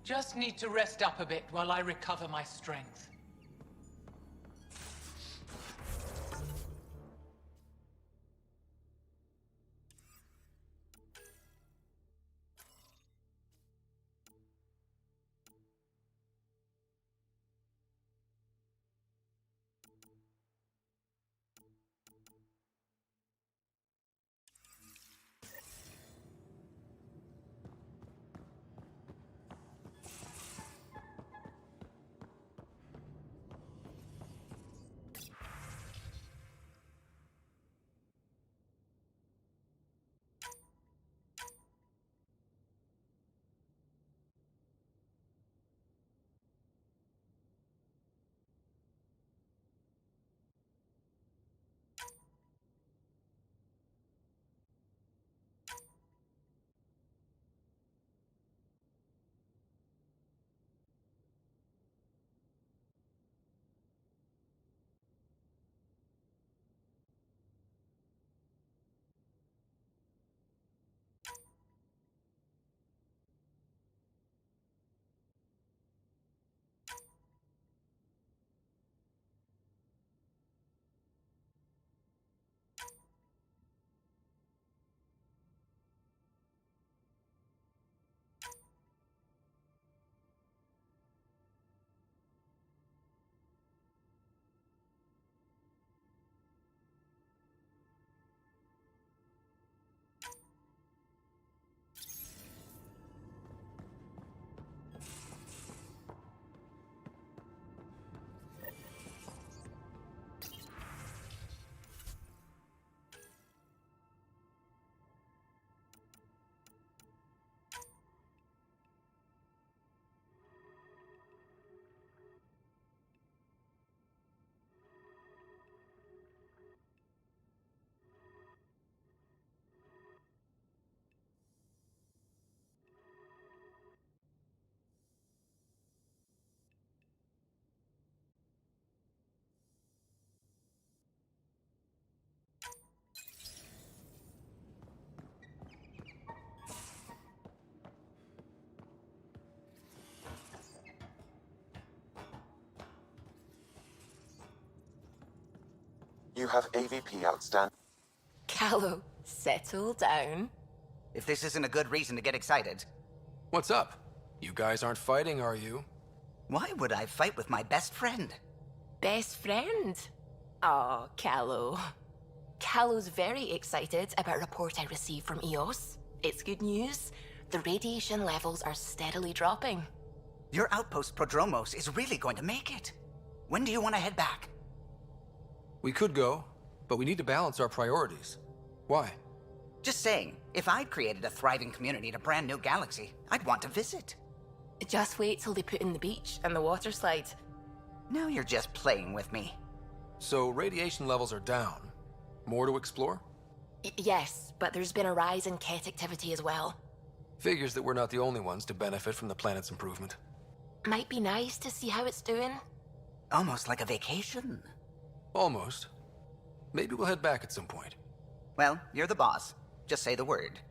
Just need to rest up a bit while I recover my strength. You have AVP outstanding. Callow, settle down. If this isn't a good reason to get excited. What's up? You guys aren't fighting, are you? Why would I fight with my best friend? Best friend? Aw, Callow. Callow's very excited about a report I received from EOS. It's good news. The radiation levels are steadily dropping. Your outpost Prodromos is really going to make it. When do you want to head back? We could go, but we need to balance our priorities. Why? Just saying, if I'd created a thriving community in a brand new galaxy, I'd want to visit. Just wait till they put in the beach and the water slide. Now you're just playing with me. So radiation levels are down. More to explore? Yes, but there's been a rise in Ket activity as well. Figures that we're not the only ones to benefit from the planet's improvement. Might be nice to see how it's doing. Almost like a vacation. Almost. Maybe we'll head back at some point. Well, you're the boss. Just say the word.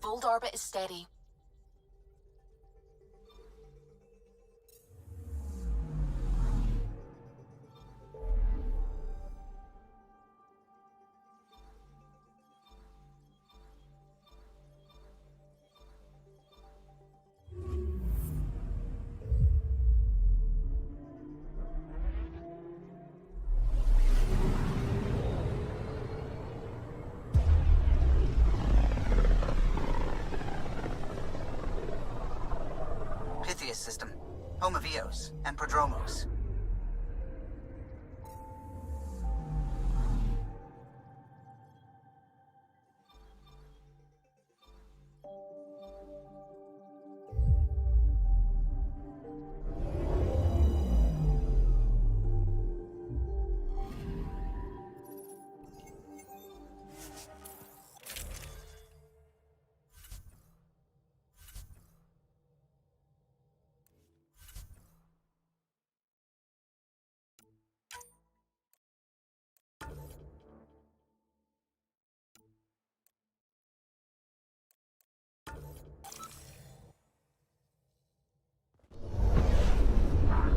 Fold orbit is steady. Pythias system, home of Eos and Prodromos.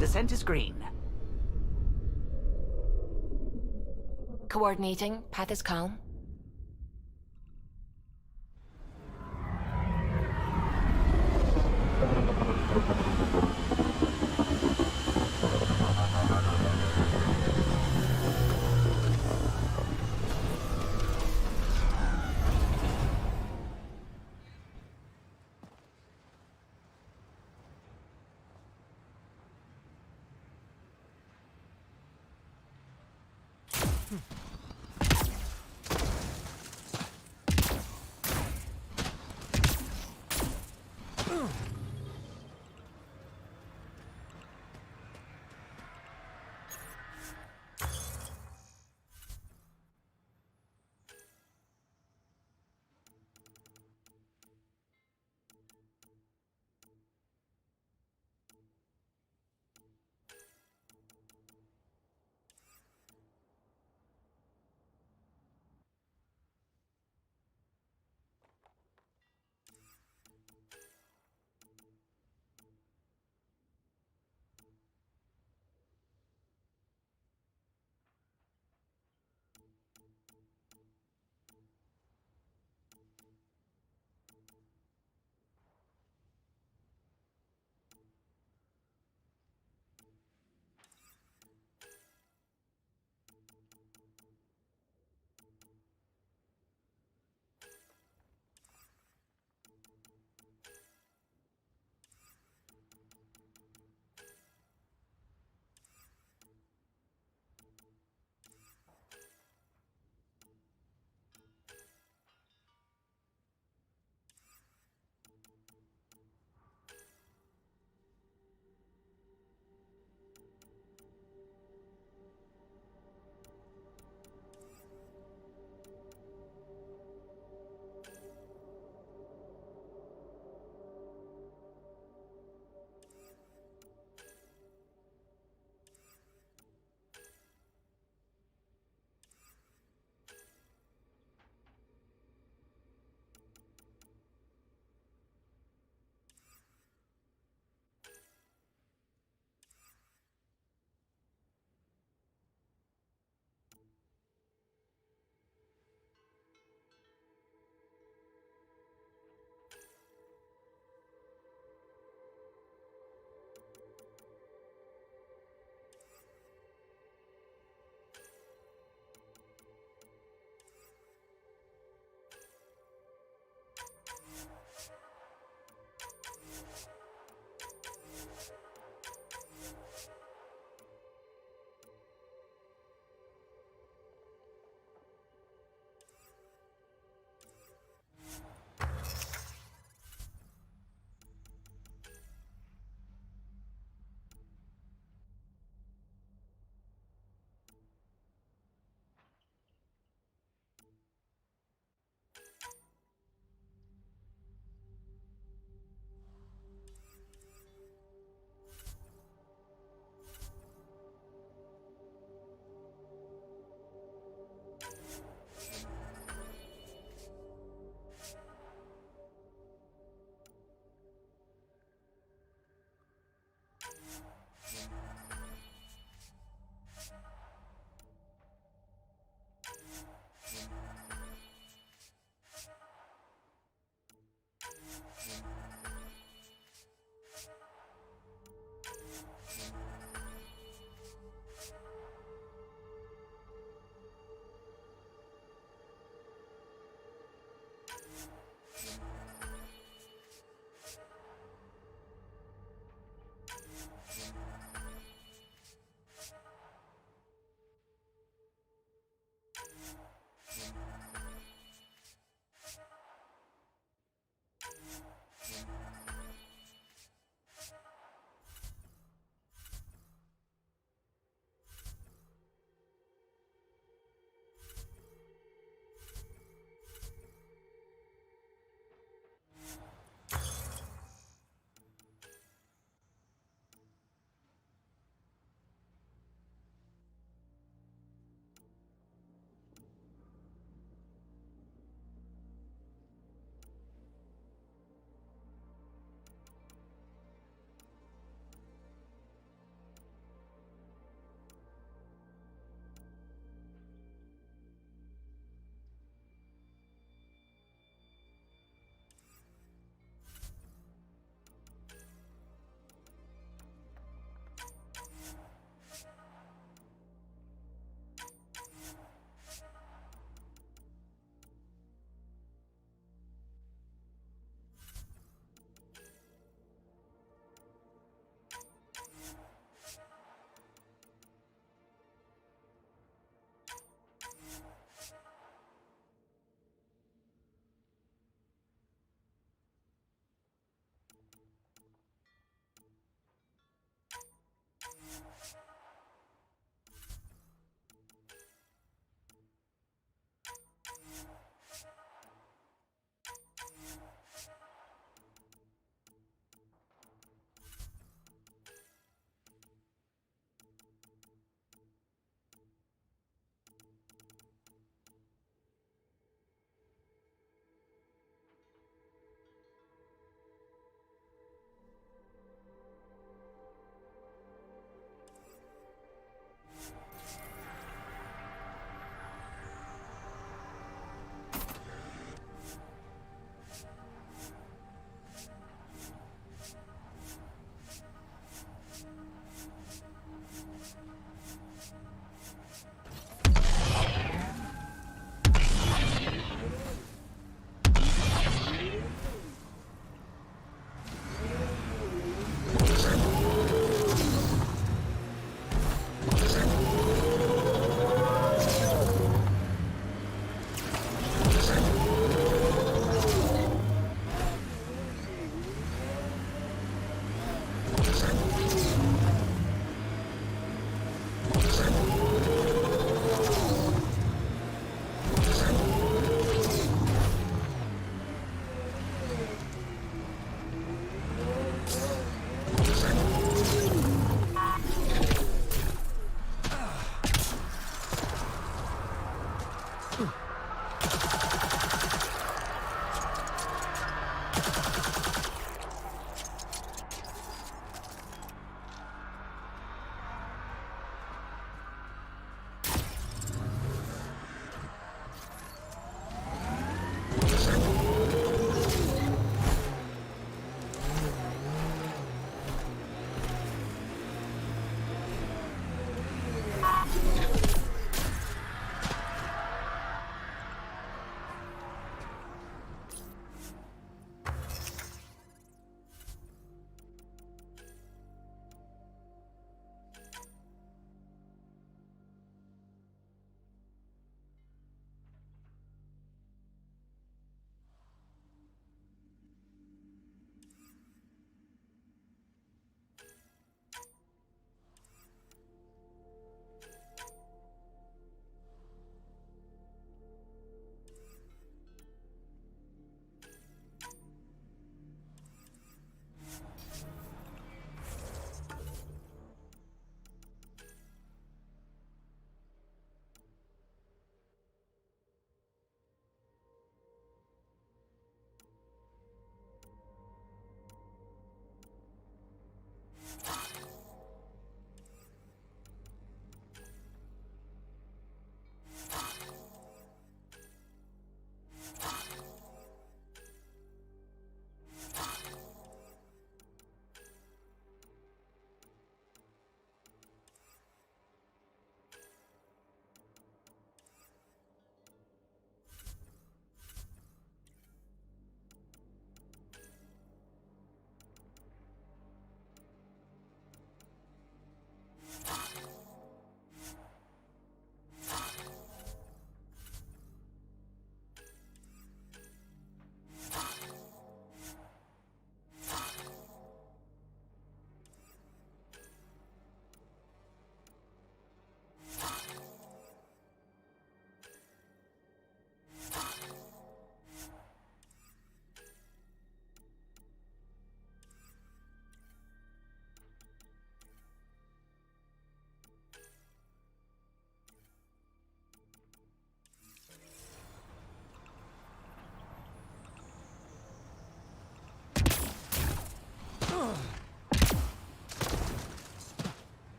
Descent is green. Coordinating. Path is calm.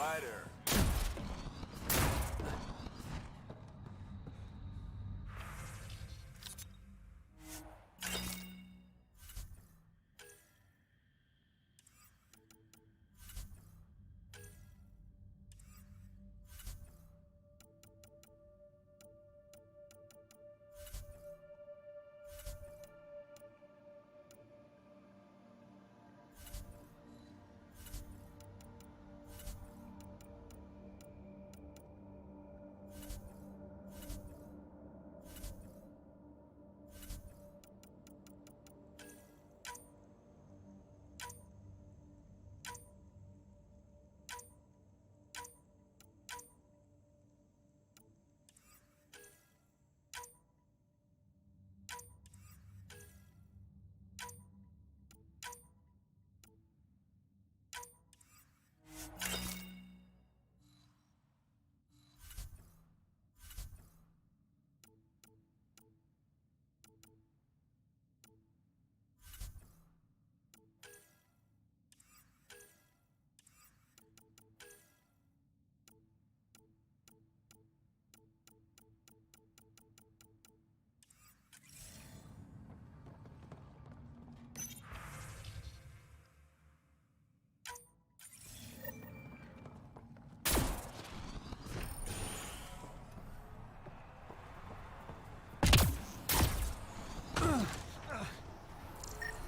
Ryder.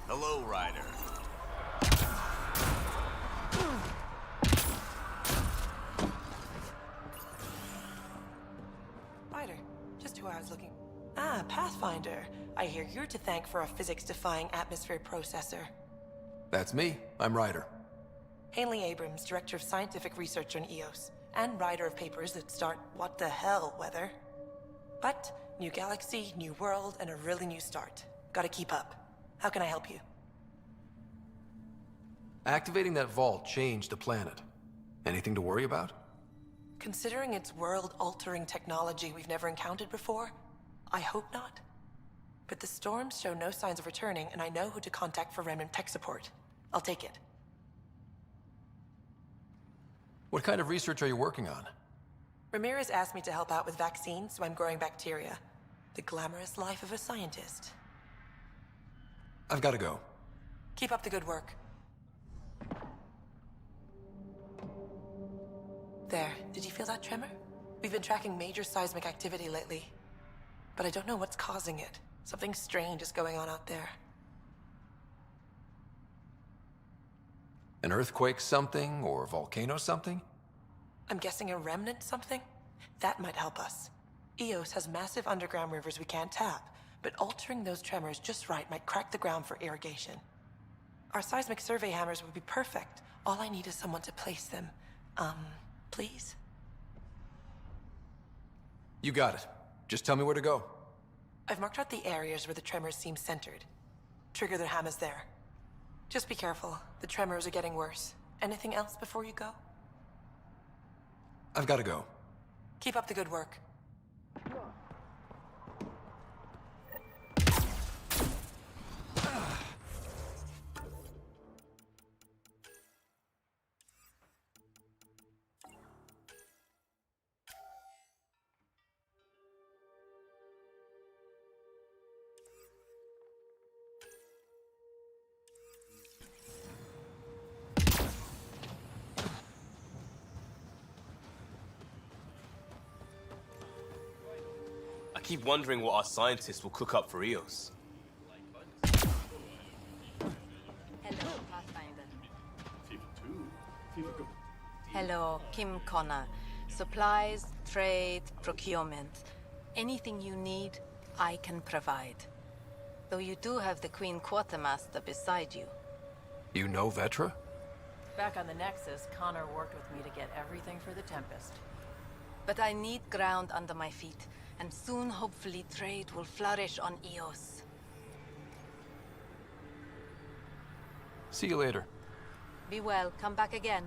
Hello, Ryder. Ryder, just who I was looking. Ah, Pathfinder. I hear you're to thank for a physics-defying atmosphere processor. That's me. I'm Ryder. Haley Abrams, Director of Scientific Research on EOS, and writer of papers that start what the hell weather. But, new galaxy, new world, and a really new start. Gotta keep up. How can I help you? Activating that vault changed the planet. Anything to worry about? Considering it's world-altering technology we've never encountered before, I hope not. But the storms show no signs of returning, and I know who to contact for Remnant tech support. I'll take it. What kind of research are you working on? Ramirez asked me to help out with vaccines, so I'm growing bacteria. The glamorous life of a scientist. I've got to go. Keep up the good work. There, did you feel that tremor? We've been tracking major seismic activity lately. But I don't know what's causing it. Something strange is going on out there. An earthquake something, or volcano something? I'm guessing a remnant something? That might help us. EOS has massive underground rivers we can't tap, but altering those tremors just right might crack the ground for irrigation. Our seismic survey hammers would be perfect. All I need is someone to place them. Please? You got it. Just tell me where to go. I've marked out the areas where the tremors seem centered. Trigger the hammers there. Just be careful. The tremors are getting worse. Anything else before you go? I've got to go. Keep up the good work. I keep wondering what our scientists will cook up for EOS. Hello, Pathfinder. Hello, Kim Connor. Supplies, trade, procurement. Anything you need, I can provide. Though you do have the Queen Quartermaster beside you. You know Vetra? Back on the Nexus, Connor worked with me to get everything for the Tempest. But I need ground under my feet, and soon, hopefully, trade will flourish on EOS. See you later. Be well, come back again.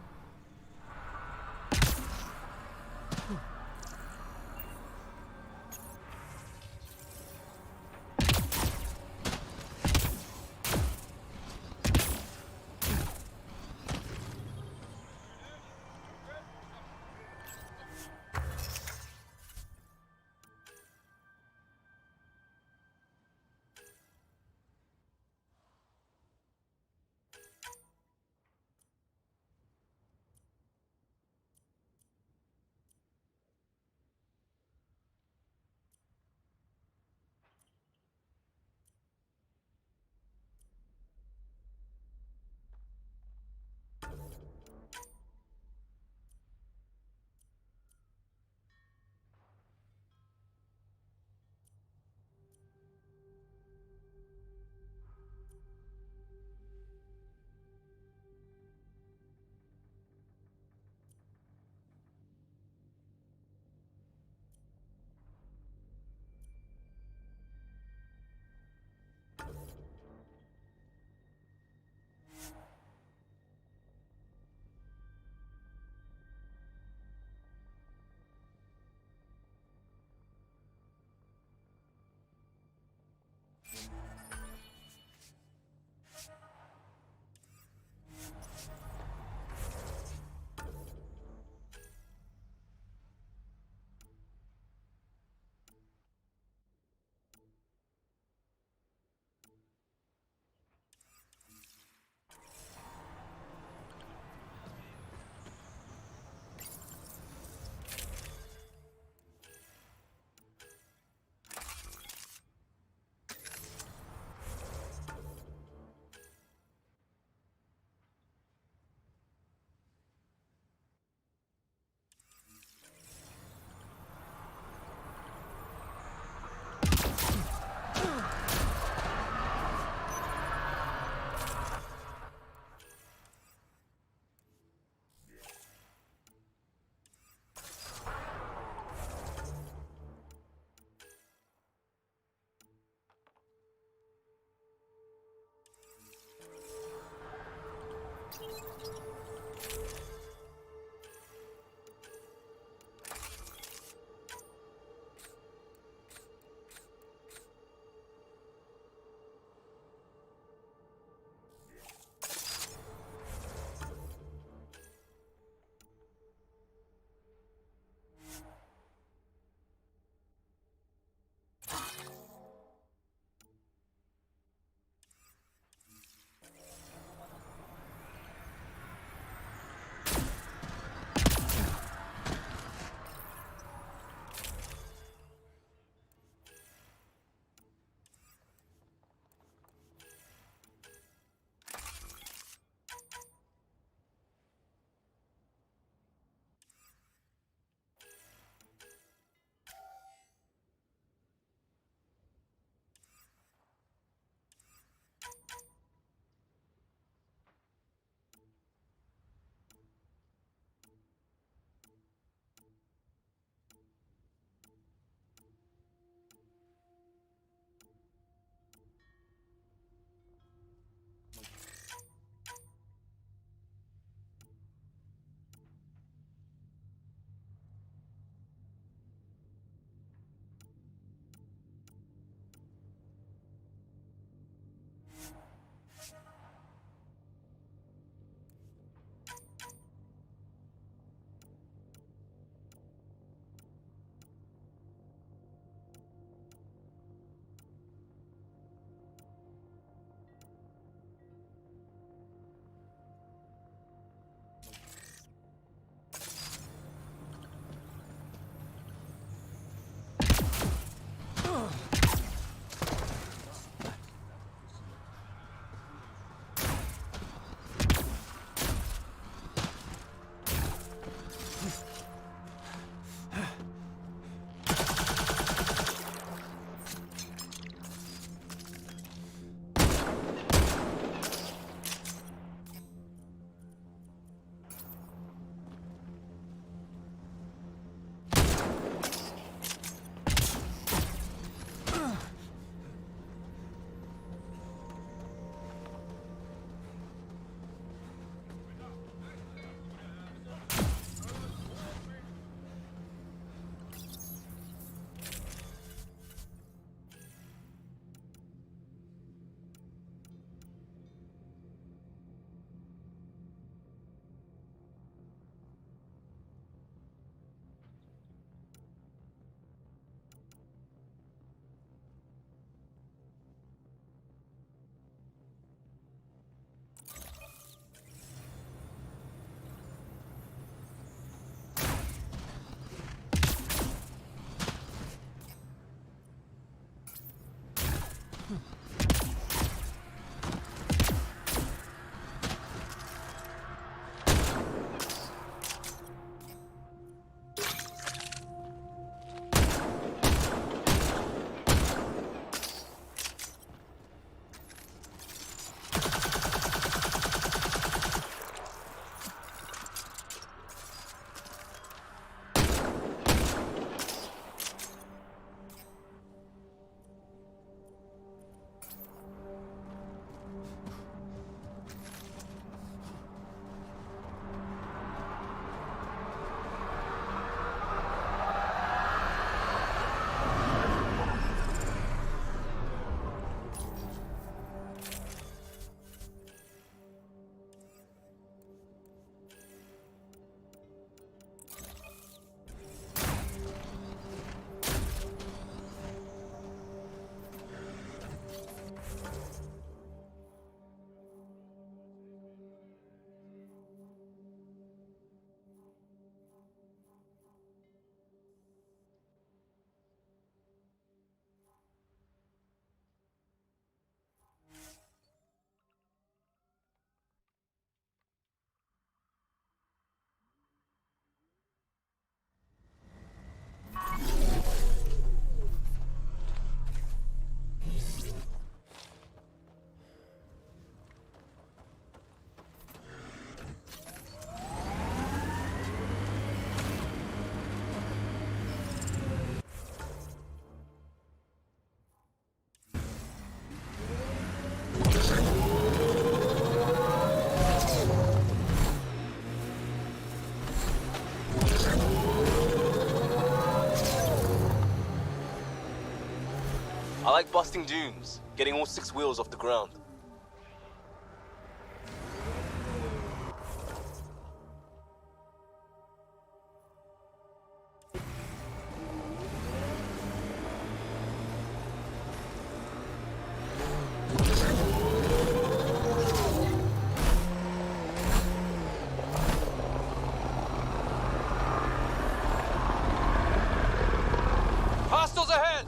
like busting dunes, getting all 6 wheels off the ground. Hostiles ahead!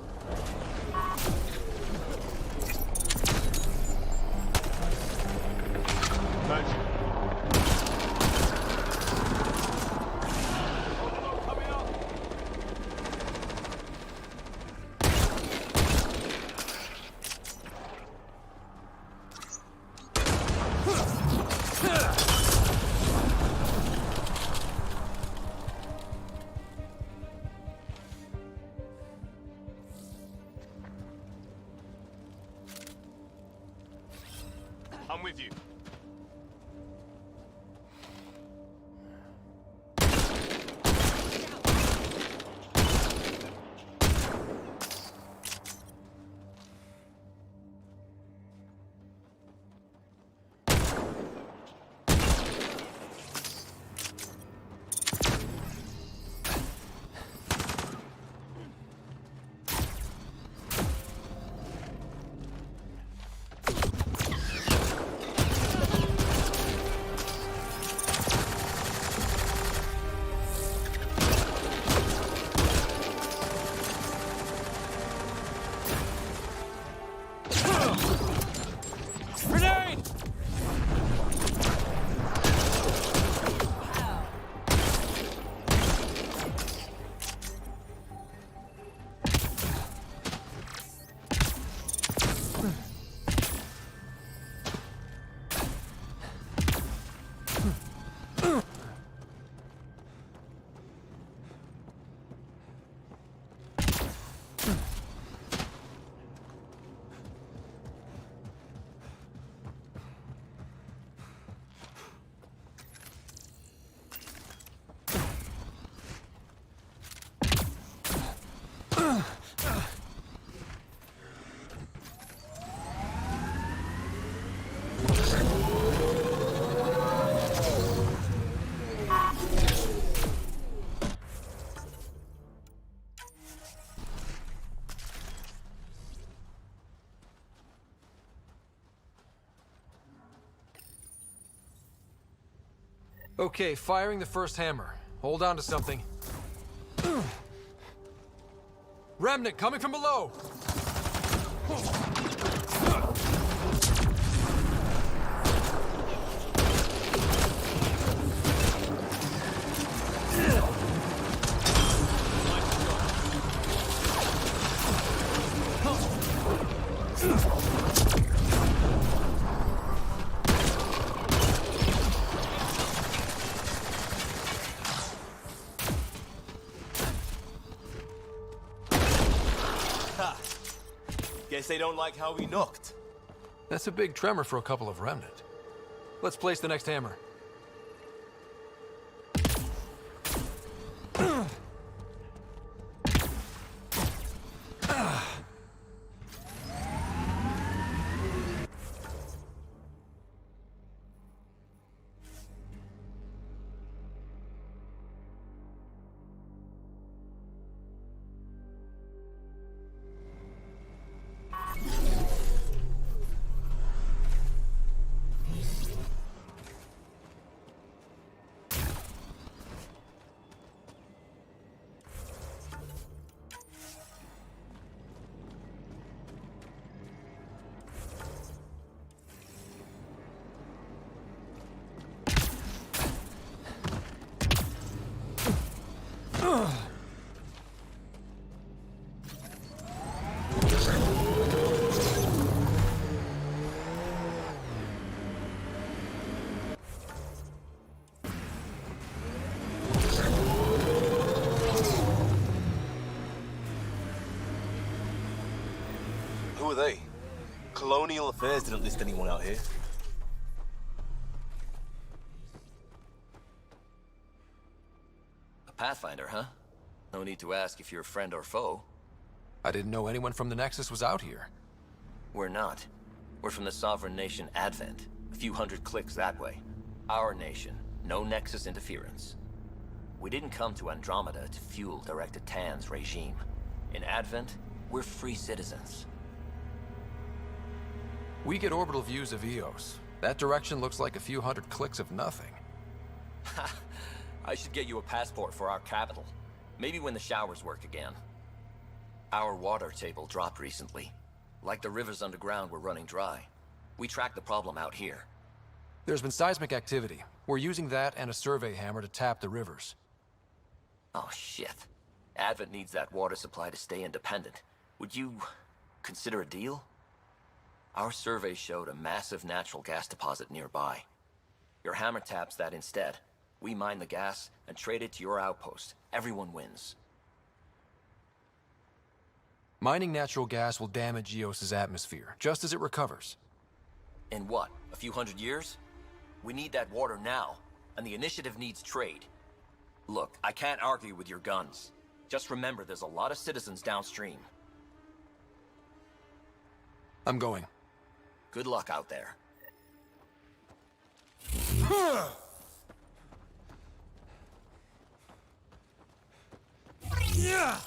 I'm with you. Grenade! Okay, firing the first hammer. Hold on to something. Remnant coming from below! Guess they don't like how we knocked. That's a big tremor for a couple of Remnant. Let's place the next hammer. Who are they? Colonial Affairs didn't list anyone out here. A Pathfinder, huh? No need to ask if you're a friend or foe. I didn't know anyone from the Nexus was out here. We're not. We're from the sovereign nation Advent. A few hundred clicks that way. Our nation. No Nexus interference. We didn't come to Andromeda to fuel Director Tan's regime. In Advent, we're free citizens. We get orbital views of Eos. That direction looks like a few hundred clicks of nothing. I should get you a passport for our capital. Maybe when the showers work again. Our water table dropped recently. Like the rivers underground were running dry. We tracked the problem out here. There's been seismic activity. We're using that and a survey hammer to tap the rivers. Oh, shit. Advent needs that water supply to stay independent. Would you consider a deal? Our survey showed a massive natural gas deposit nearby. Your hammer taps that instead. We mine the gas and trade it to your outpost. Everyone wins. Mining natural gas will damage Eos's atmosphere, just as it recovers. In what, a few hundred years? We need that water now, and the initiative needs trade. Look, I can't argue with your guns. Just remember there's a lot of citizens downstream. I'm going. Good luck out there. Yeah!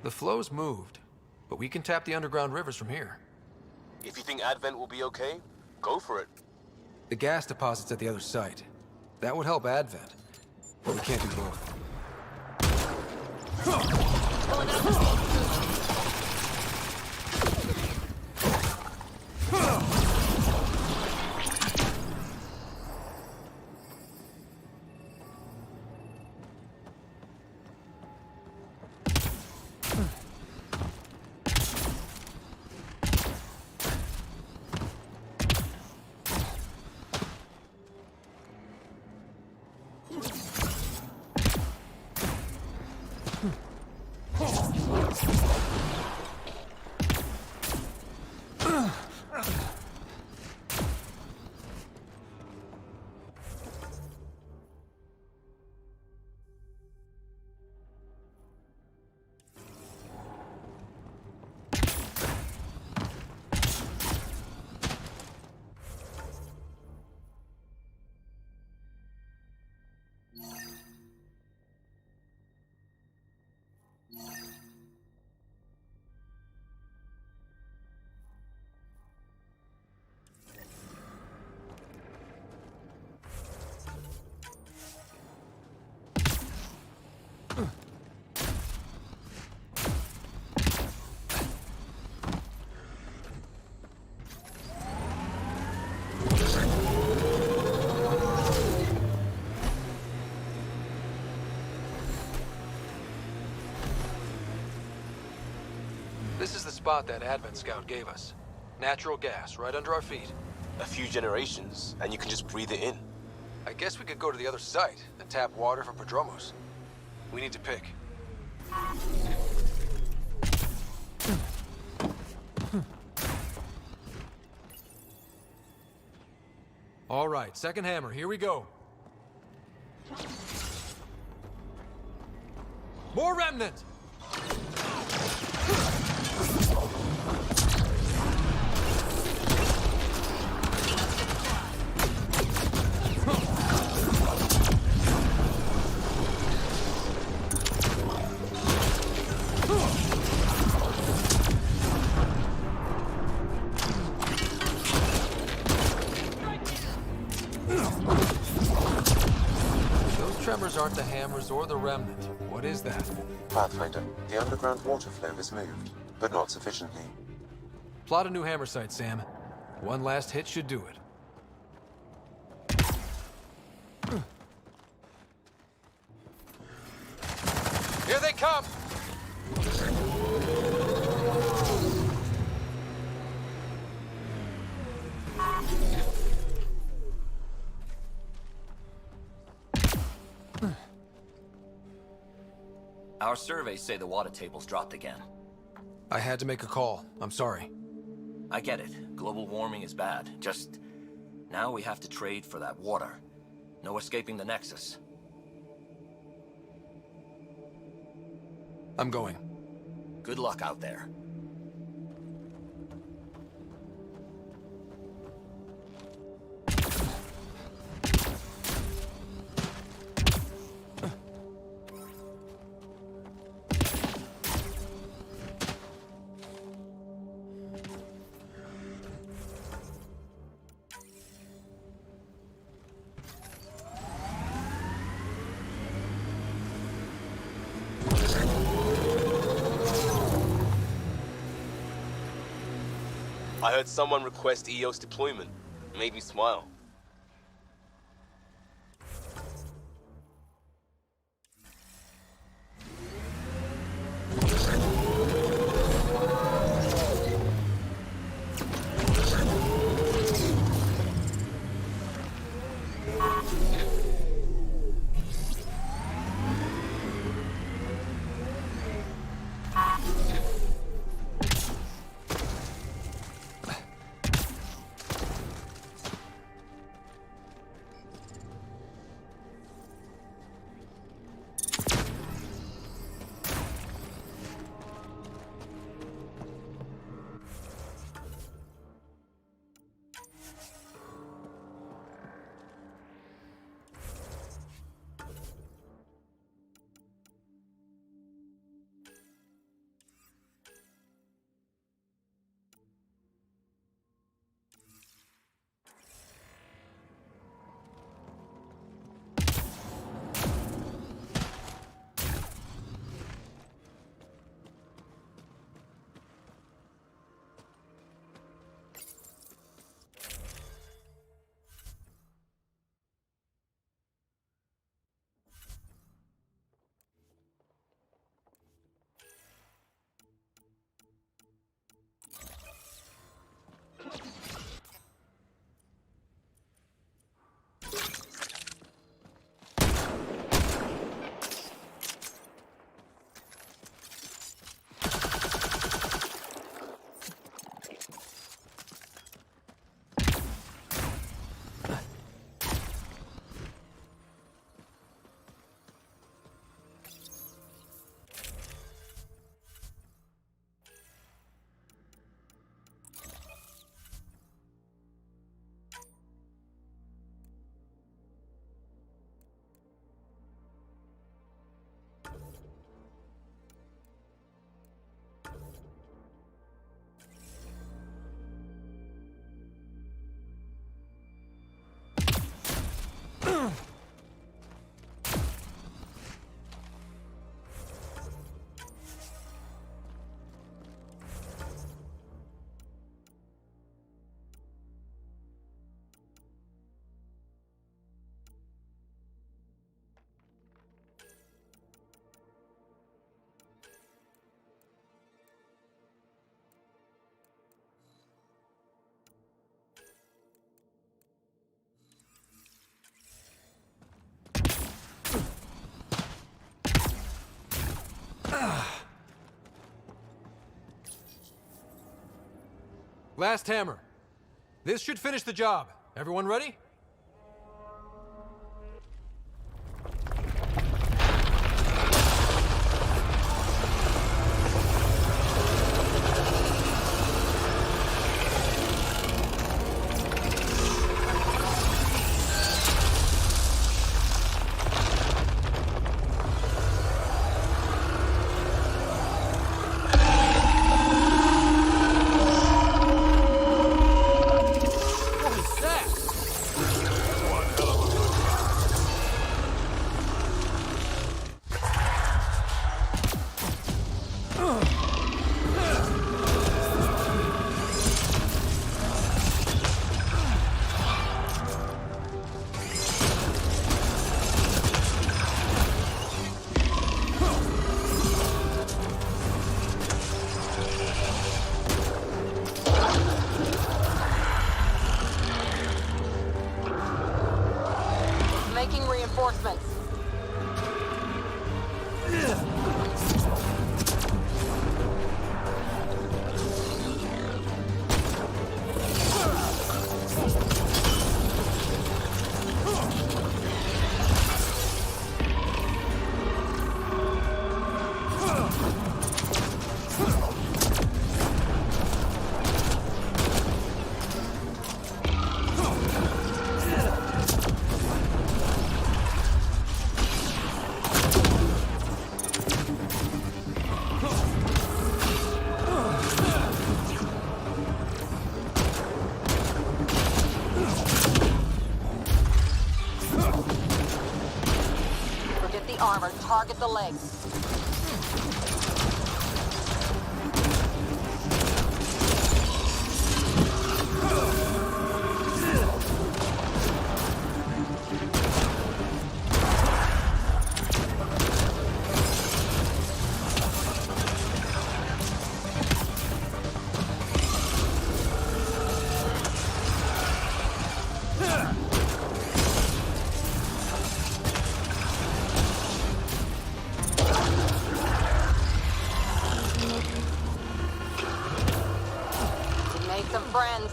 The flow's moved, but we can tap the underground rivers from here. If you think Advent will be okay, go for it. The gas deposit's at the other site. That would help Advent, but we can't do both. This is the spot that Advent Scout gave us. Natural gas, right under our feet. A few generations, and you can just breathe it in. I guess we could go to the other site and tap water from Prodromos. We need to pick. All right, second hammer, here we go. More remnant! Tremors aren't the hammers or the remnant. What is that? Pathfinder, the underground water flow is moved, but not sufficiently. Plot a new hammer site, Sam. One last hit should do it. Here they come! Our surveys say the water table's dropped again. I had to make a call. I'm sorry. I get it. Global warming is bad. Just... now we have to trade for that water. No escaping the Nexus. I'm going. Good luck out there. I heard someone request EOS deployment. It made me smile. Last hammer. This should finish the job. Everyone ready? target the legs. Make some friends.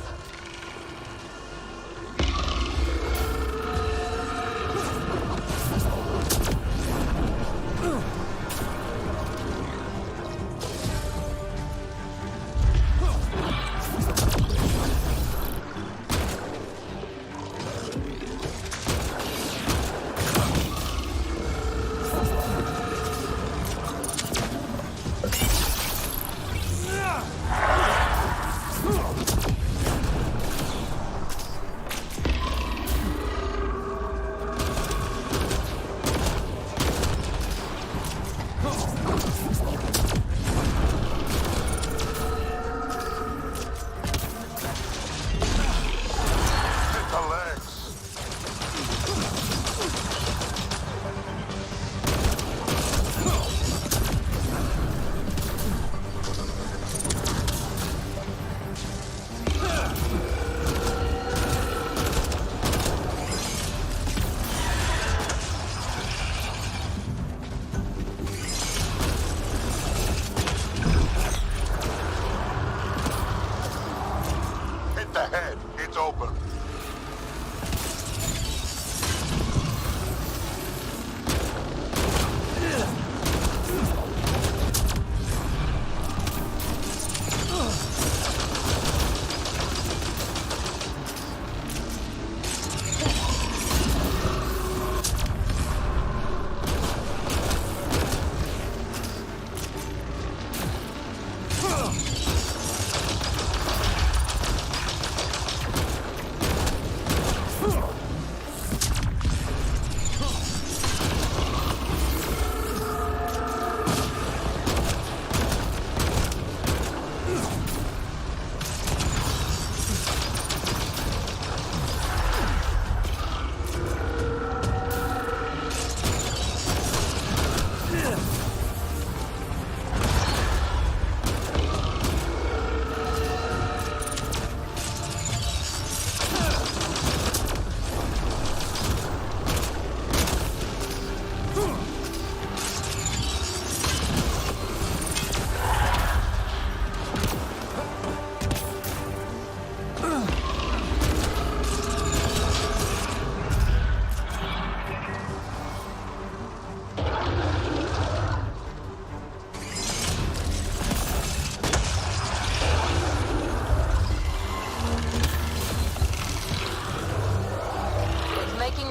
It's open.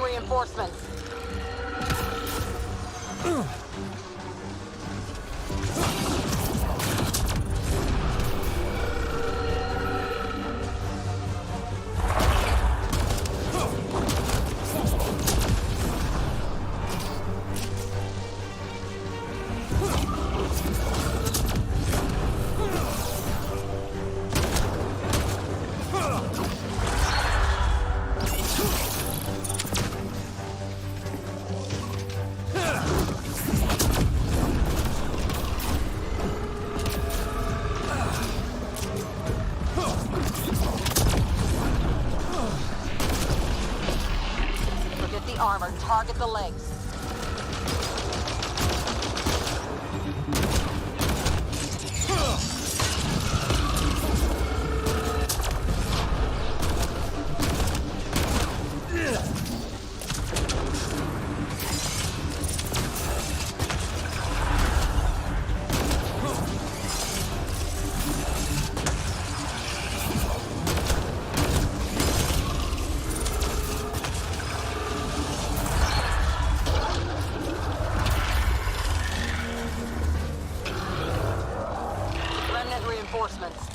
Reinforcements. Armor, target the legs. Reinforcements.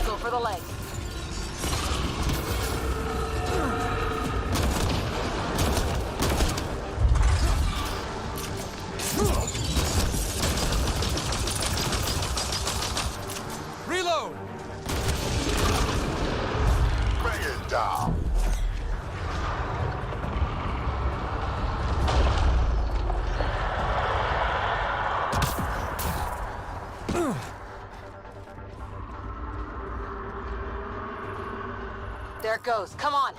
Go for the leg. Reload! Bring it down. There it goes. Come on.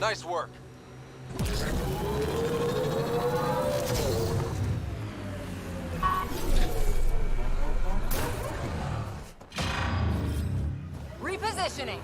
Nice work. Repositioning.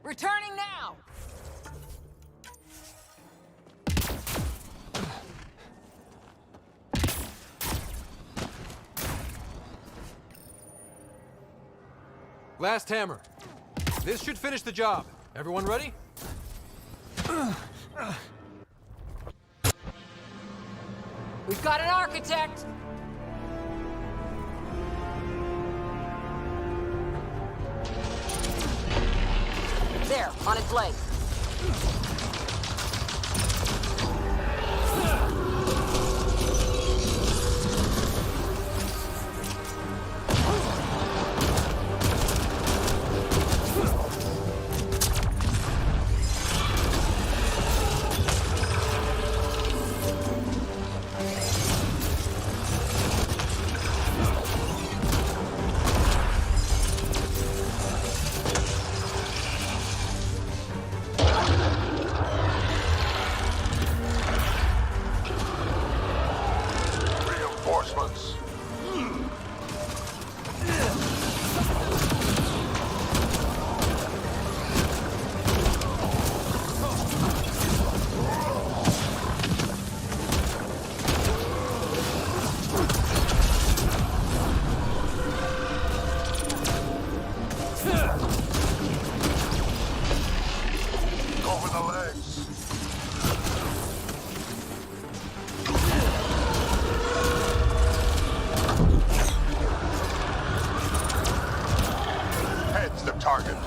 Returning now! Last hammer. This should finish the job. Everyone ready? We've got an architect! There, on its leg. Reinforcements. Go for the legs. Head's the target.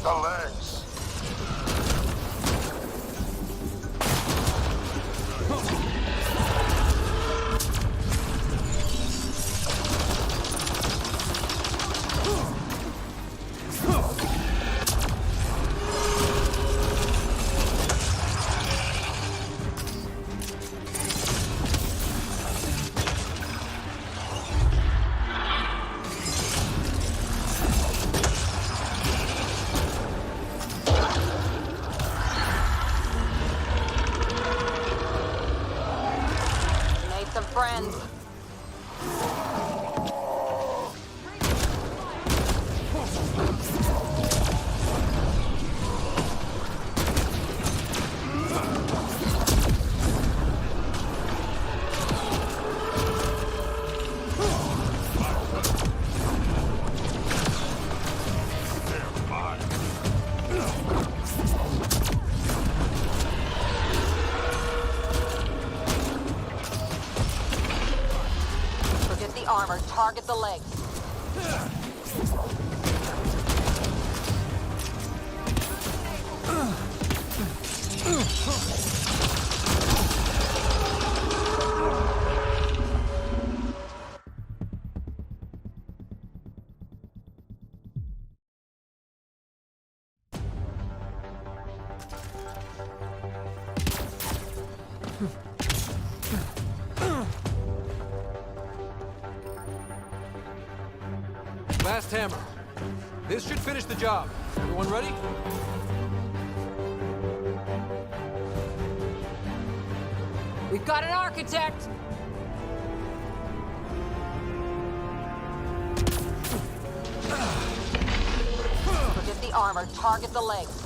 the legs. Made some friends. Forget the armor, target the legs. Last hammer. This should finish the job. Everyone ready? We've got an architect! Forget the armor, target the legs.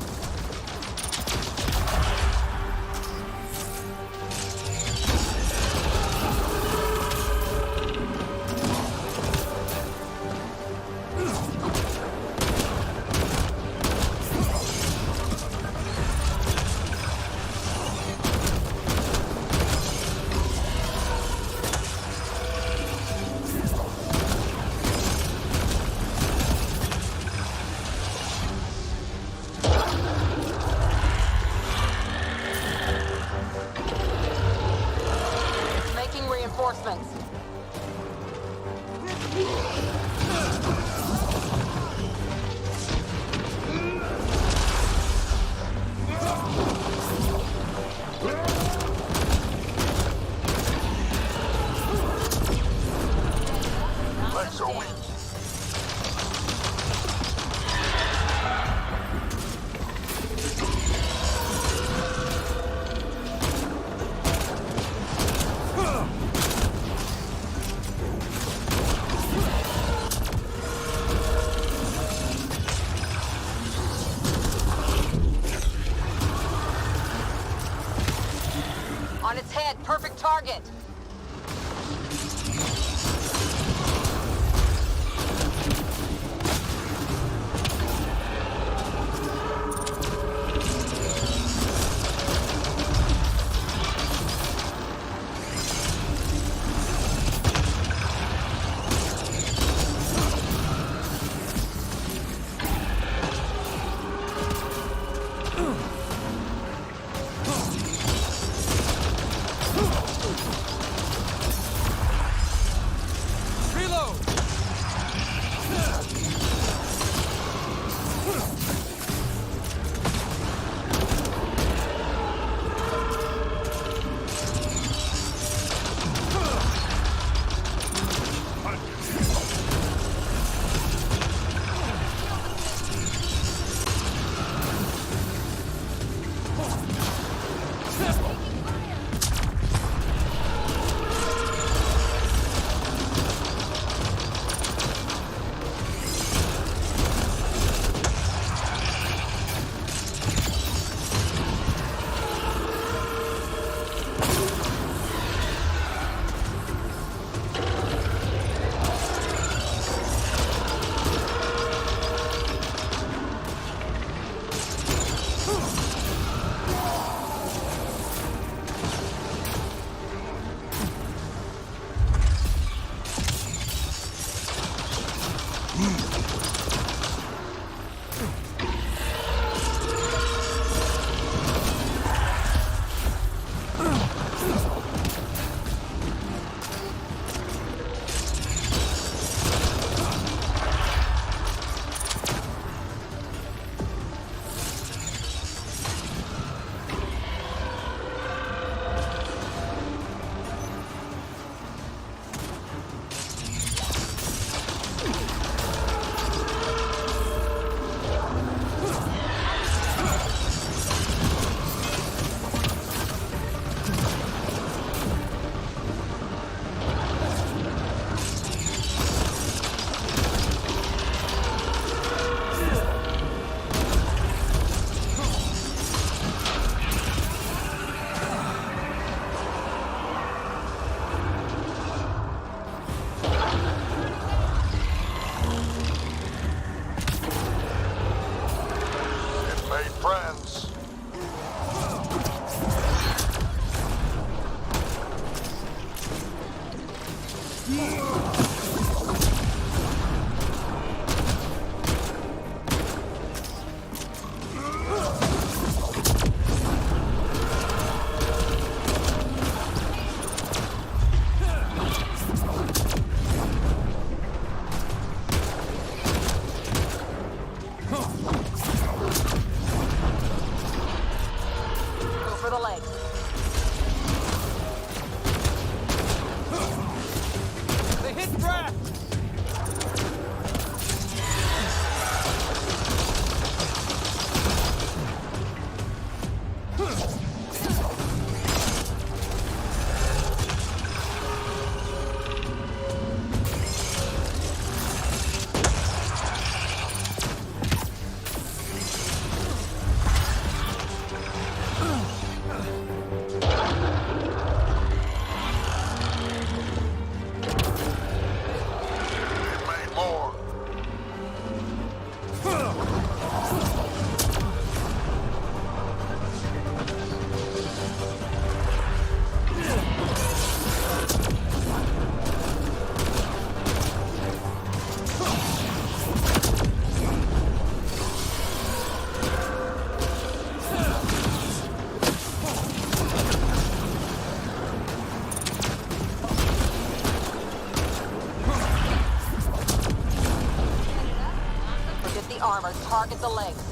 the armor. Target the legs.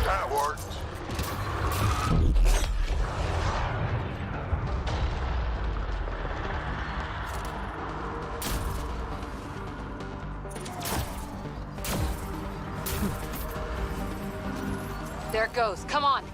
That worked. There it goes. Come on.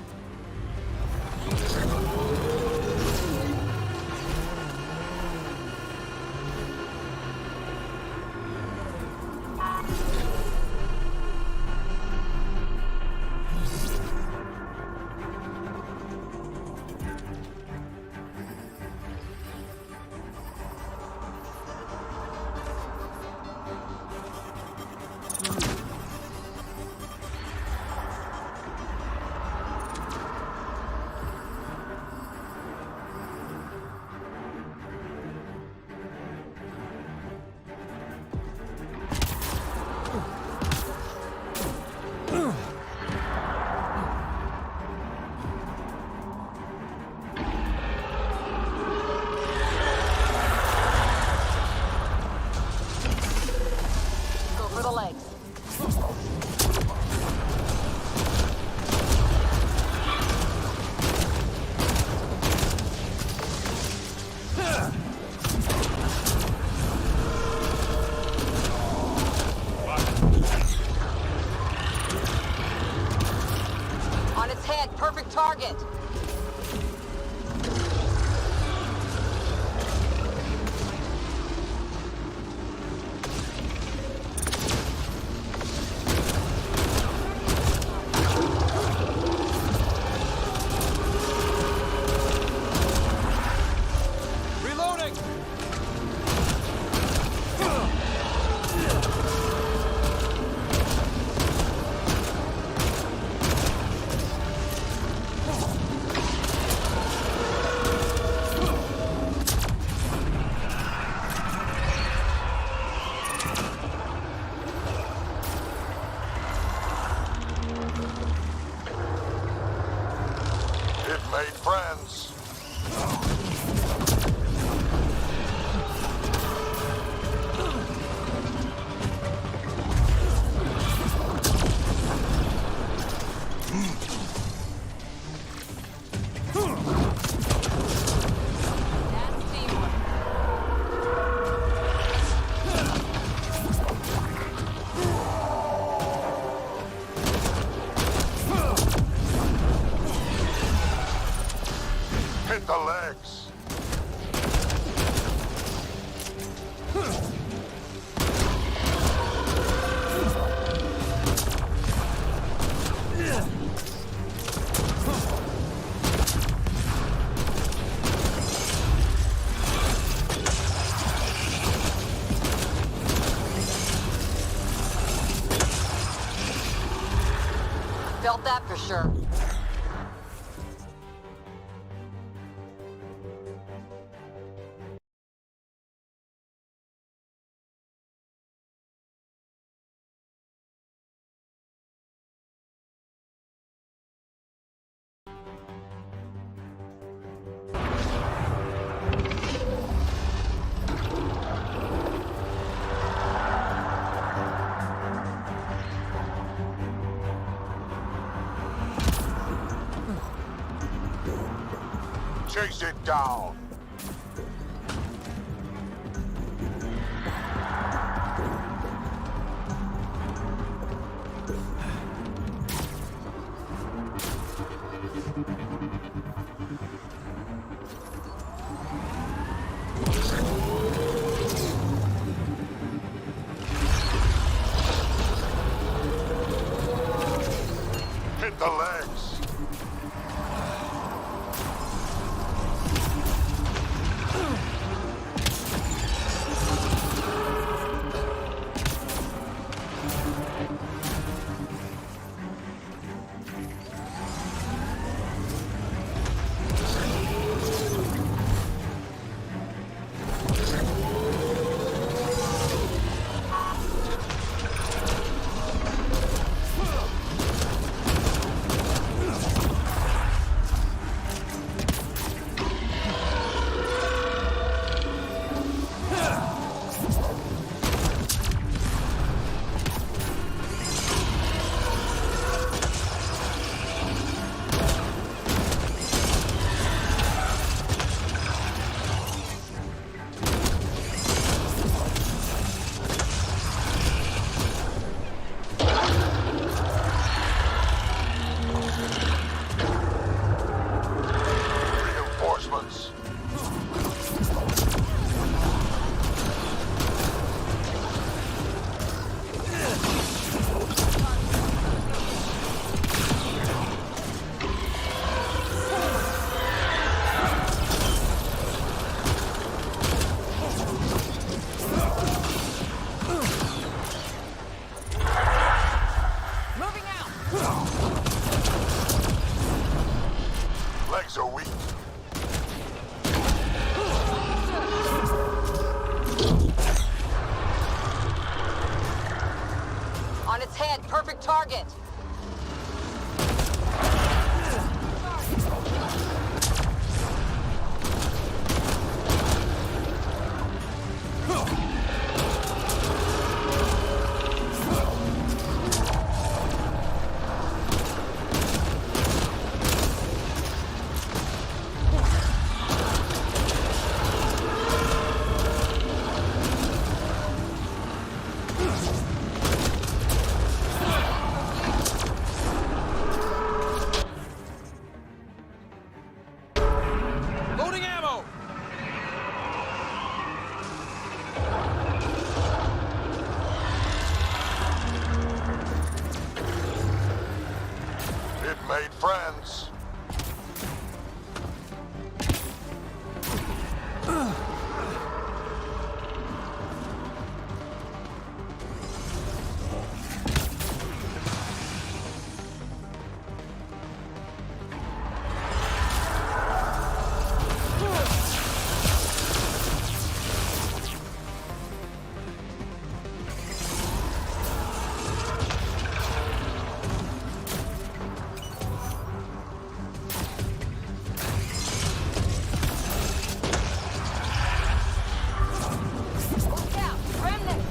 Go for the legs. On its head. Perfect target. Reloading! It made friends. That's teamwork. Hit the legs. Felt that for sure. Chase it down. Hit the legs. On its head, perfect target. Loading ammo! It made friends. Look out! Remnant!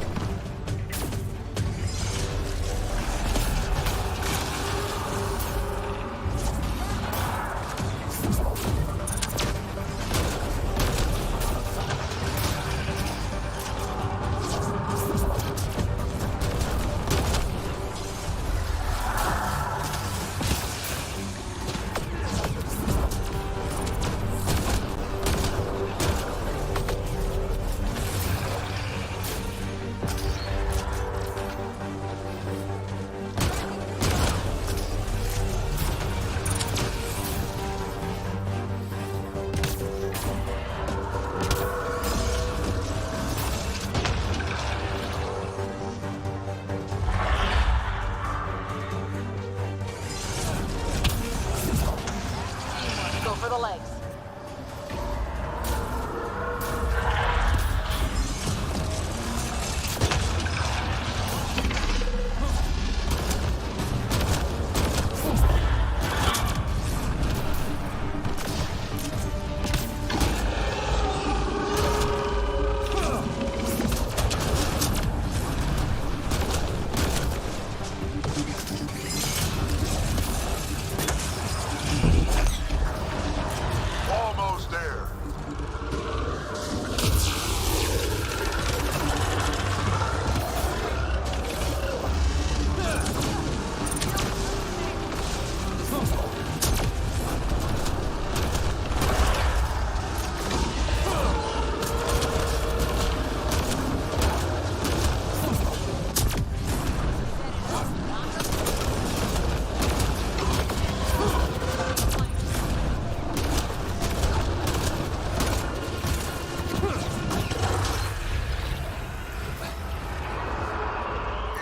Go for the legs. Almost there.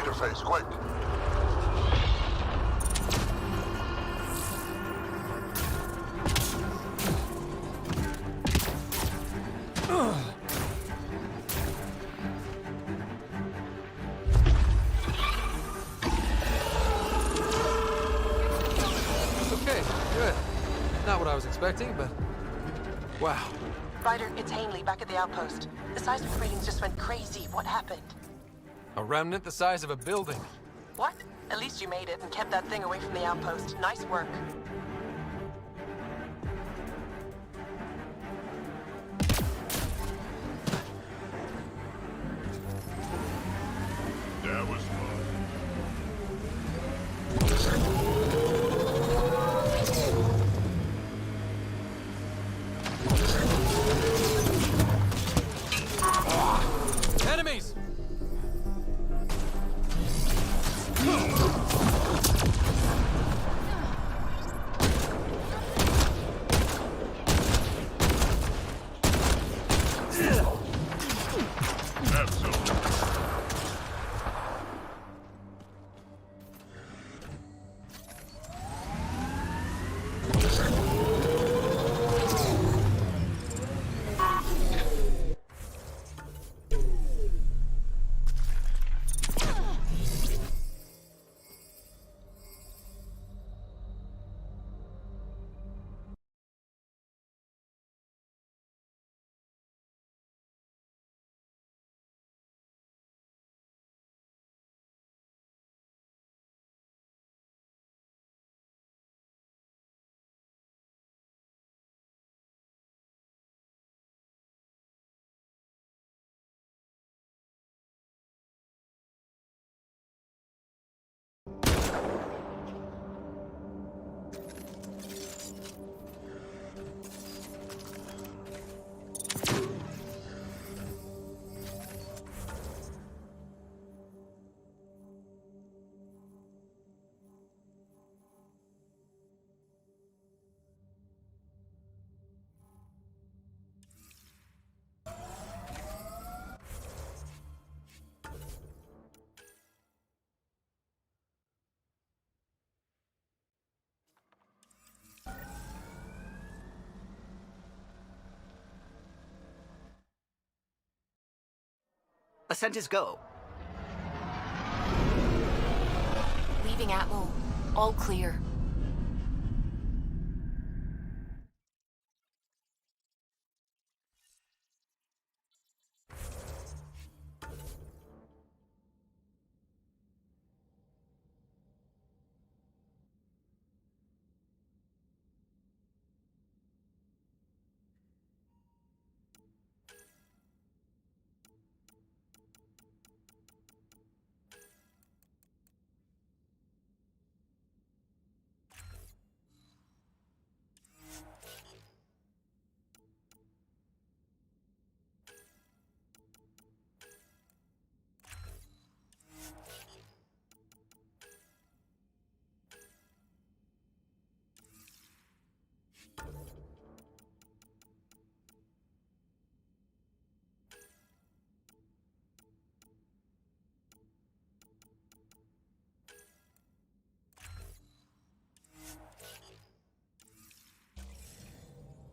Interface, quick. Okay, good. Not what I was expecting, but... Wow. Ryder, it's Ainley back at the outpost. The seismic readings just went crazy. What happened? A remnant the size of a building. What? At least you made it and kept that thing away from the outpost. Nice work. That was fun. Enemies! Ascent is go. Leaving Atmo. All clear.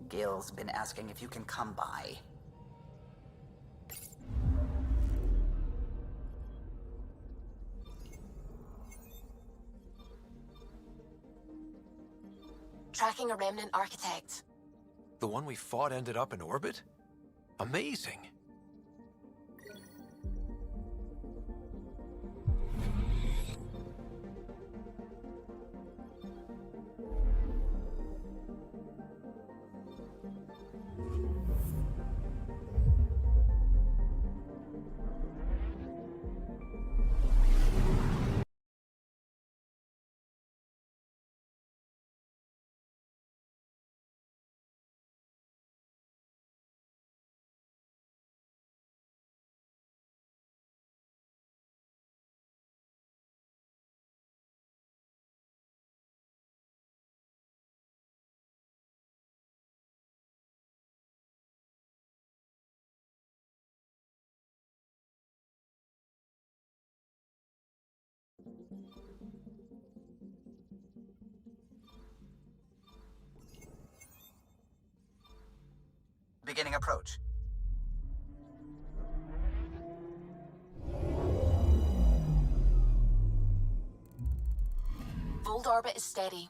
Gil's been asking if you can come by. Tracking a remnant architect. The one we fought ended up in orbit? Amazing. Beginning approach. Fold orbit is steady.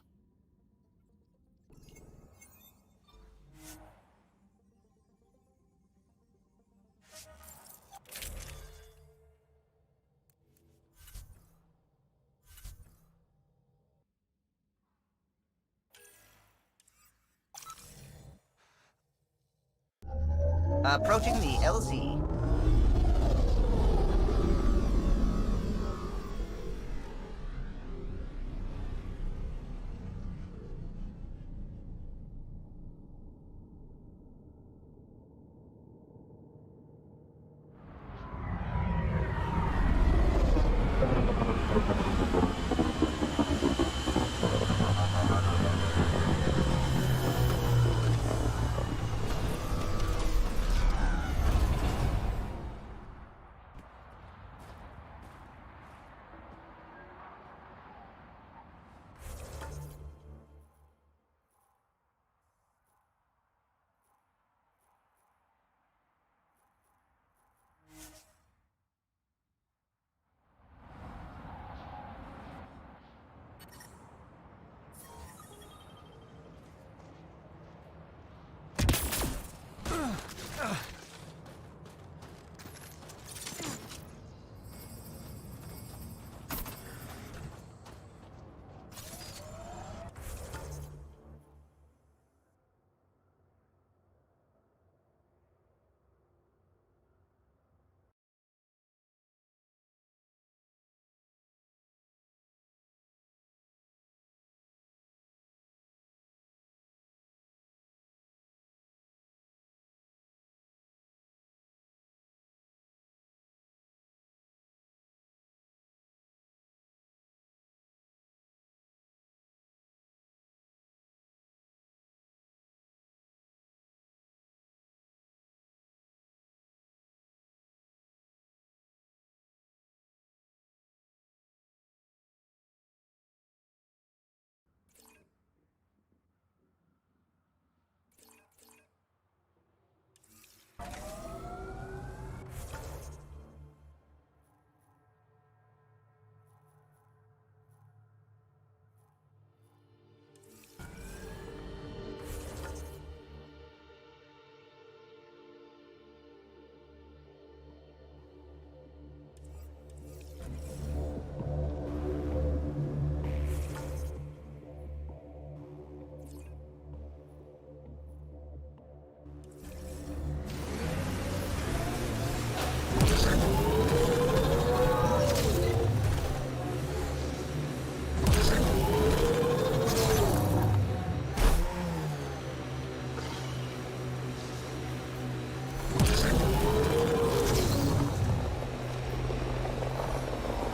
Approaching the LZ.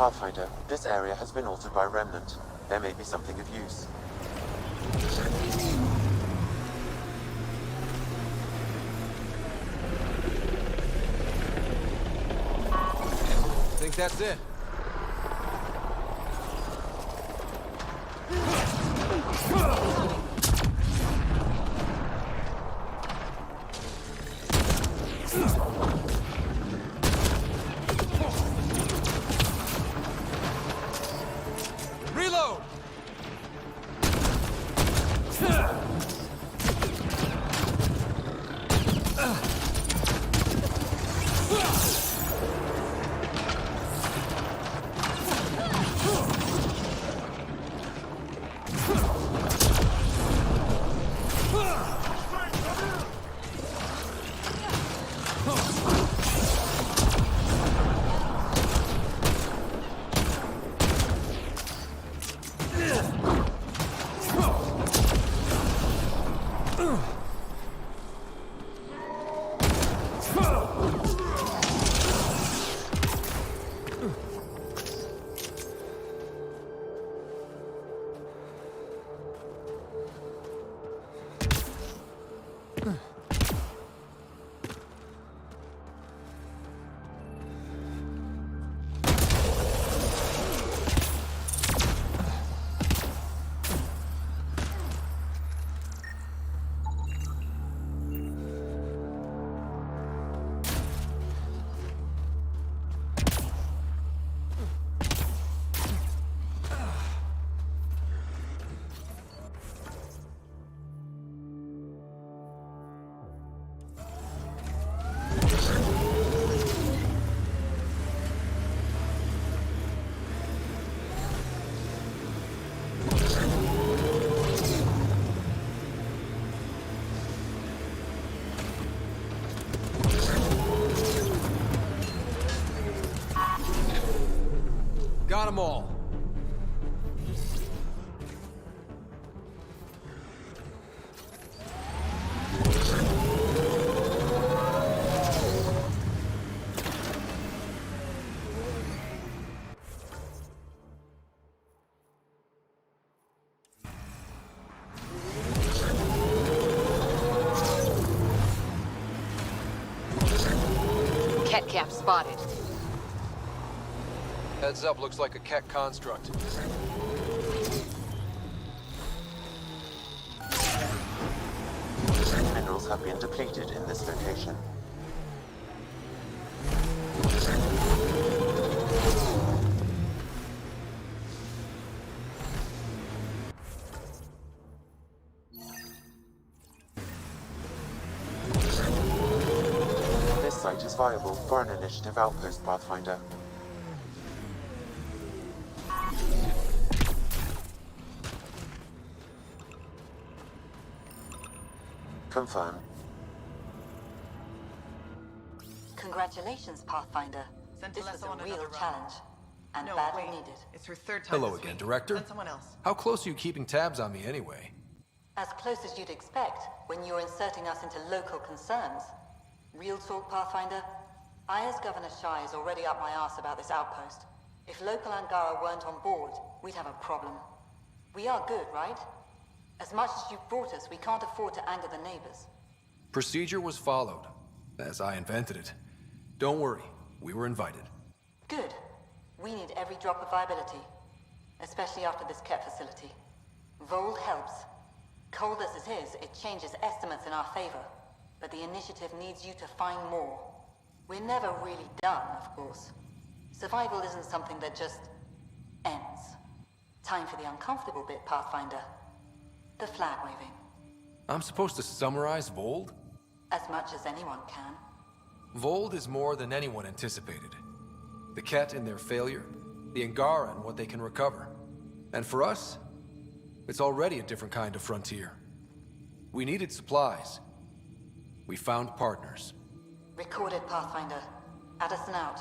Pathfinder, this area has been altered by Remnant. There may be something of use. Think that's it? Reload! Got them all. Ket cap spotted. Heads up, looks like a Keck construct. Minerals have been depleted in this location. This site is viable for an initiative outpost, Pathfinder. Confirm. Congratulations, Pathfinder. This was a real challenge. And No, badly wait. needed. It's her third time Hello this again, week. Director. Send someone else. How close are you keeping tabs on me anyway? As close as you'd expect when you're inserting us into local concerns. Real talk, Pathfinder? I, as Governor Shai, is already up my arse about this outpost. If local Angara weren't on board, we'd have a problem. We are good, right? As much as you've brought us, we can't afford to anger the neighbors. Procedure was followed, as I invented it. Don't worry, we were invited. Good. We need every drop of viability. Especially after this Ket facility. Vold helps. Cold as it is, it changes estimates in our favor. But the initiative needs you to find more. We're never really done, of course. Survival isn't something that just ends. Time for the uncomfortable bit, Pathfinder. The flag waving. I'm supposed to summarize Vold? As much as anyone can. Vold is more than anyone anticipated. The Ket in their failure, the Angara and what they can recover. And for us, it's already a different kind of frontier. We needed supplies. We found partners. Recorded, Pathfinder. Addison out.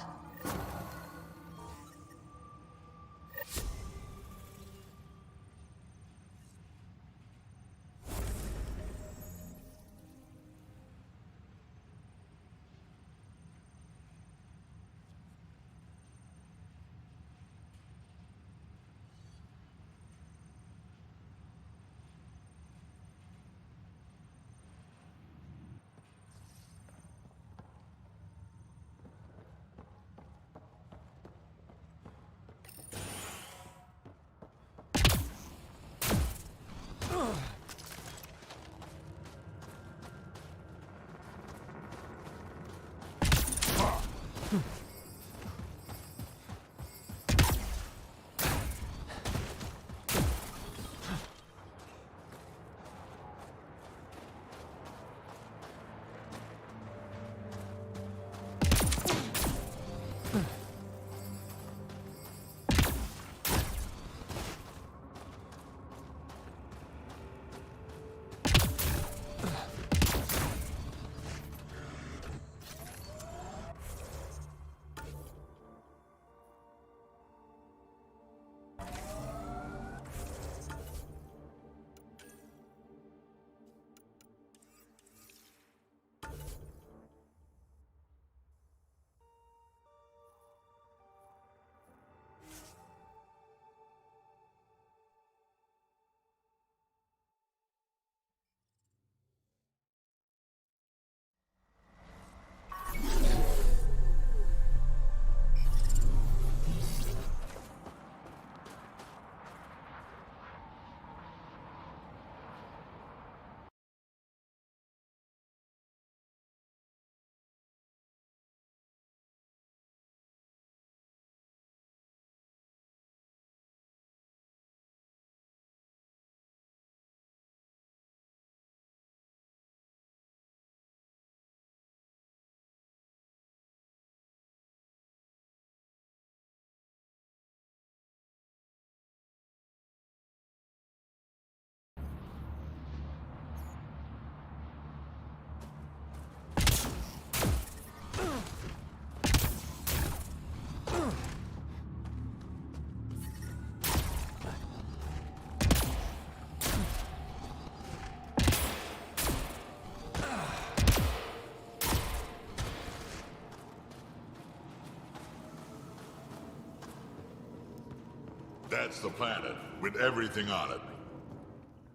That's the planet, with everything on it.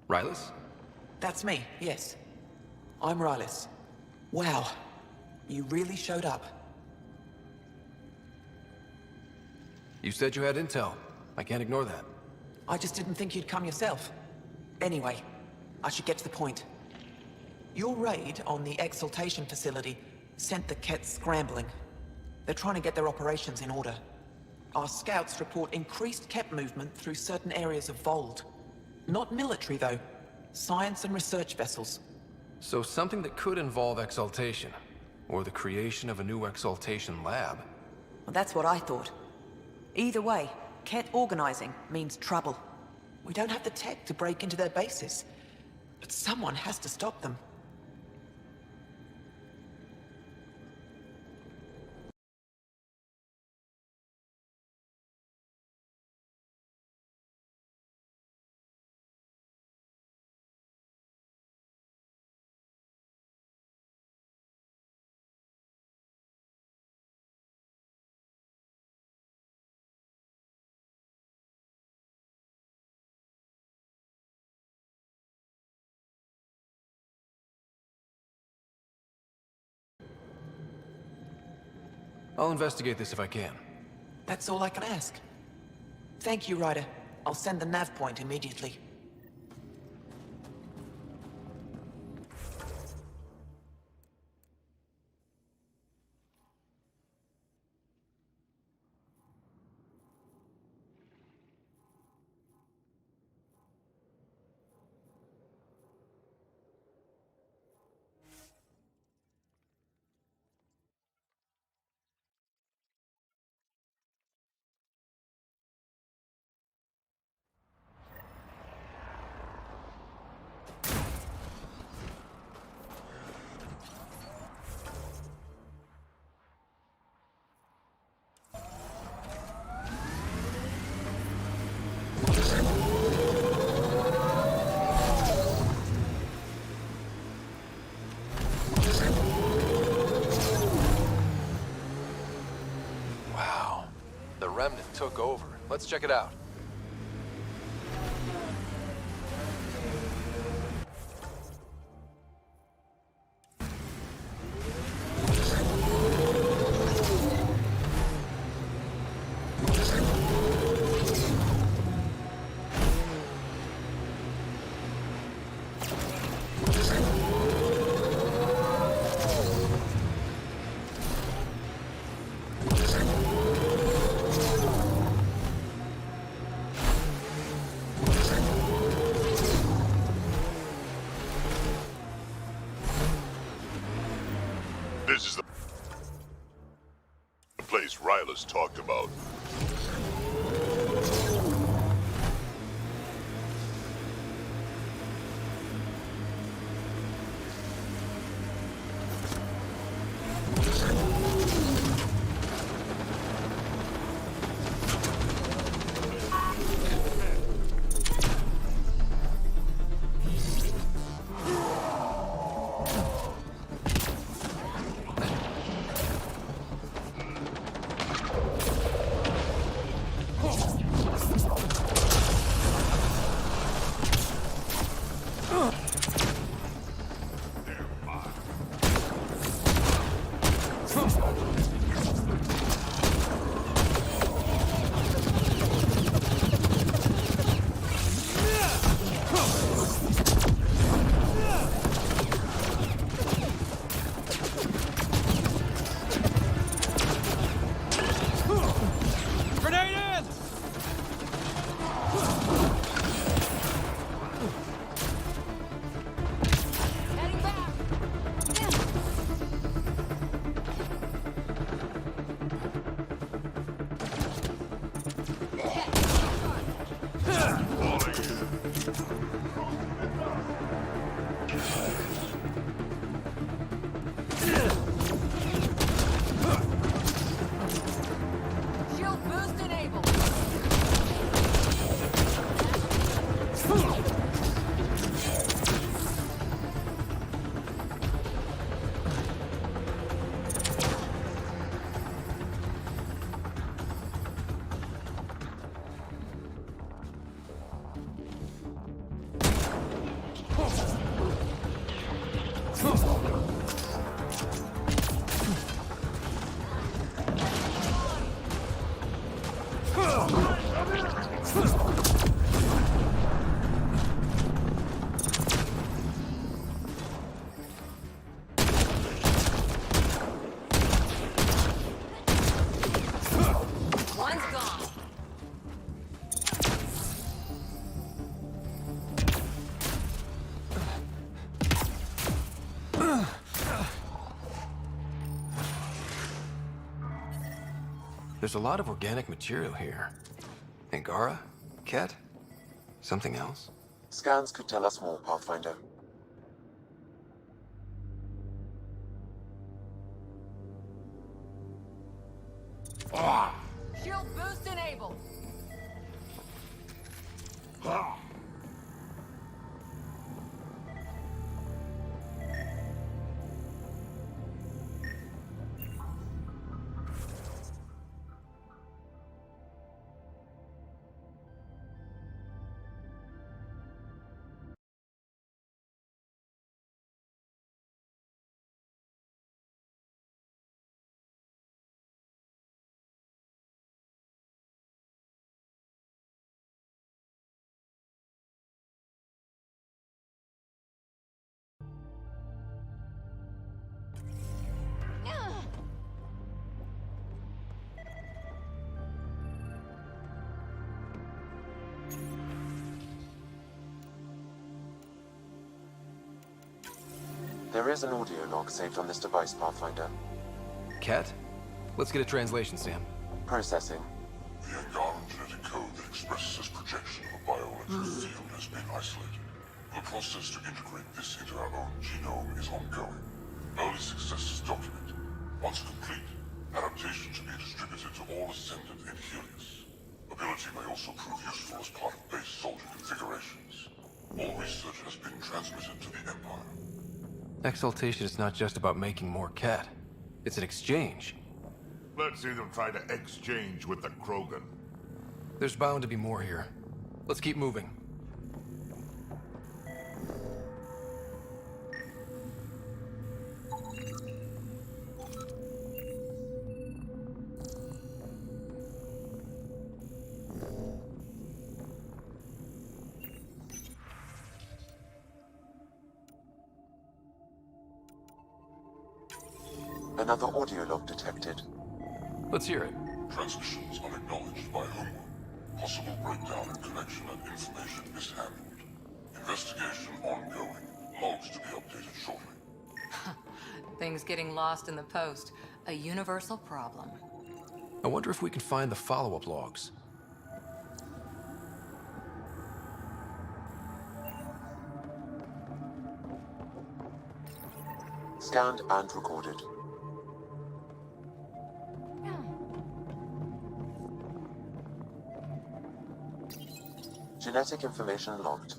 Rylus? That's me, yes. I'm Rylus. Wow. You really showed up. You said you had intel. I can't ignore that. I just didn't think you'd come yourself. Anyway, I should get to the point. Your raid on the exaltation facility sent the Kett scrambling. They're trying to get their operations in order. Our scouts report increased Kett movement through certain areas of Vold. Not military, though. Science and research vessels. So something that could involve exaltation, or the creation of a new exaltation lab. Well, that's what I thought. Either way, Kett organizing means trouble. We don't have the tech to break into their bases, but someone has to stop them. I'll investigate this if I can. That's all I can ask. Thank you, Ryder. I'll send the nav point immediately. Wow. The remnant took over. Let's check it out. This is the place Rylus talked about. Shield boost enabled. There's a lot of organic material here. Angara? Ket? Something else? Scans could tell us more, Pathfinder. Shield boost enabled. There is an audio log saved on this device, Pathfinder. Ket? Let's get a translation, Sam. Processing. The Angaran genetic code that expresses this projection of a bioelectric field has been isolated. The process to integrate this into our own genome is ongoing. Early success is documented. Once complete, adaptation should be distributed to all ascendant in Helios. Ability may also prove useful as part of base soldier configurations. All research has been transmitted to the Empire. Exaltation is not just about making more Ket. It's an exchange. Let's see them try to exchange with the Krogan. There's bound to be more here. Let's keep moving. Another audio log detected. Let's hear it. Transmissions unacknowledged by homeworld. Possible breakdown in connection and information mishandled. Investigation ongoing. Logs to be updated shortly. Things getting lost in the post. A universal problem. I wonder if we can find the follow-up logs. Scanned and recorded. Genetic information logged.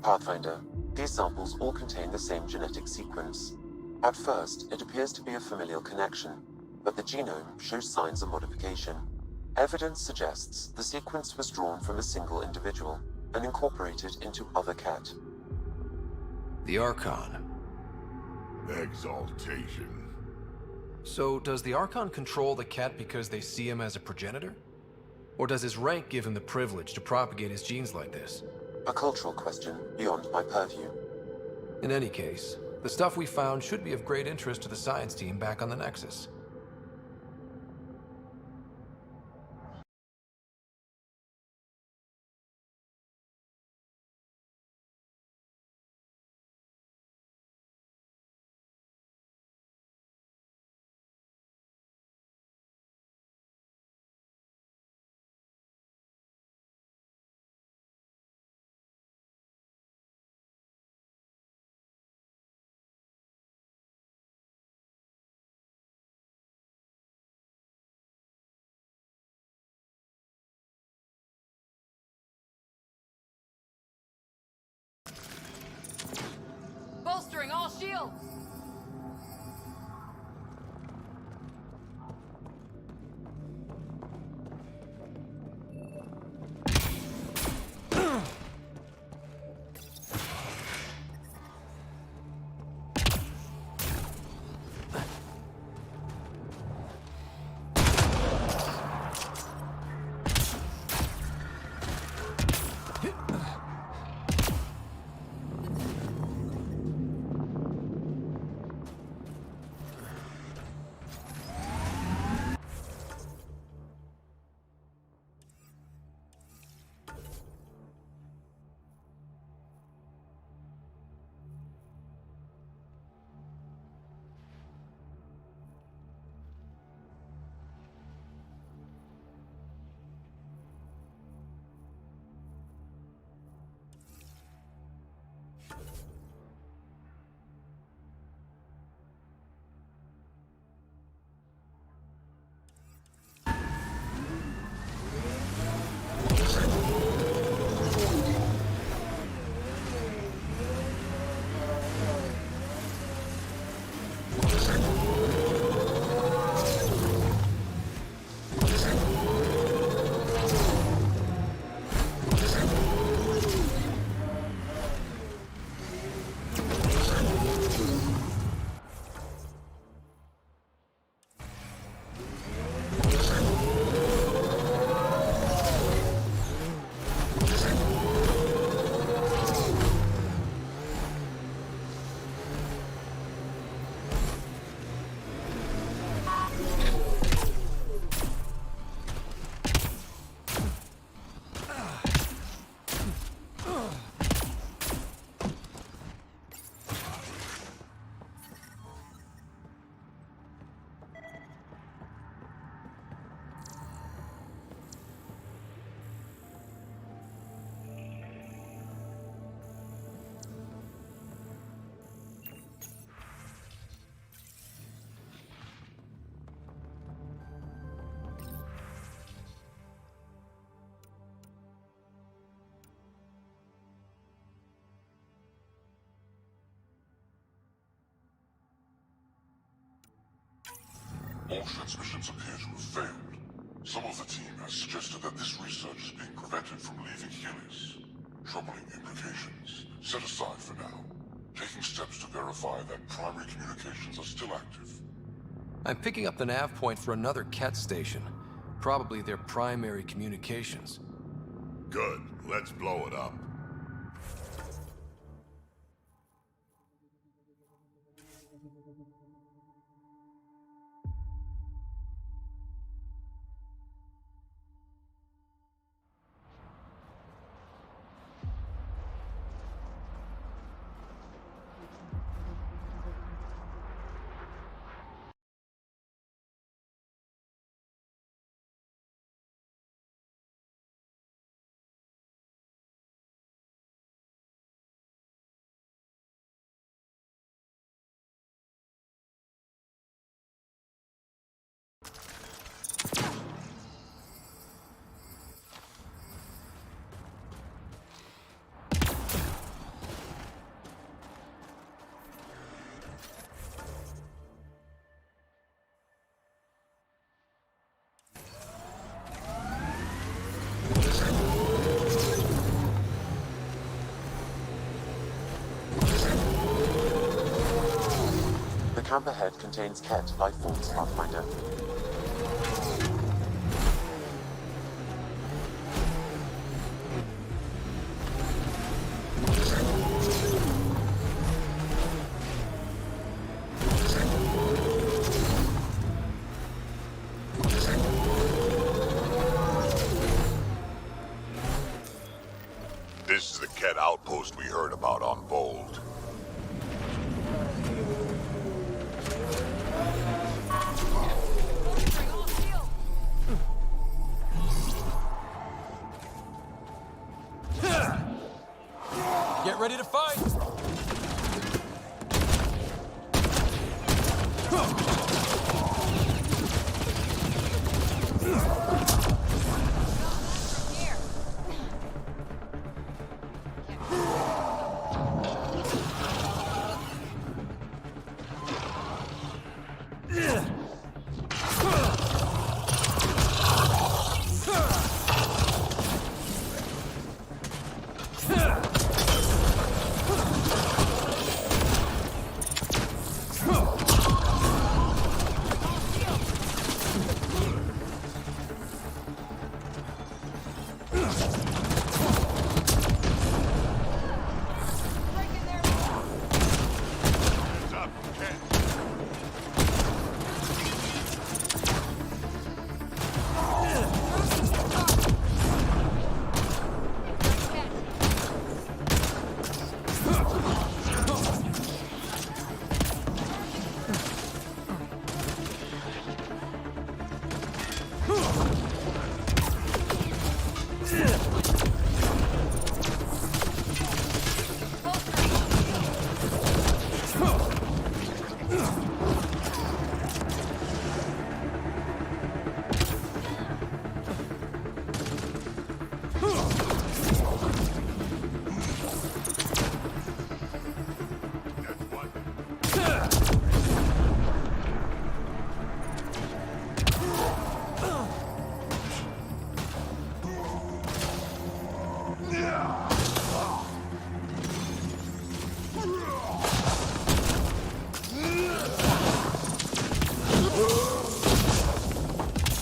Pathfinder, these samples all contain the same genetic sequence. At first, it appears to be a familial connection, but the genome shows signs of modification. Evidence suggests the sequence was drawn from a single individual and incorporated into other Ket. The Archon. Exaltation. So, does the Archon control the Ket because they see him as a progenitor? Or does his rank give him the privilege to propagate his genes like this? A cultural question beyond my purview. In any case, the stuff we found should be of great interest to the science team back on the Nexus. Bolstering all shields! All transmissions appear to have failed. Some of the team has suggested that this research is being prevented from leaving Helios. Troubling implications. Set aside for now. Taking steps to verify that primary communications are still active. I'm picking up the nav point for another Ket station. Probably their primary communications. Good. Let's blow it up. The camp ahead contains Ket life forms, Pathfinder. This is the Ket outpost we heard about on Vold. Get ready to fight!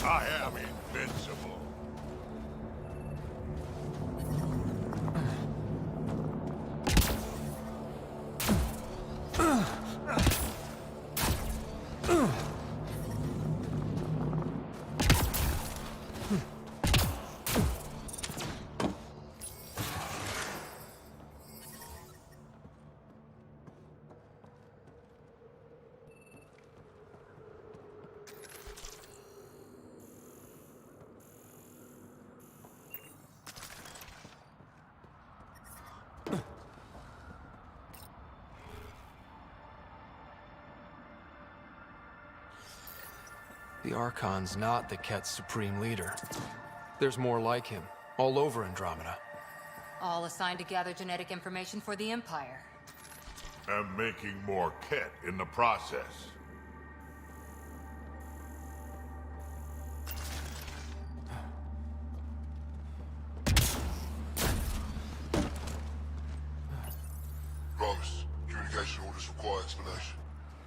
I am invincible. The Archon's not the Ket's supreme leader. There's more like him, all over Andromeda. All assigned to gather genetic information for the Empire. And making more Ket in the process. explanation.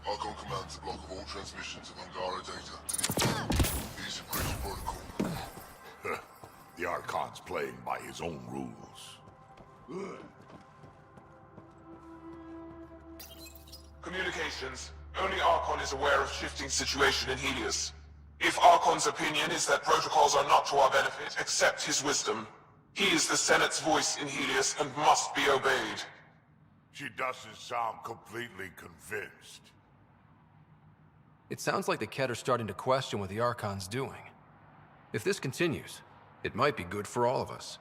Archon commands a block of all transmissions of Angara data to the These are breach protocol. The Archon's playing by his own rules. Communications. Only Archon is aware of shifting situation in Helios. If Archon's opinion is that protocols are not to our benefit, accept his wisdom. He is the Senate's voice in Helios and must be obeyed. She doesn't sound completely convinced. It sounds like the Ket are starting to question what the Archon's doing. If this continues, it might be good for all of us.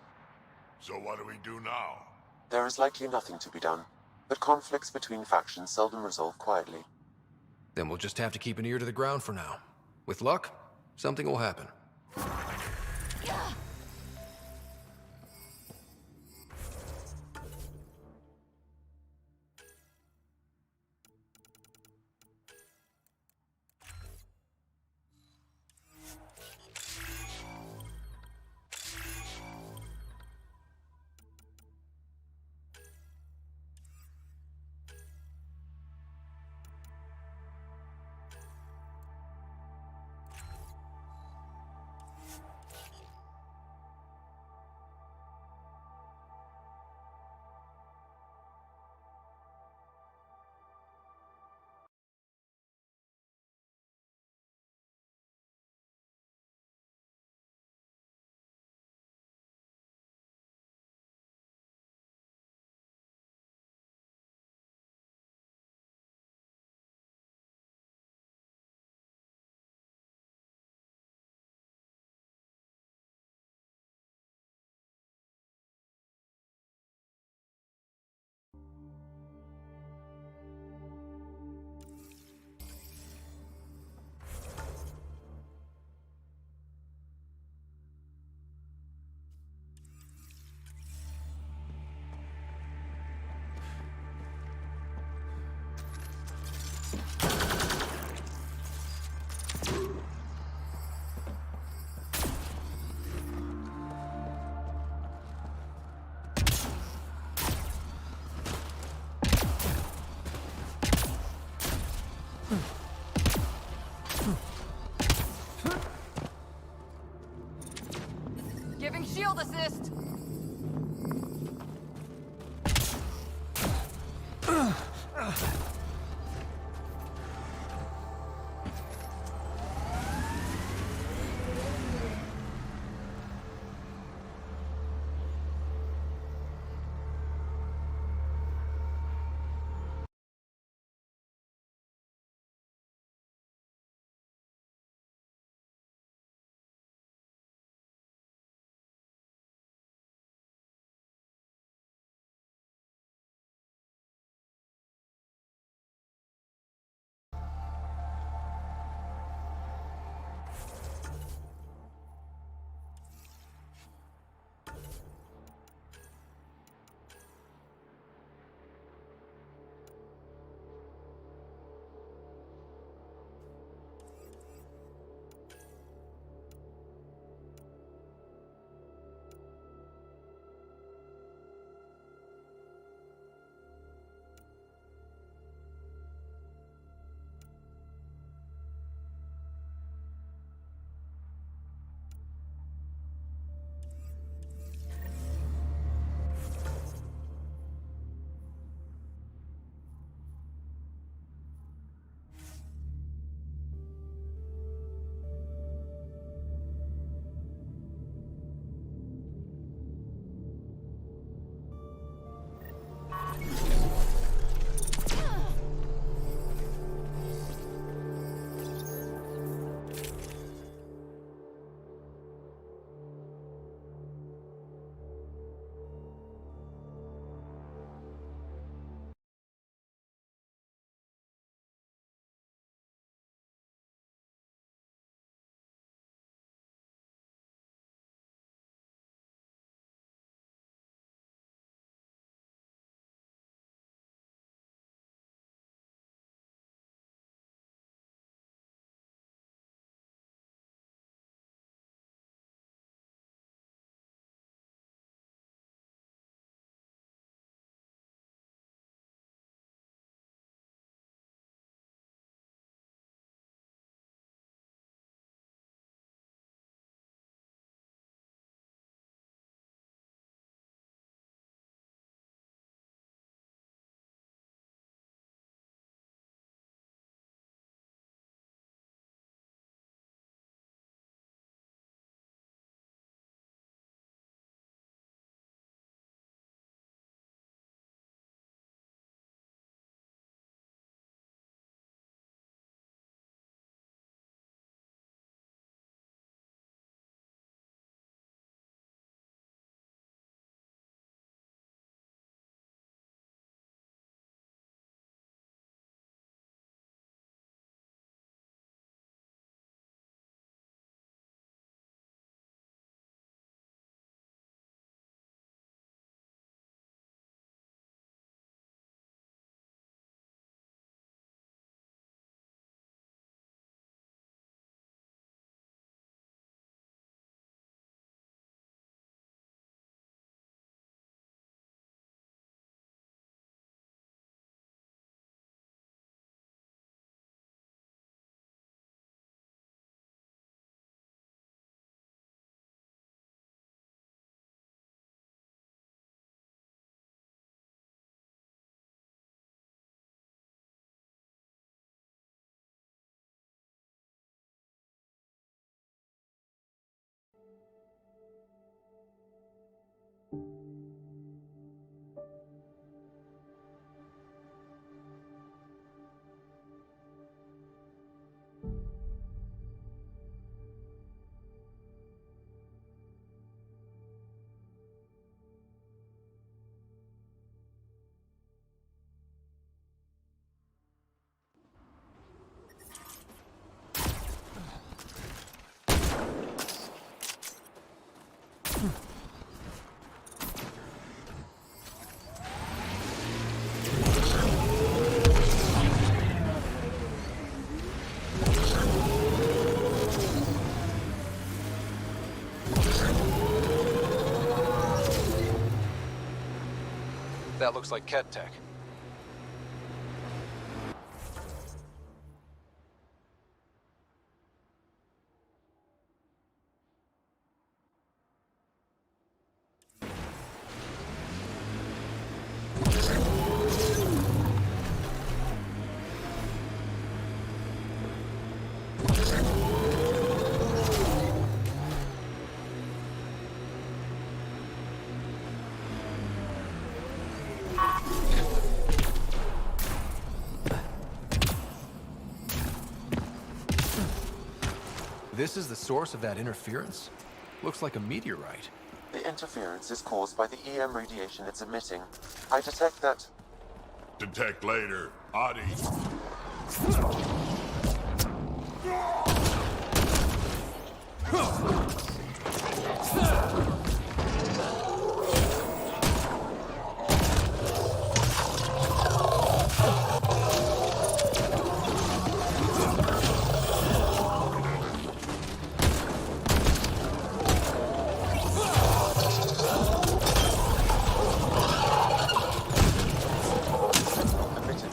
So what do we do now? There is likely nothing to be done, but conflicts between factions seldom resolve quietly. Then we'll just have to keep an ear to the ground for now. With luck, something will happen. Giving shield assist! That looks like Ket tech. This is the source of that interference? Looks like a meteorite. The interference is caused by the EM radiation it's emitting. I detect that... Detect later. Adi.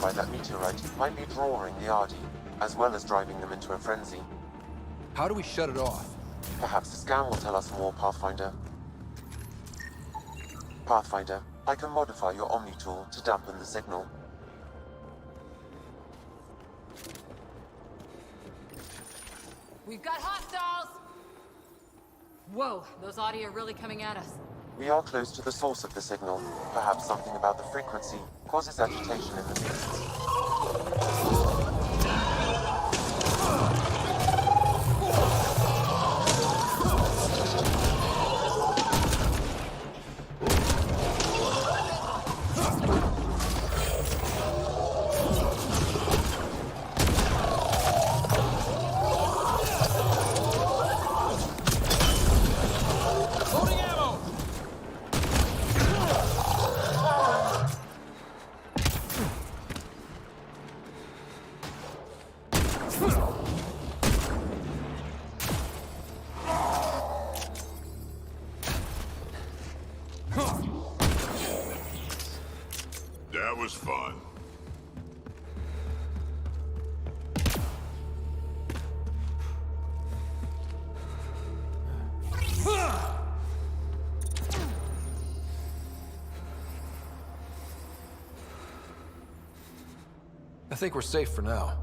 By that meteorite might be drawing the Ardi, as well as driving them into a frenzy. How do we shut it off? Perhaps the scan will tell us more, Pathfinder. Pathfinder, I can modify your Omni tool to dampen the signal. We've got hostiles! Whoa, those audio are really coming at us. We are close to the source of the signal. Perhaps something about the frequency causes agitation in the beasts. That was fun. I think we're safe for now.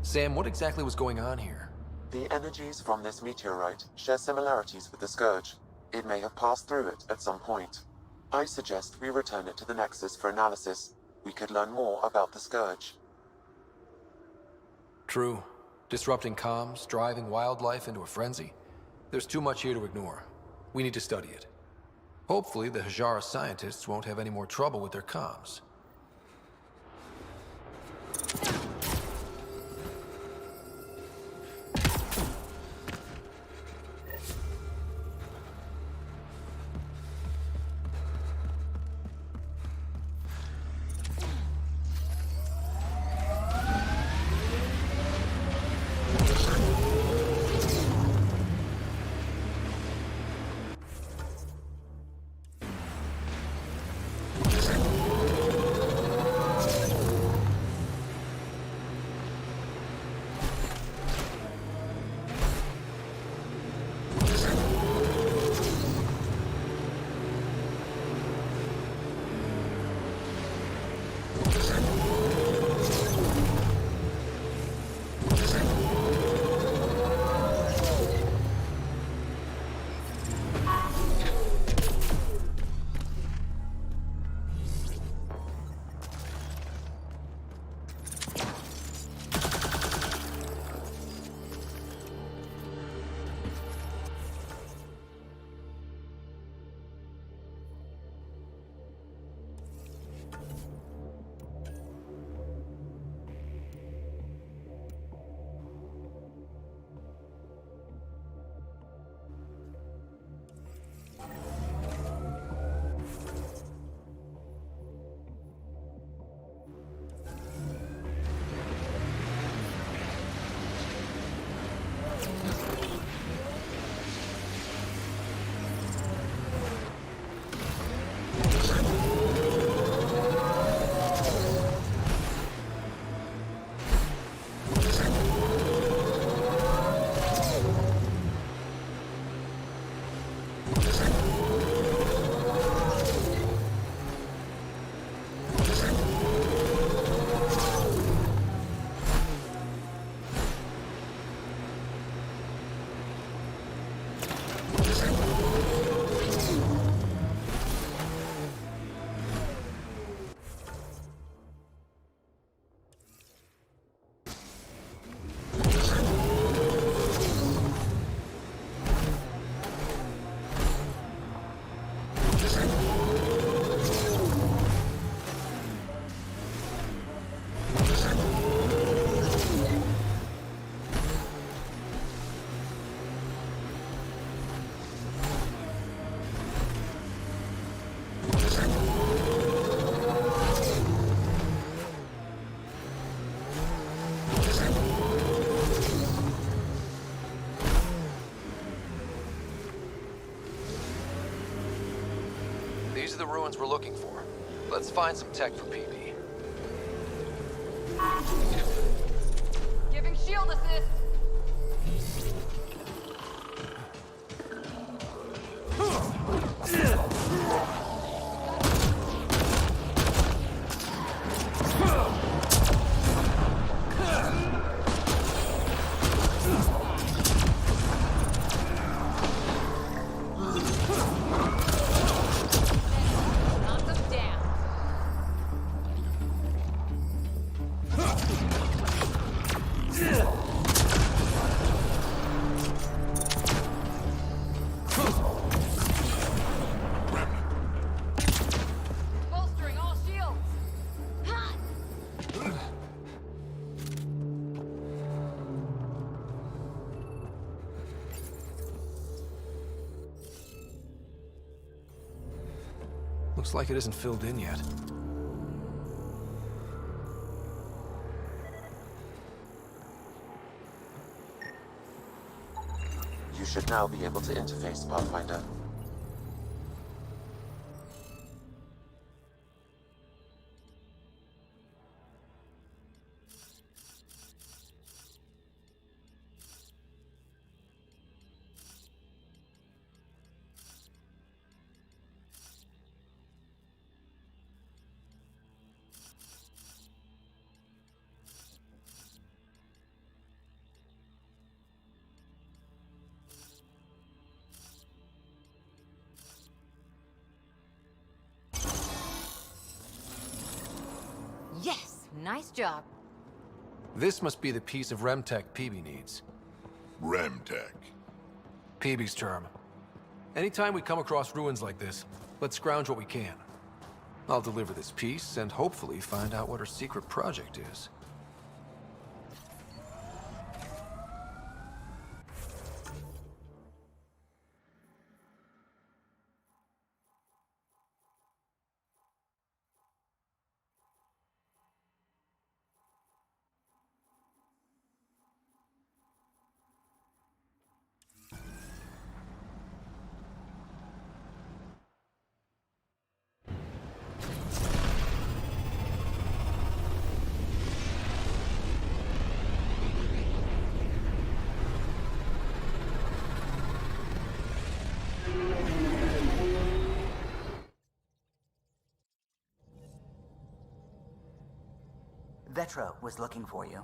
Sam, what exactly was going on here? The energies from this meteorite share similarities with the Scourge. It may have passed through it at some point. I suggest we return it to the Nexus for analysis. We could learn more about the Scourge. True. Disrupting comms, driving wildlife into a frenzy. There's too much here to ignore. We need to study it. Hopefully, the Hajara scientists won't have any more trouble with their comms. These are the ruins we're looking for. Let's find some tech for PB. Giving shield assist. Knock them down. Bolstering all shields. Looks like it isn't filled in yet. You should now be able to interface, Pathfinder. Yes, nice job. This must be the piece of Remtech PB needs. Remtech. PB's term. Anytime we come across ruins like this, let's scrounge what we can. I'll deliver this piece and hopefully find out what her secret project is. Vetra was looking for you.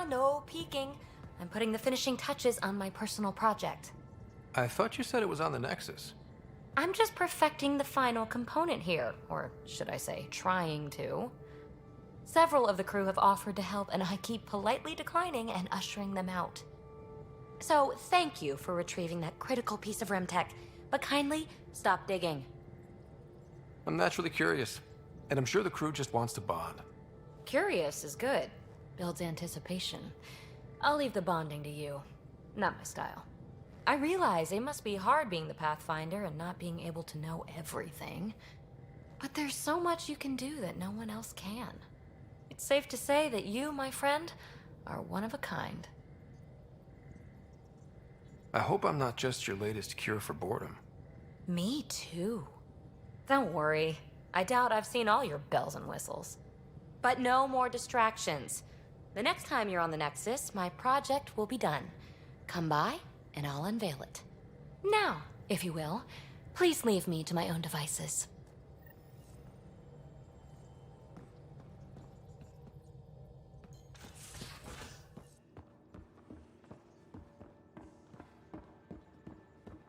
No peeking. I'm putting the finishing touches on my personal project. I thought you said it was on the Nexus. I'm just perfecting the final component here, or should I say, trying to. Several of the crew have offered to help, and I keep politely declining and ushering them out. So, thank you for retrieving that critical piece of Remtech, but kindly stop digging. I'm naturally curious, and I'm sure the crew just wants to bond. Curious is good. Builds anticipation. I'll leave the bonding to you. Not my style. I realize it must be hard being the Pathfinder and not being able to know everything. But there's so much you can do that no one else can. It's safe to say that you, my friend, are one of a kind. I hope I'm not just your latest cure for boredom. Me too. Don't worry. I doubt I've seen all your bells and whistles. But no more distractions. The next time you're on the Nexus, my project will be done. Come by, and I'll unveil it. Now, if you will, please leave me to my own devices.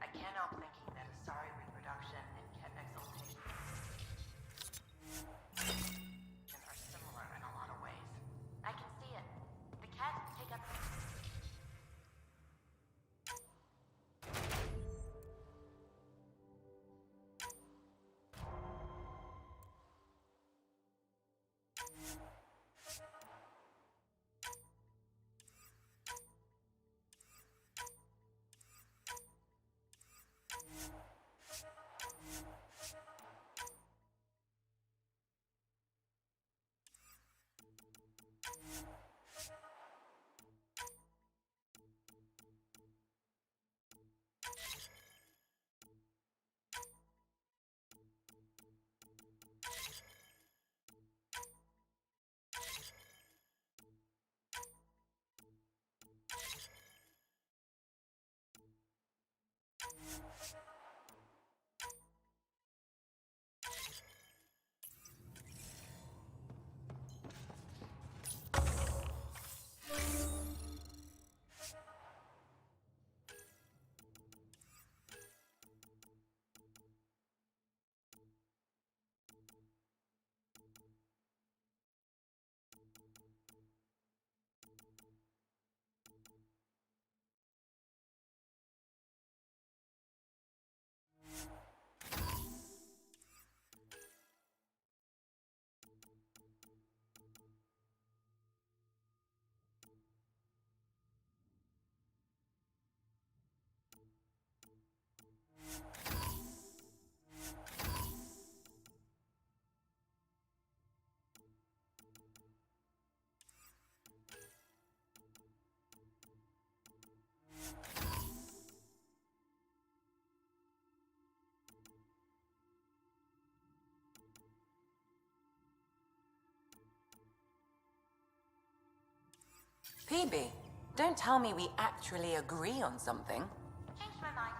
I can't help thinking that a PB, don't tell me we actually agree on something. Changed my mind.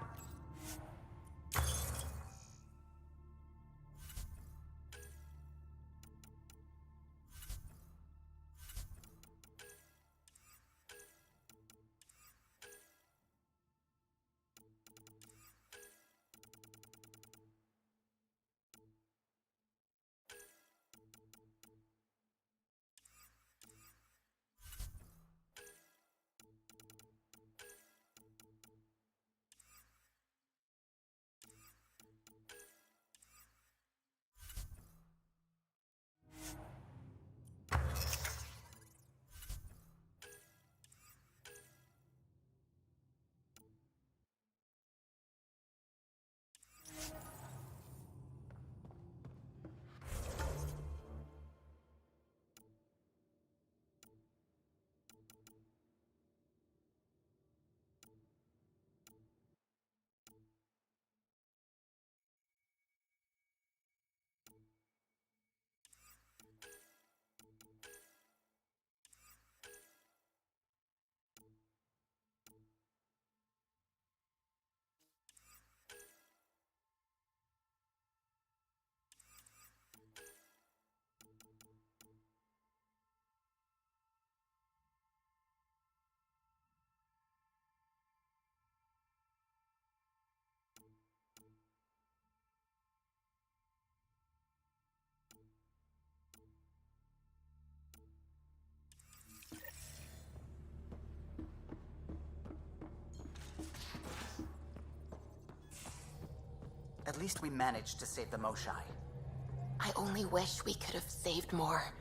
At least we managed to save the Moshai. I only wish we could have saved more.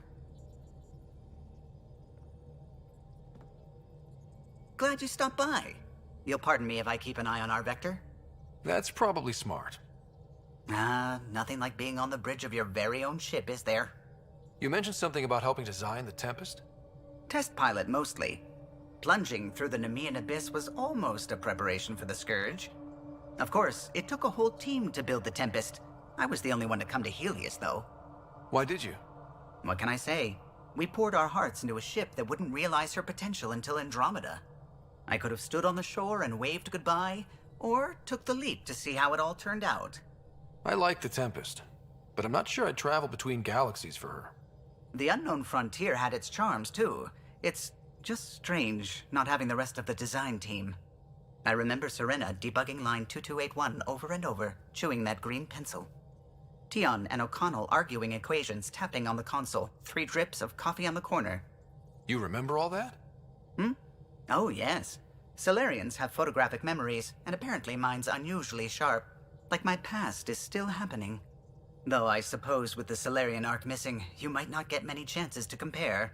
Glad you stopped by. You'll pardon me if I keep an eye on our vector? That's probably smart. Nothing like being on the bridge of your very own ship, is there? You mentioned something about helping design the Tempest? Test pilot, mostly. Plunging through the Nemean abyss was almost a preparation for the Scourge. Of course, it took a whole team to build the Tempest. I was the only one to come to Helios, though. Why did you? What can I say? We poured our hearts into a ship that wouldn't realize her potential until Andromeda. I could have stood on the shore and waved goodbye, or took the leap to see how it all turned out. I like the Tempest, but I'm not sure I'd travel between galaxies for her. The unknown frontier had its charms, too. It's just strange not having the rest of the design team. I remember Serena debugging line 2281 over and over, chewing that green pencil. Tion and O'Connell arguing equations, tapping on the console, 3 drips of coffee on the corner. You remember all that? Oh, yes. Solarians have photographic memories, and apparently mine's unusually sharp. Like my past is still happening. Though I suppose with the Solarian arc missing, you might not get many chances to compare.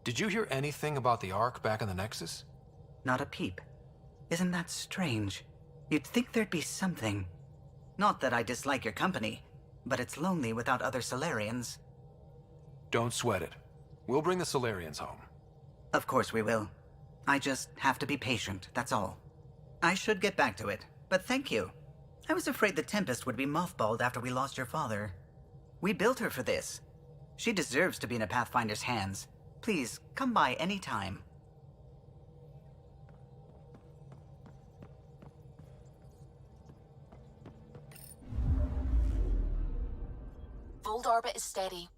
Did you hear anything about the Ark back in the Nexus? Not a peep. Isn't that strange? You'd think there'd be something. Not that I dislike your company, but it's lonely without other Solarians. Don't sweat it. We'll bring the Solarians home. Of course we will. I just have to be patient, that's all. I should get back to it, but thank you. I was afraid the Tempest would be mothballed after we lost your father. We built her for this. She deserves to be in a Pathfinder's hands. Please, come by any time. Hold orbit is steady.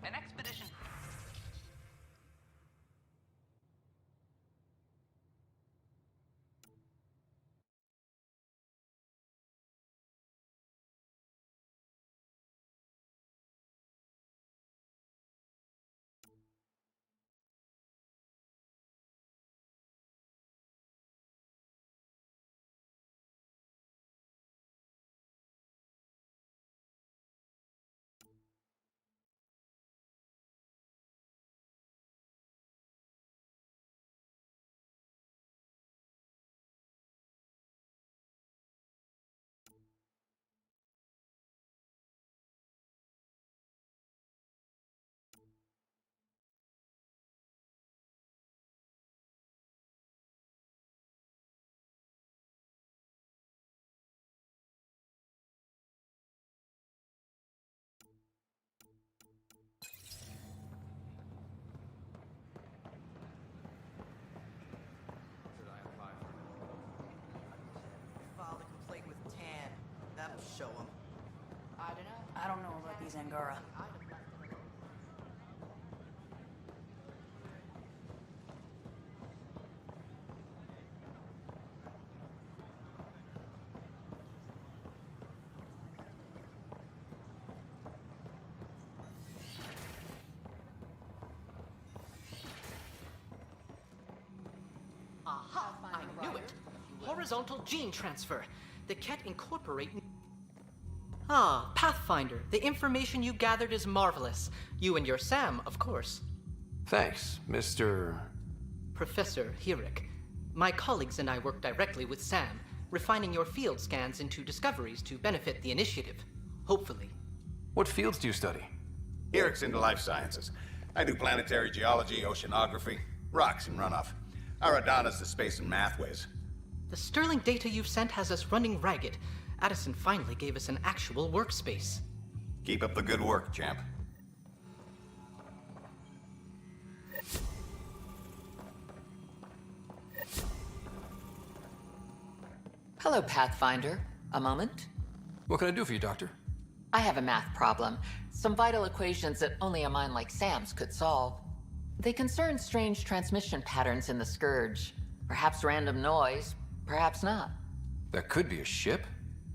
An expedition. File the complaint with Tan. That'll show him. I don't know about these Angara. Aha! I knew it! Horizontal gene transfer. The Ket incorporate... Ah, Pathfinder. The information you gathered is marvelous. You and your Sam, of course. Thanks, Mr. Professor Hirik. My colleagues and I work directly with Sam, refining your field scans into discoveries to benefit the initiative. Hopefully. What fields do you study? Eric's into life sciences. I do planetary geology, oceanography, rocks and runoff. Aradana's the space and math whiz. The sterling data you've sent has us running ragged. Addison finally gave us an actual workspace. Keep up the good work, champ. Hello, Pathfinder. A moment? What can I do for you, Doctor? I have a math problem. Some vital equations that only a mind like Sam's could solve. They concern strange transmission patterns in the Scourge. Perhaps random noise, perhaps not. That could be a ship,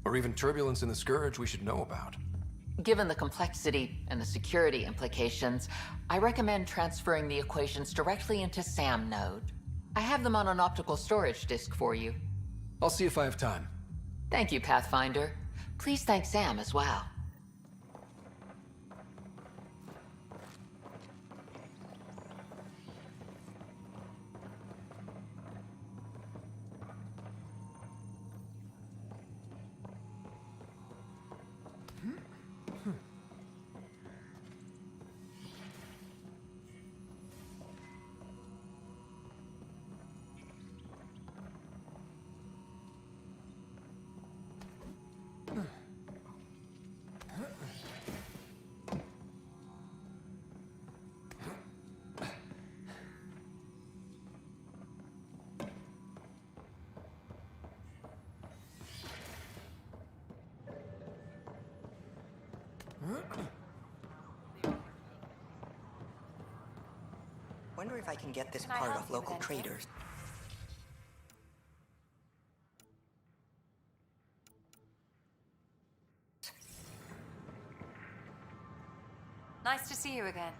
or even turbulence in the Scourge we should know about. Given the complexity and the security implications, I recommend transferring the equations directly into SAM node. I have them on an optical storage disk for you. I'll see if I have time. Thank you, Pathfinder. Please thank Sam as well. Wonder if I can get this part off local traders. Nice to see you again.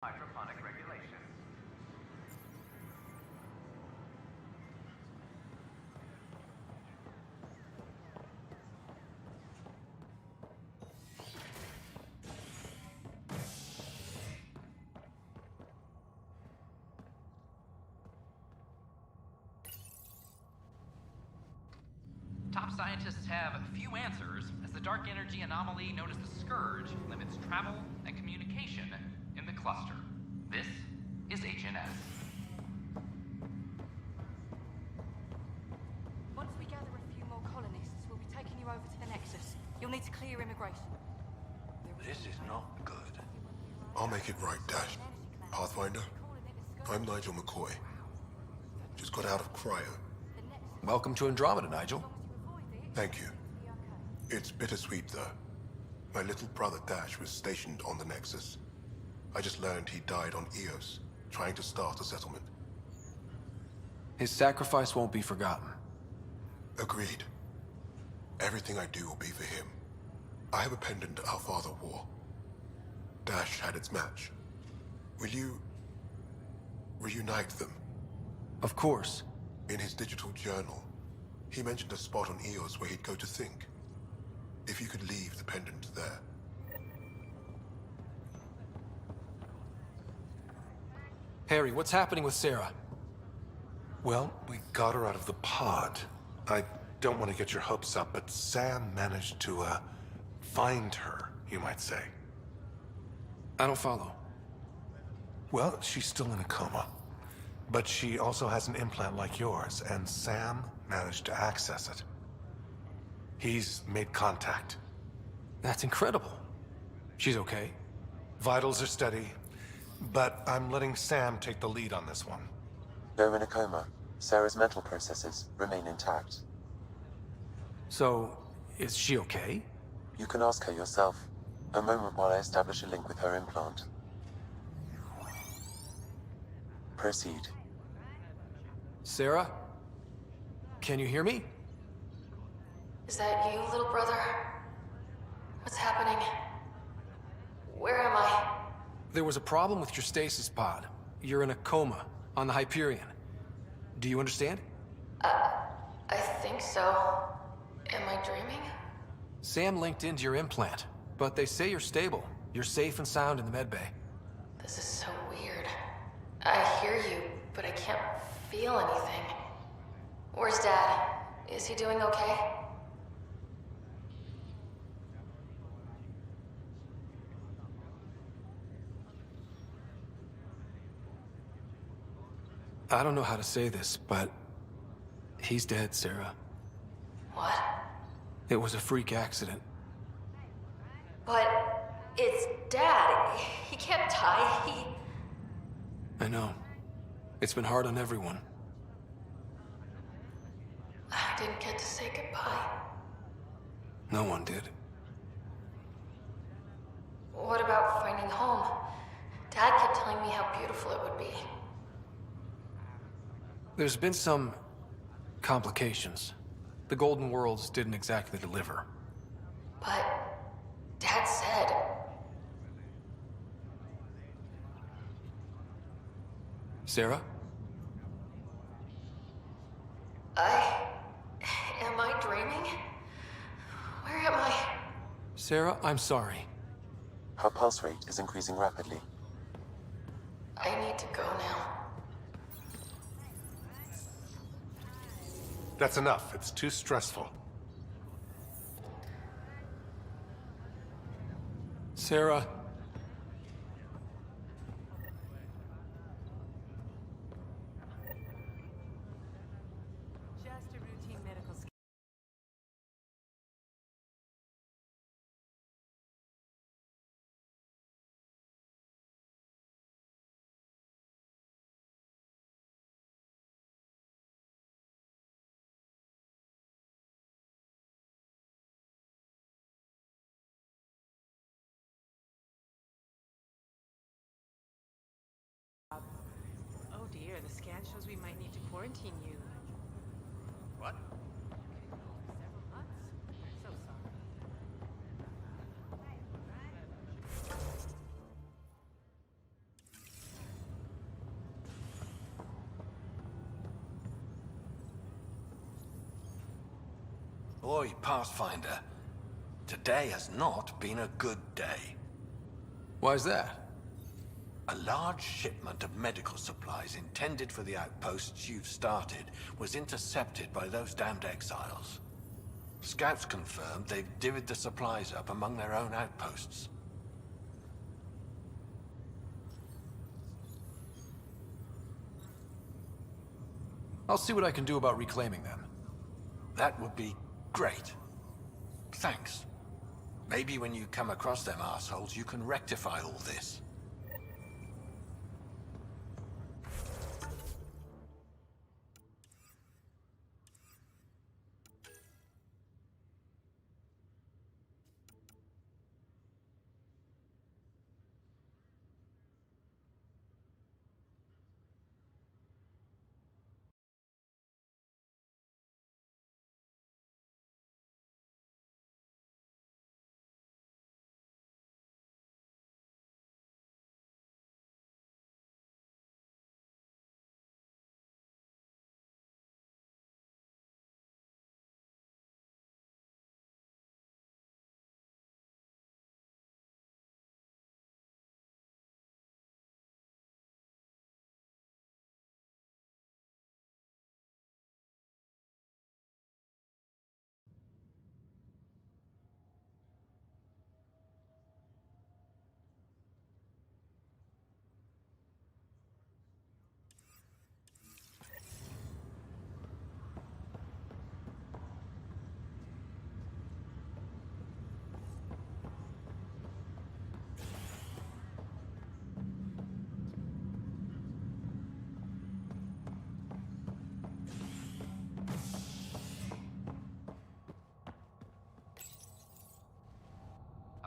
Hydroponic regulations. Top scientists have few answers, as the dark energy anomaly known as the Scourge limits travel and communication in the cluster. This is HNS. Once we gather a few more colonists, we'll be taking you over to the Nexus. You'll need to clear immigration. This is not good. I'll make it right, Dash. Pathfinder, I'm Nigel McCoy. Just got out of cryo. Welcome to Andromeda, Nigel. Thank you. It's bittersweet, though. My little brother Dash was stationed on the Nexus. I just learned he died on Eos, trying to start a settlement. His sacrifice won't be forgotten. Agreed. Everything I do will be for him. I have a pendant our father wore. Dash had its match. Will you reunite them? Of course. In his digital journal, he mentioned a spot on Eos where he'd go to think. If you could leave the pendant there. Harry, what's happening with Sarah? Well, we got her out of the pod. I don't want to get your hopes up, but Sam managed to, find her, you might say. I don't follow. Well, she's still in a coma. But she also has an implant like yours, and Sam managed to access it. He's made contact. That's incredible. She's okay? Vitals are steady, but I'm letting Sam take the lead on this one. Though in a coma, Sarah's mental processes remain intact. So, is she okay? You can ask her yourself. A moment while I establish a link with her implant. Proceed. Sarah? Can you hear me? Is that you, little brother? What's happening? Where am I? There was a problem with your stasis pod. You're in a coma on the Hyperion. Do you understand? I think so. Am I dreaming? Sam linked into your implant, but they say you're stable. You're safe and sound in the medbay. This is so weird. I hear you, but I can't feel anything. Where's Dad? Is he doing okay? I don't know how to say this, but he's dead, Sarah. What? It was a freak accident. But it's Dad. He can't die. I know. It's been hard on everyone. I didn't get to say goodbye. No one did. What about finding home? Dad kept telling me how beautiful it would be. There's been some complications. The Golden Worlds didn't exactly deliver. But Dad said... Sarah? Am I dreaming? Where am I? Sarah, I'm sorry. Her pulse rate is increasing rapidly. I need to go now. That's enough. It's too stressful. Sarah. Just a routine medical scan. Oh dear, the scan shows we might need to quarantine you. What? Several months. So sorry. Oi, Pathfinder. Today has not been a good day. Why's that? A large shipment of medical supplies intended for the outposts you've started was intercepted by those damned exiles. Scouts confirmed they've divvied the supplies up among their own outposts. I'll see what I can do about reclaiming them. That would be great. Thanks. Maybe when you come across them assholes, you can rectify all this.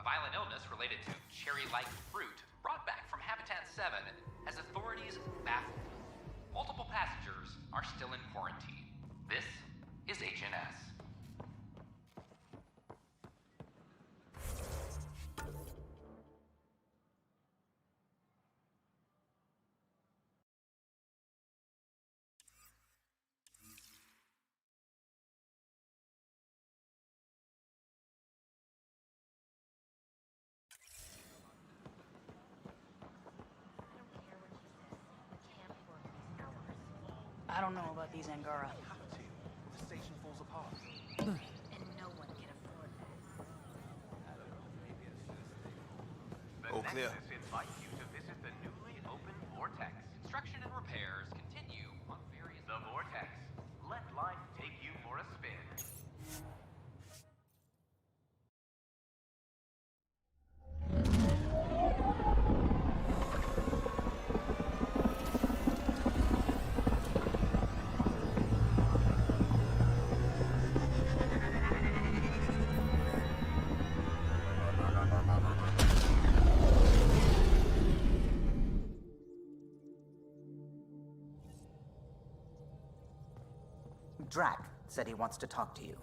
Violent illness related to cherry-like fruit brought back from Habitat 7 has authorities baffled. Multiple passengers are still in quarantine. This is HNS. I don't know about these Angara. The station falls apart. And no one can afford that. The All clear. Nexus invites you to visit the newly opened Vortex. Construction and repairs continue on various... The Vortex. Let life take you for a spin. Drac said he wants to talk to you.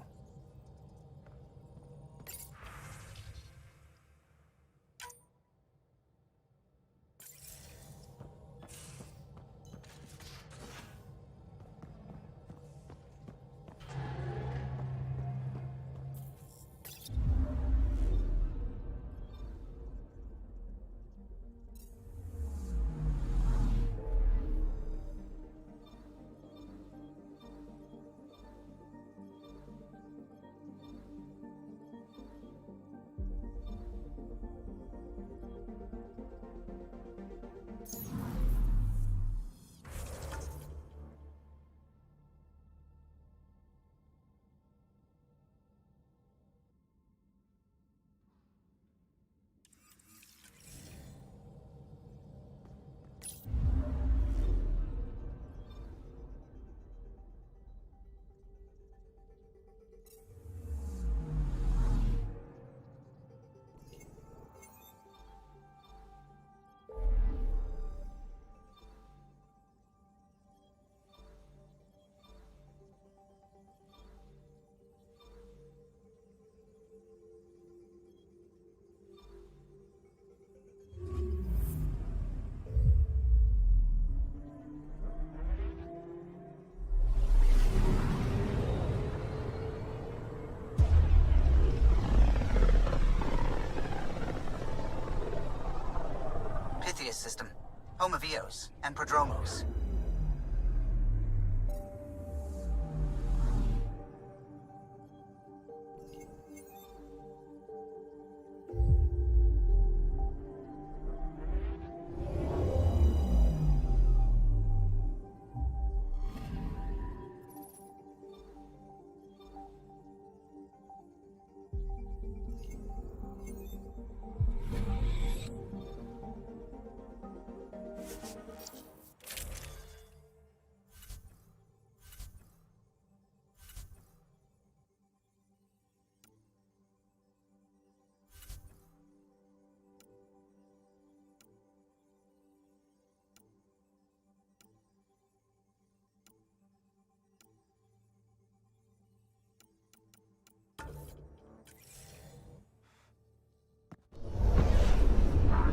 System, home of Eos and Prodromos.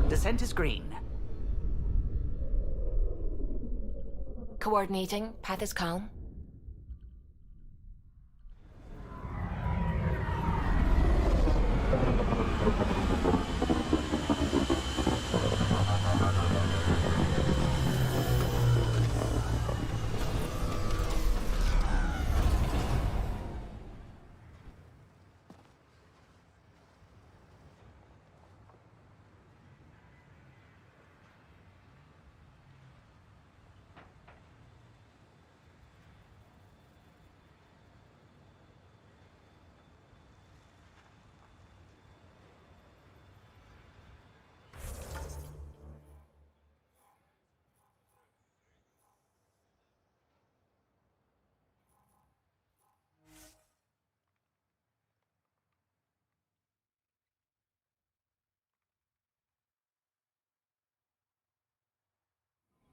Descent is green. Coordinating. Path is calm.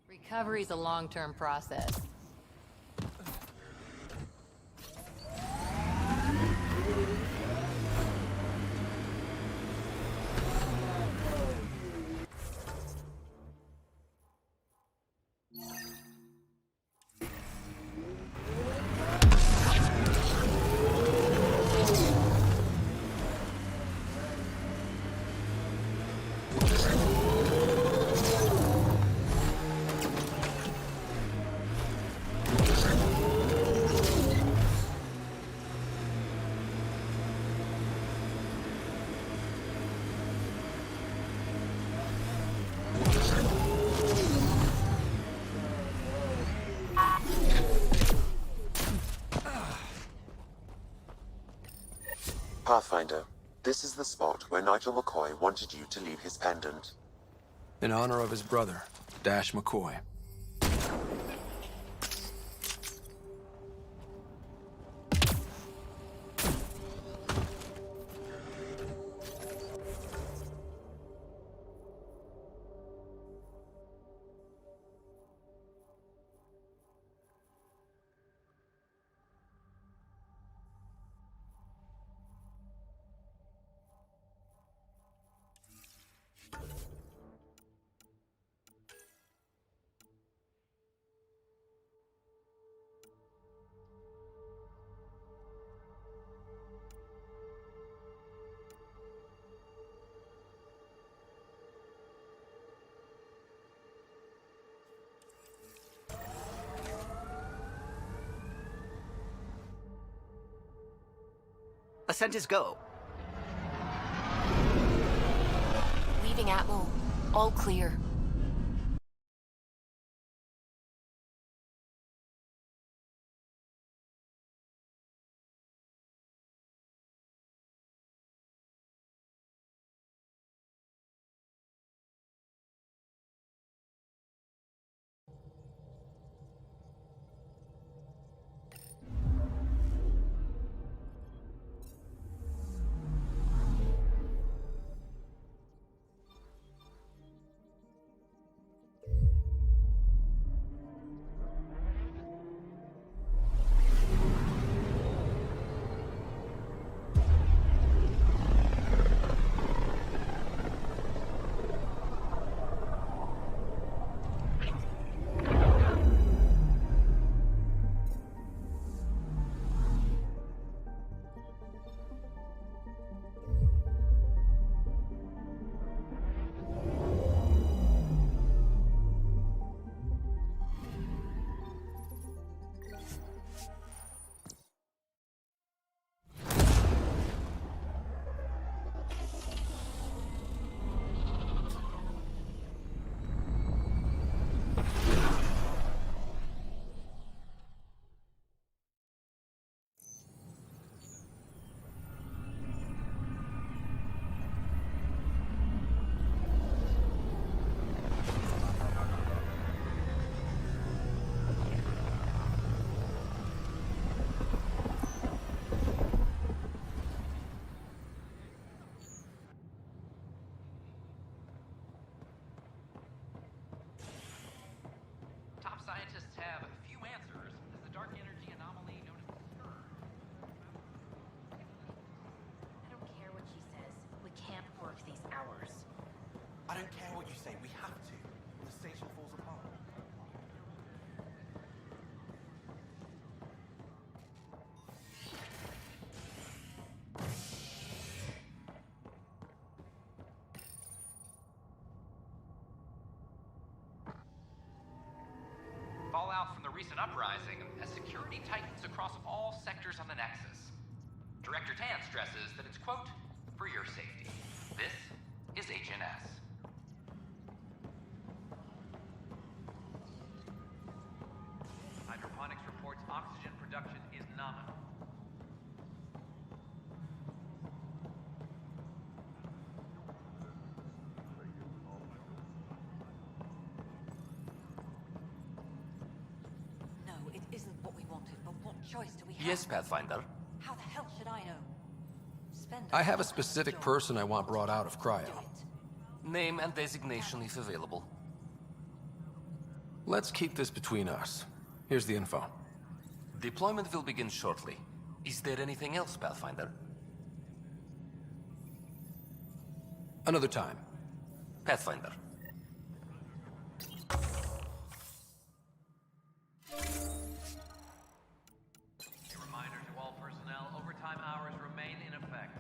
Recovery's a long-term process. Pathfinder, this is the spot where Nigel McCoy wanted you to leave his pendant. In honor of his brother, Dash McCoy. Ascent is go. Leaving Atmo. All clear. Top scientists have few answers as the dark energy anomaly known as the Scourge. I don't care what she says. We can't work these hours. I don't care what you say, we have to. The station falls apart. Fallout from the recent uprising as security tightens across all sectors on the Nexus. Director Tan stresses that it's, quote, for your safety. This is HNS. Hydroponics reports oxygen production is nominal. No, it isn't what we wanted, but what choice do we have? Yes, Pathfinder. How the hell should I know? Spend I have a specific person I want brought out of cryo. Name and designation if available. Let's keep this between us. Here's the info. Deployment will begin shortly. Is there anything else, Pathfinder? Another time. Pathfinder. A reminder to all personnel, overtime hours remain in effect.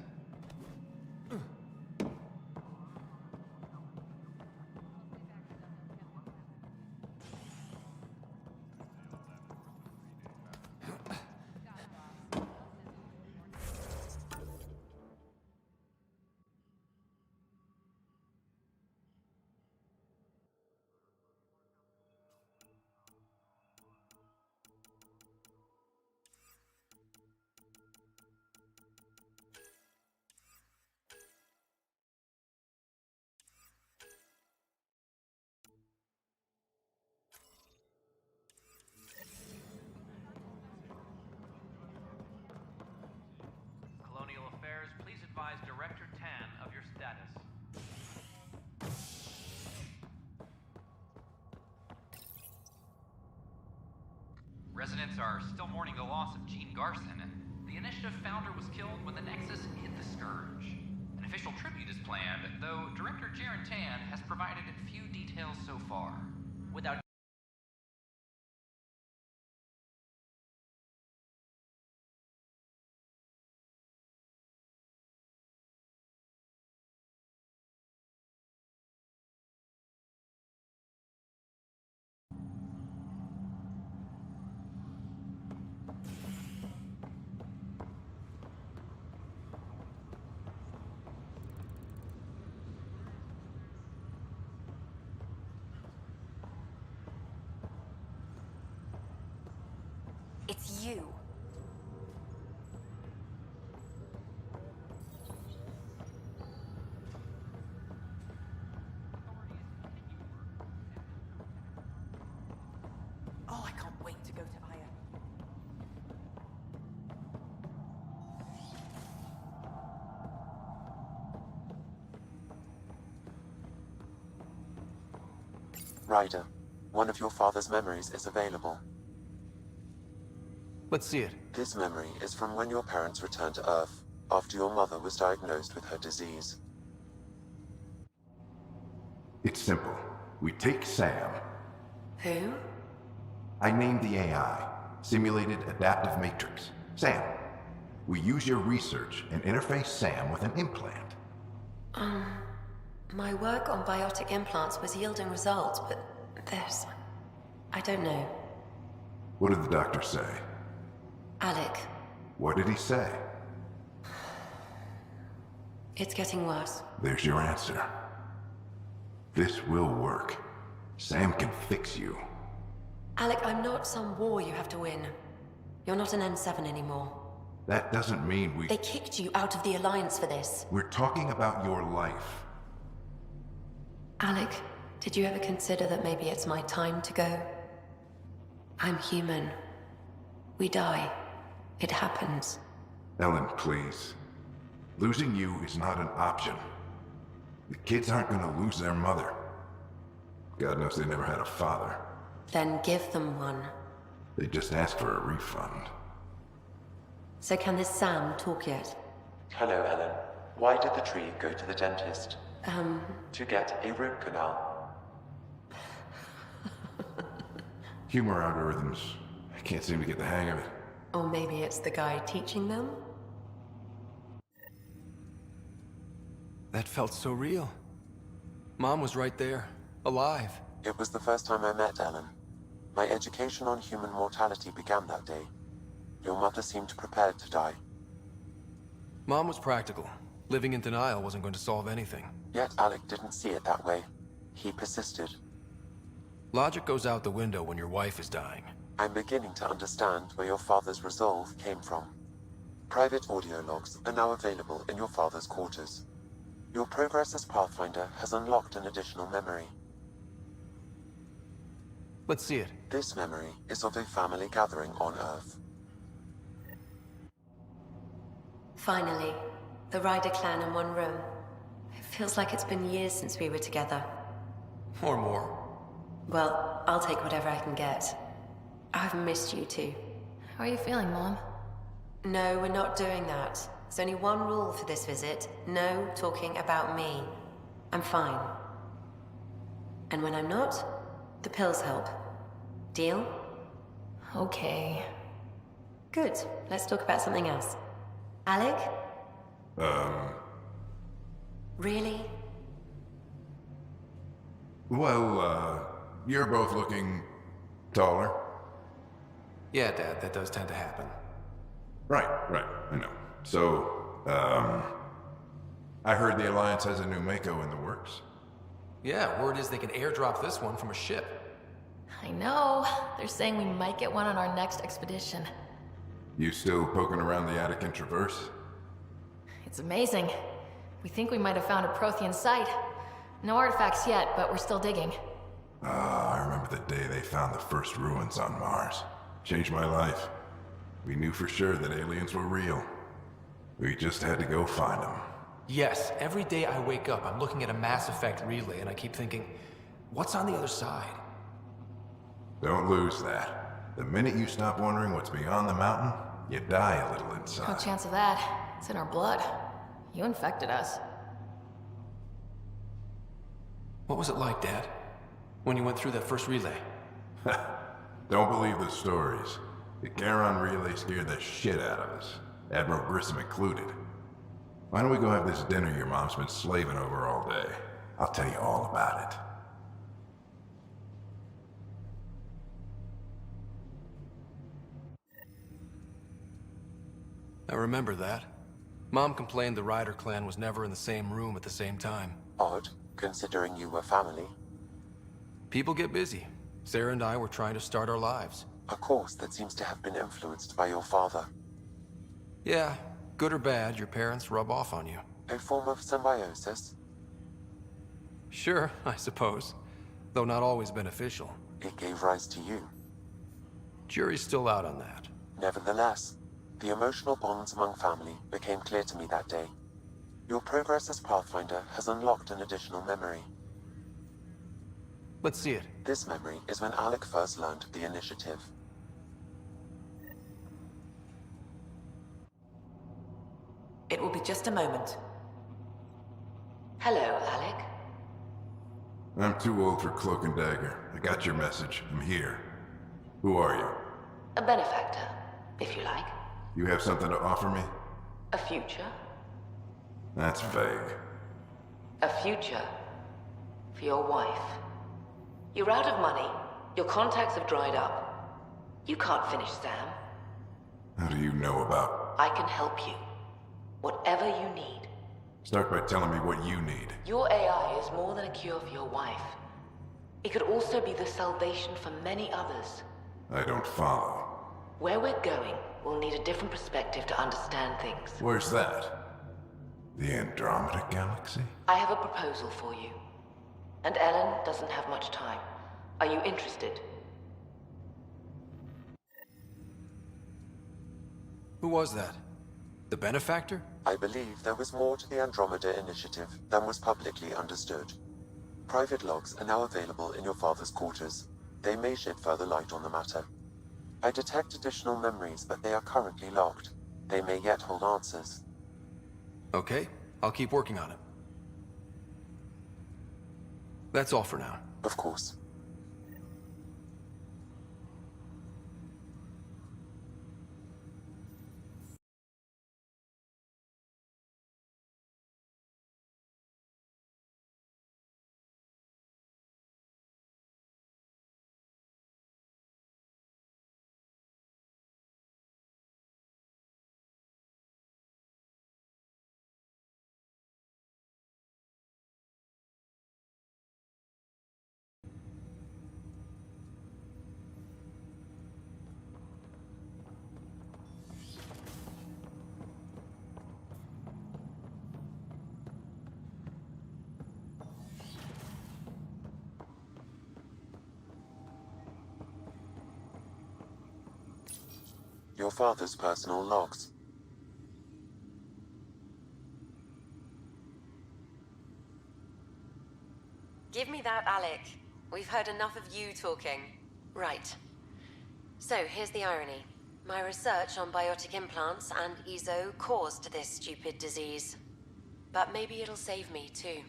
Colonial Affairs, please advise Director Tan of your status. Residents are still mourning the loss of Gene Garson. The Initiative founder was killed when the Nexus hit the Scourge. An official tribute is planned, though Director Jaren Tan has provided few details so far. Without Oh, I can't wait to go to Aya. Ryder, one of your father's memories is available. Let's see it. This memory is from when your parents returned to Earth, after your mother was diagnosed with her disease. It's simple. We take Sam. Who? I named the AI, Simulated Adaptive Matrix. Sam. We use your research and interface Sam with an implant. My work on biotic implants was yielding results, but this... I don't know. What did the doctor say? Alec, What did he say? it's getting worse. There's your answer. This will work. Sam can fix you. Alec, I'm not some war you have to win. You're not an N7 anymore. That doesn't mean we... They kicked you out of the Alliance for this. We're talking about your life. Alec, did you ever consider that maybe it's my time to go? I'm human. We die. It happens. Ellen, please. Losing you is not an option. The kids aren't gonna lose their mother. God knows they never had a father. Then give them one. They just asked for a refund. So can this Sam talk yet? Hello, Ellen. Why did the tree go to the dentist? To get a root canal. Humor algorithms. I can't seem to get the hang of it. Or maybe it's the guy teaching them? That felt so real. Mom was right there, alive. It was the first time I met Ellen. My education on human mortality began that day. Your mother seemed prepared to die. Mom was practical. Living in denial wasn't going to solve anything. Yet Alec didn't see it that way. He persisted. Logic goes out the window when your wife is dying. I'm beginning to understand where your father's resolve came from. Private audio logs are now available in your father's quarters. Your progress as Pathfinder has unlocked an additional memory. Let's see it. This memory is of a family gathering on Earth. Finally, the Ryder clan in one room. It feels like it's been years since we were together. Or more. Well, I'll take whatever I can get. I've missed you too. How are you feeling, Mom? No, we're not doing that. There's only one rule for this visit. No talking about me. I'm fine. And when I'm not, the pills help. Deal? Okay. Good. Let's talk about something else. Alec? Really? Well, you're both looking taller. Yeah, Dad, that does tend to happen. Right, I know. So, I heard the Alliance has a new Mako in the works. Yeah, word is they can airdrop this one from a ship. I know. They're saying we might get one on our next expedition. You still poking around the Attican Traverse? It's amazing. We think we might have found a Prothean site. No artifacts yet, but we're still digging. I remember the day they found the first ruins on Mars. Changed my life. We knew for sure that aliens were real. We just had to go find them. Yes, every day I wake up, I'm looking at a Mass Effect relay and I keep thinking, what's on the other side? Don't lose that. The minute you stop wondering what's beyond the mountain, you die a little No inside. chance of that. It's in our blood. You infected us. What was it like, Dad? When you went through that first relay? Don't believe the stories. The Charon relay scared the shit out of us. Admiral Grissom included. Why don't we go have this dinner your mom's been slaving over all day? I'll tell you all about it. I remember that. Mom complained the Ryder clan was never in the same room at the same time. Odd, considering you were family. People get busy. Sarah and I were trying to start our lives. A course that seems to have been influenced by your father. Yeah, good or bad, your parents rub off on you. A form of symbiosis? Sure, I suppose. Though not always beneficial. It gave rise to you. Jury's still out on that. Nevertheless, the emotional bonds among family became clear to me that day. Your progress as Pathfinder has unlocked an additional memory. Let's see it. This memory is when Alec first learned the initiative. It will be just a moment. Hello, Alec. I'm too old for cloak and dagger. I got your message. I'm here. Who are you? A benefactor, if you like. You have something to offer me? A future. That's vague. A future for your wife. You're out of money. Your contacts have dried up. You can't finish Sam. How do you know about... I can help you. Whatever you need. Start by telling me what you need. Your AI is more than a cure for your wife. It could also be the salvation for many others. I don't follow. Where we're going, we'll need a different perspective to understand things. Where's that? The Andromeda Galaxy? I have a proposal for you. And Ellen doesn't have much time. Are you interested? Who was that? The benefactor? I believe there was more to the Andromeda Initiative than was publicly understood. Private logs are now available in your father's quarters. They may shed further light on the matter. I detect additional memories, but they are currently locked. They may yet hold answers. Okay, I'll keep working on it. That's all for now. Of course. Your father's personal logs. Give me that, Alec. We've heard enough of you talking. Right. So, here's the irony. My research on biotic implants and EZO caused this stupid disease. But maybe it'll save me, too.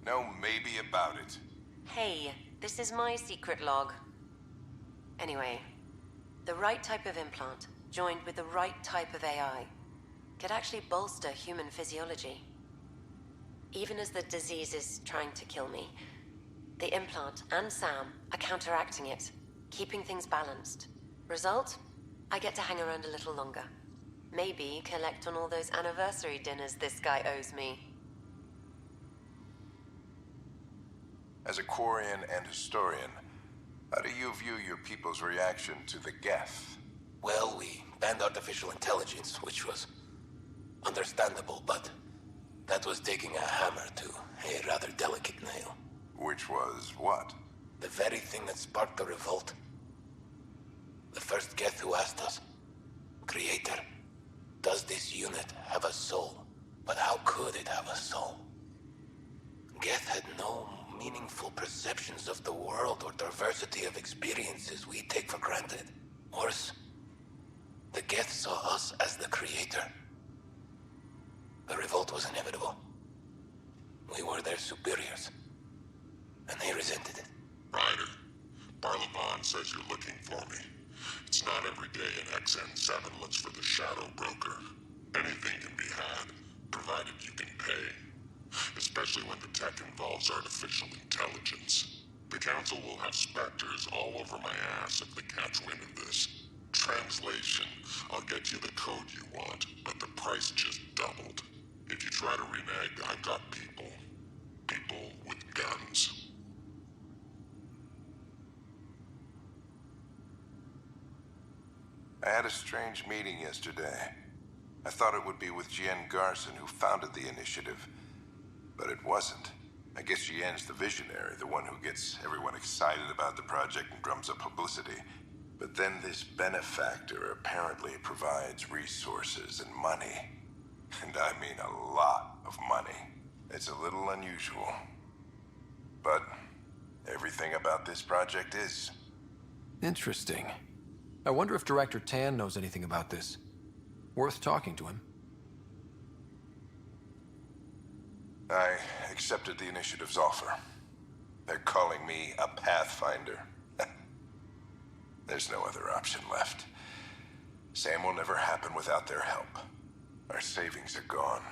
No maybe about it. Hey, this is my secret log. Anyway, the right type of implant, joined with the right type of AI, could actually bolster human physiology. Even as the disease is trying to kill me, the implant and Sam are counteracting it, keeping things balanced. Result? I get to hang around a little longer. Maybe collect on all those anniversary dinners this guy owes me. As a Quarian and historian, how do you view your people's reaction to the Geth? Well, we banned artificial intelligence, which was understandable, but that was taking a hammer to a rather delicate nail. Which was what? The very thing that sparked the revolt. The first Geth who asked us, Creator, does this unit have a soul? But how could it have a soul? Geth had no meaningful perceptions of the world or diversity of experiences we take for granted. Worse, the Geth saw us as the Creator. The revolt was inevitable. We were their superiors, and they resented it. Ryder, Barlavon says you're looking for me. It's not every day an XN7 looks for the Shadow Broker. Anything can be had, provided you can pay. Especially when the tech involves artificial intelligence. The Council will have specters all over my ass if they catch wind of this. Translation, I'll get you the code you want, but the price just doubled. If you try to renege, I've got people. People with guns. I had a strange meeting yesterday. I thought it would be with Jien Garson, who founded the initiative. But it wasn't. I guess Jien's the visionary, the one who gets everyone excited about the project and drums up publicity. But then this benefactor apparently provides resources and money. And I mean a lot of money. It's a little unusual. But everything about this project is. Interesting. I wonder if Director Tan knows anything about this. Worth talking to him. I accepted the initiative's offer. They're calling me a Pathfinder. There's no other option left. Sam will never happen without their help. Our savings are gone,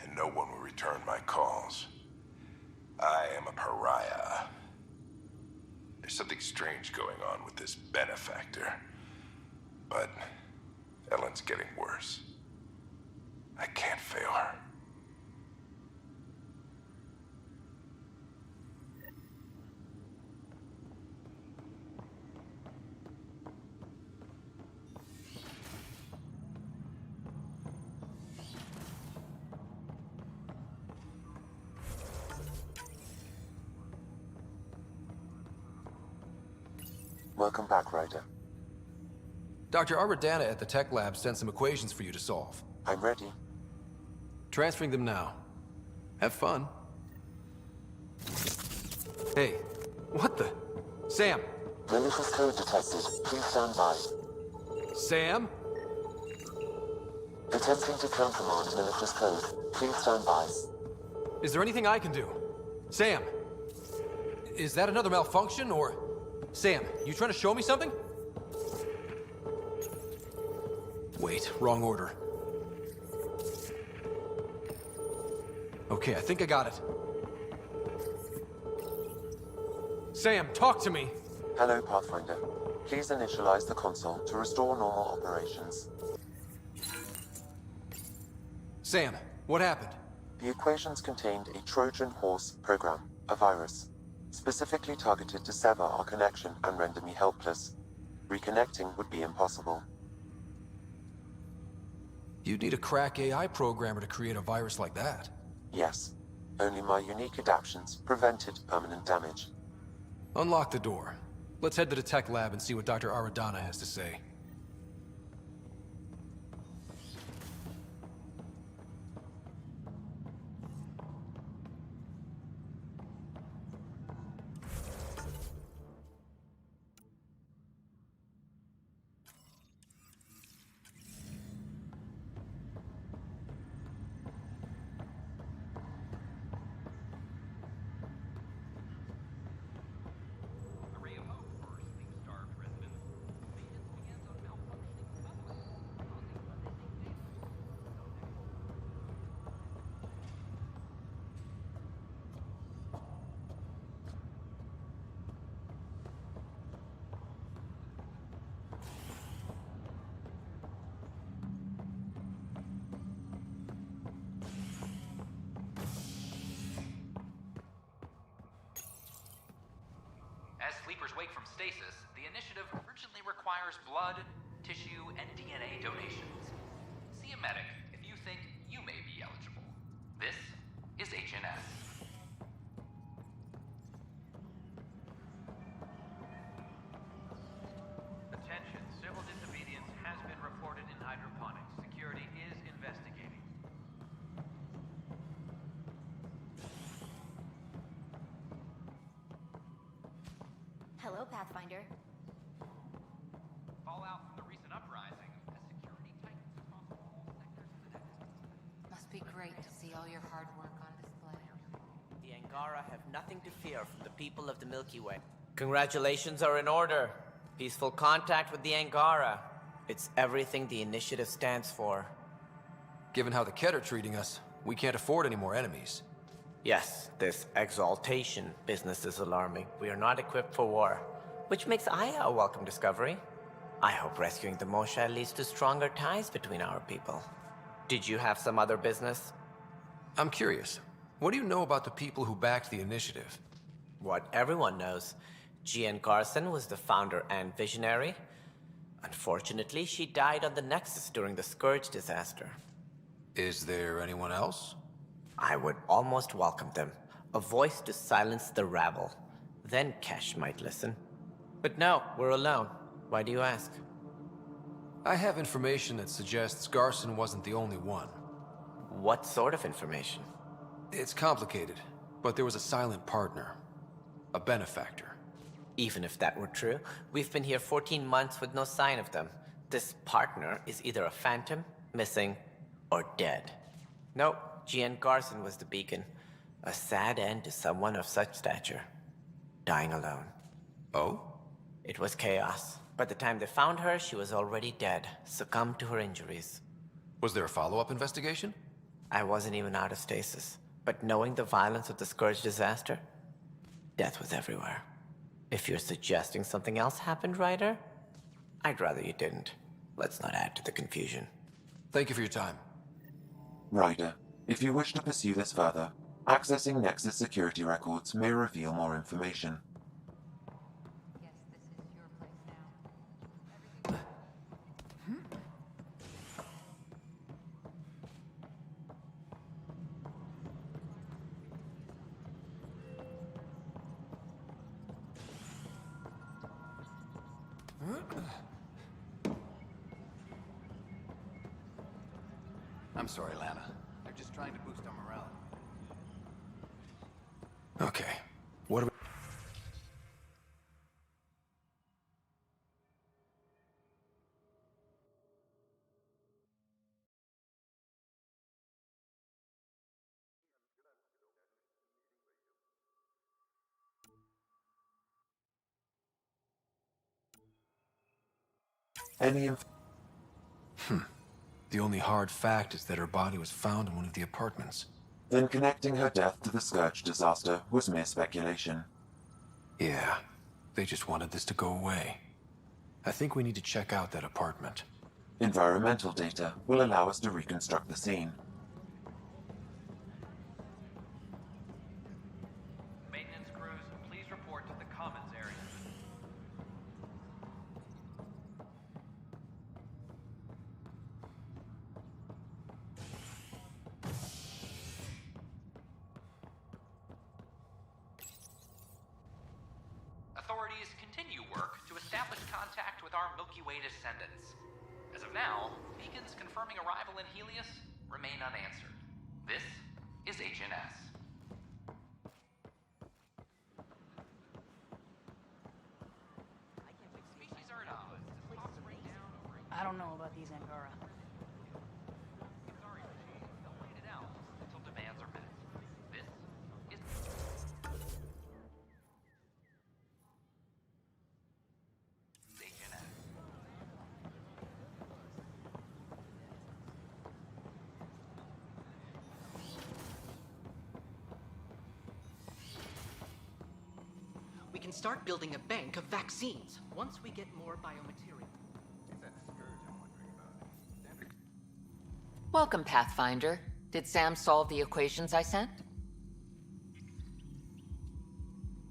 and no one will return my calls. I am a pariah. There's something strange going on with this benefactor. But Ellen's getting worse. I can't fail her. Welcome back, Ryder. Dr. Aradana at the tech lab sent some equations for you to solve. I'm ready. Transferring them now. Have fun. Hey, what the? Sam! Malicious code detected. Please stand by. Sam? Attempting to countermand malicious code. Please stand by. Is there anything I can do? Sam! Is that another malfunction, or... Sam, you trying to show me something? Wait, wrong order. Okay, I think I got it. Sam, talk to me! Hello, Pathfinder. Please initialize the console to restore normal operations. Sam, what happened? The equations contained a Trojan horse program, a virus, specifically targeted to sever our connection and render me helpless. Reconnecting would be impossible. You'd need a crack AI programmer to create a virus like that. Yes. Only my unique adaptions prevented permanent damage. Unlock the door. Let's head to the tech lab and see what Dr. Aradana has to say. As sleepers wake from stasis, the initiative urgently requires blood, tissue, and DNA donations. See a medic if you think you may be eligible. This is HNS. Attention, civil disobedience has been reported in hydroponics. Security is investigating. Hello, Pathfinder. Fallout from the recent uprising as security tightens across all sectors of the Nexus. Must be great to see all your hard work on display. The Angara have nothing to fear from the people of the Milky Way. Congratulations are in order. Peaceful contact with the Angara. It's everything the initiative stands for. Given how the Ket are treating us, we can't afford any more enemies. Yes, this exaltation business is alarming. We are not equipped for war, which makes Aya a welcome discovery. I hope rescuing the Mosha leads to stronger ties between our people. Did you have some other business? I'm curious. What do you know about the people who backed the initiative? What everyone knows. Jean Garson was the founder and visionary. Unfortunately, she died on the Nexus during the Scourge disaster. Is there anyone else? I would almost welcome them. A voice to silence the rabble. Then Kesh might listen. But no, we're alone. Why do you ask? I have information that suggests Garson wasn't the only one. What sort of information? It's complicated, but there was a silent partner. A benefactor. Even if that were true, we've been here 14 months with no sign of them. This partner is either a phantom, missing, or dead. Nope, GN Garson was the beacon. A sad end to someone of such stature. Dying alone. Oh? It was chaos. By the time they found her, she was already dead, succumbed to her injuries. Was there a follow-up investigation? I wasn't even out of stasis. But knowing the violence of the Scourge disaster, death was everywhere. If you're suggesting something else happened, Ryder, I'd rather you didn't. Let's not add to the confusion. Thank you for your time. Ryder, if you wish to pursue this further, accessing Nexus security records may reveal more information. I'm sorry, Lana. They're just trying to boost our morale. Okay. What are we... The only hard fact is that her body was found in one of the apartments. Then connecting her death to the Scourge disaster was mere speculation. Yeah, they just wanted this to go away. I think we need to check out that apartment. Environmental data will allow us to reconstruct the scene. Maintenance crews, please report to the commons area. Authorities continue work to establish contact with our Milky Way descendants. As of now, beacons confirming arrival in Helios remain unanswered. This is HNS. Species are at odds. I don't know about these Angara. Sorry, they'll wait it out until demands are met. This is HNS. We can start building a bank of vaccines once we get more biomaterial. Welcome, Pathfinder. Did Sam solve the equations I sent?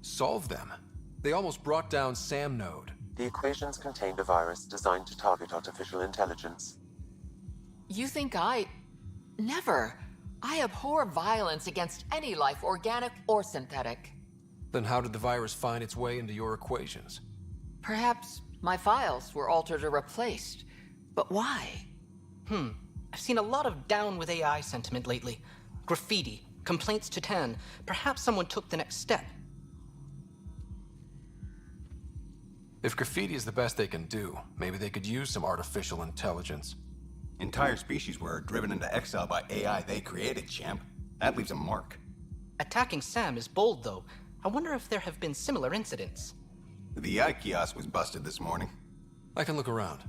Solve them? They almost brought down Sam Node. The equations contained a virus designed to target artificial intelligence. You think I... Never. I abhor violence against any life, organic or synthetic. Then how did the virus find its way into your equations? Perhaps my files were altered or replaced. But why? I've seen a lot of down with AI sentiment lately. Graffiti, complaints to 10. Perhaps someone took the next step. If graffiti is the best they can do, maybe they could use some artificial intelligence. Entire species were driven into exile by AI they created, champ. That leaves a mark. Attacking Sam is bold, though. I wonder if there have been similar incidents. The VI kiosk was busted this morning. I can look around.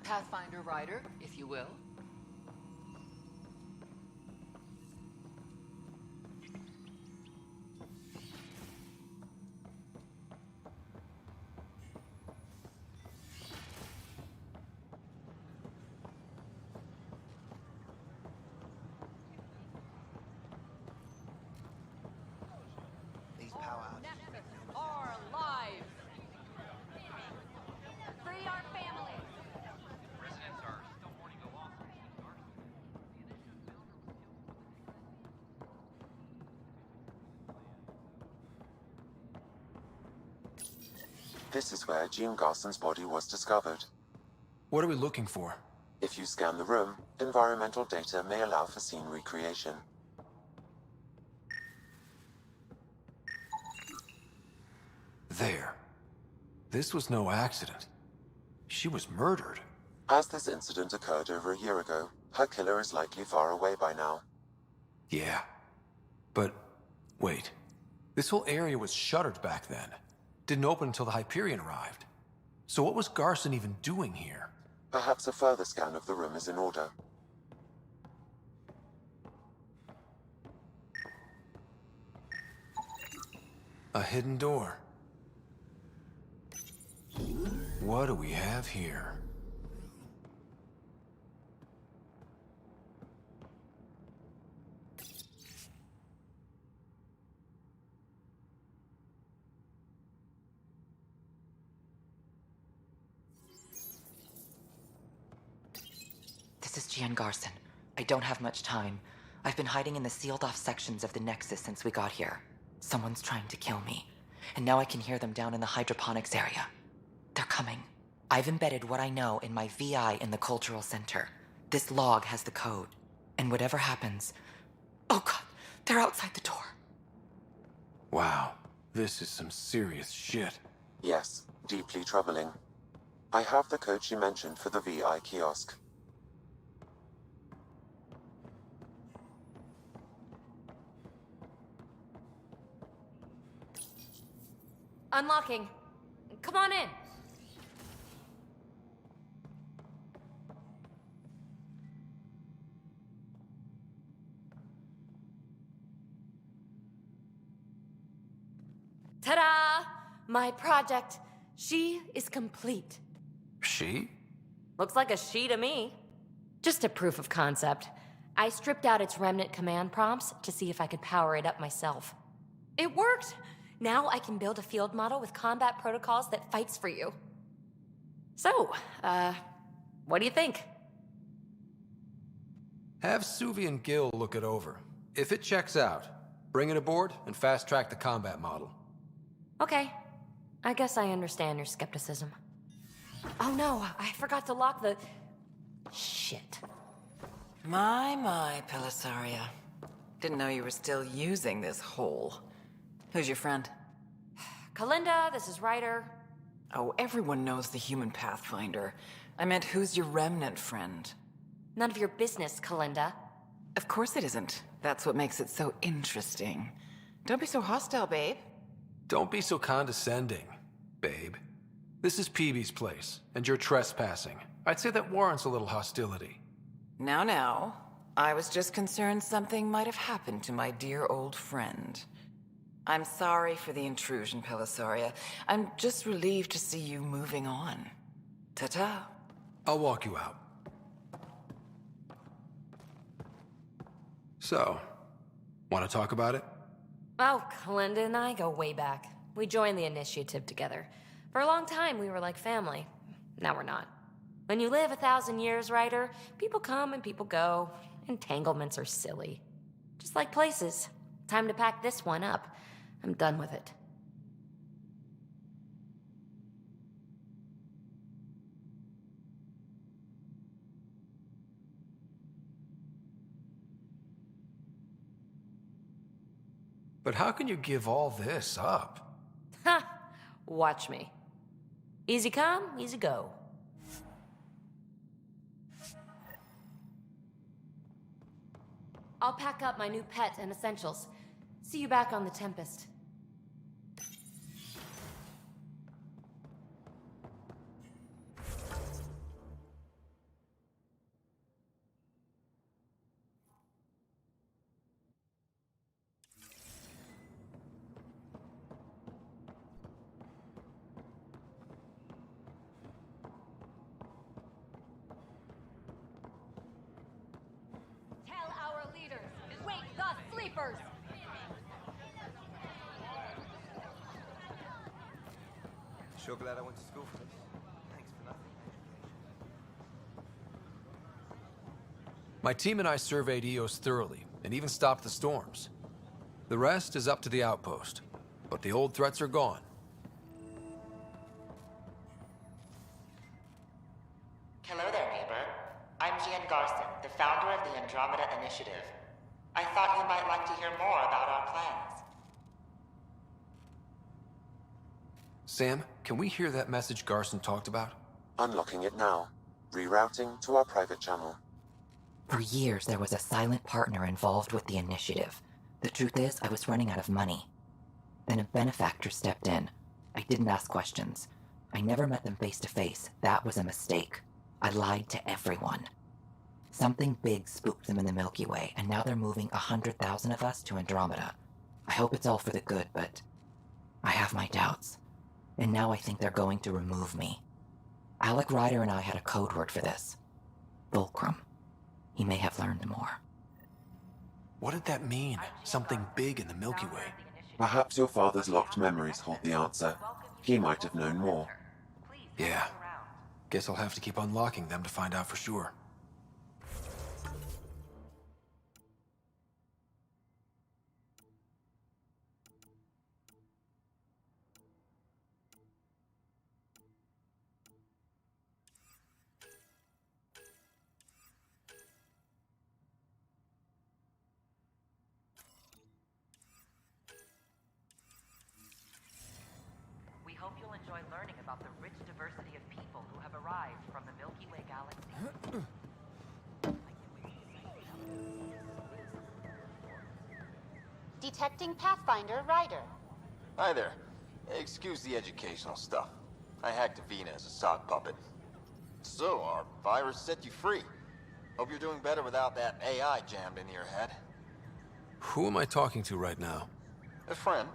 Pathfinder Rider, if you will. These powwows. Are alive! Free our families! Residents are still mourning the loss of This is where Jean Garson's body was discovered. What are we looking for? If you scan the room, environmental data may allow for scene recreation. There. This was no accident. She was murdered. As this incident occurred over a year ago, her killer is likely far away by now. Yeah. But, wait. This whole area was shuttered back then. Didn't open until the Hyperion arrived. So what was Garson even doing here? Perhaps a further scan of the room is in order. A hidden door. What do we have here? This is Jean Garson. I don't have much time. I've been hiding in the sealed-off sections of the Nexus since we got here. Someone's trying to kill me, and now I can hear them down in the hydroponics area. They're coming. I've embedded what I know in my VI in the Cultural Center. This log has the code, and whatever happens... Oh god, they're outside the door. Wow, this is some serious shit. Yes, deeply troubling. I have the code she mentioned for the VI kiosk. Unlocking. Come on in. Ta-da! My project. She is complete. She? Looks like a she to me. Just a proof of concept. I stripped out its remnant command prompts to see if I could power it up myself. It worked! Now I can build a field model with combat protocols that fights for you. So, what do you think? Have Suvi and Gil look it over. If it checks out, bring it aboard and fast-track the combat model. Okay. I guess I understand your skepticism. Oh no, I forgot to lock the... Shit. My, Pelisaria. Didn't know you were still using this hole. Who's your friend? Kalinda, this is Ryder. Oh, everyone knows the human Pathfinder. I meant, who's your remnant friend? None of your business, Kalinda. Of course it isn't. That's what makes it so interesting. Don't be so hostile, babe. Don't be so condescending, babe. This is Peebee's place, and you're trespassing. I'd say that warrants a little hostility. Now. I was just concerned something might have happened to my dear old friend. I'm sorry for the intrusion, Pelisaria. I'm just relieved to see you moving on. Ta-ta. I'll walk you out. So, want to talk about it? Oh, Kalinda and I go way back. We joined the initiative together. For a long time, we were like family. Now we're not. When you live 1,000 years, Ryder, people come and people go. Entanglements are silly. Just like places. Time to pack this one up. I'm done with it. But how can you give all this up? Ha! Watch me. Easy come, easy go. I'll pack up my new pet and essentials. See you back on the Tempest. Tell our leaders, wake the sleepers! Sure glad I went to school for this. Thanks for nothing. My team and I surveyed Eos thoroughly, and even stopped the storms. The rest is up to the outpost, but the old threats are gone. Andromeda Initiative. I thought you might like to hear more about our plans. Sam, can we hear that message Garson talked about? Unlocking it now. Rerouting to our private channel. For years, there was a silent partner involved with the initiative. The truth is, I was running out of money. Then a benefactor stepped in. I didn't ask questions. I never met them face to face. That was a mistake. I lied to everyone. Something big spooked them in the Milky Way, and now they're moving 100,000 of us to Andromeda. I hope it's all for the good, but I have my doubts. And now I think they're going to remove me. Alec Ryder and I had a code word for this. Fulcrum. He may have learned more. What did that mean? Something big in the Milky Way? Perhaps your father's locked memories hold the answer. He might have known more. Yeah. Guess I'll have to keep unlocking them to find out for sure. We hope you'll enjoy learning about the rich diversity of people who have arrived from the Milky Way galaxy. Detecting Pathfinder Ryder. Hi there. Excuse the educational stuff. I hacked Avina as a sock puppet. So, our virus set you free. Hope you're doing better without that AI jammed into your head. Who am I talking to right now? A friend.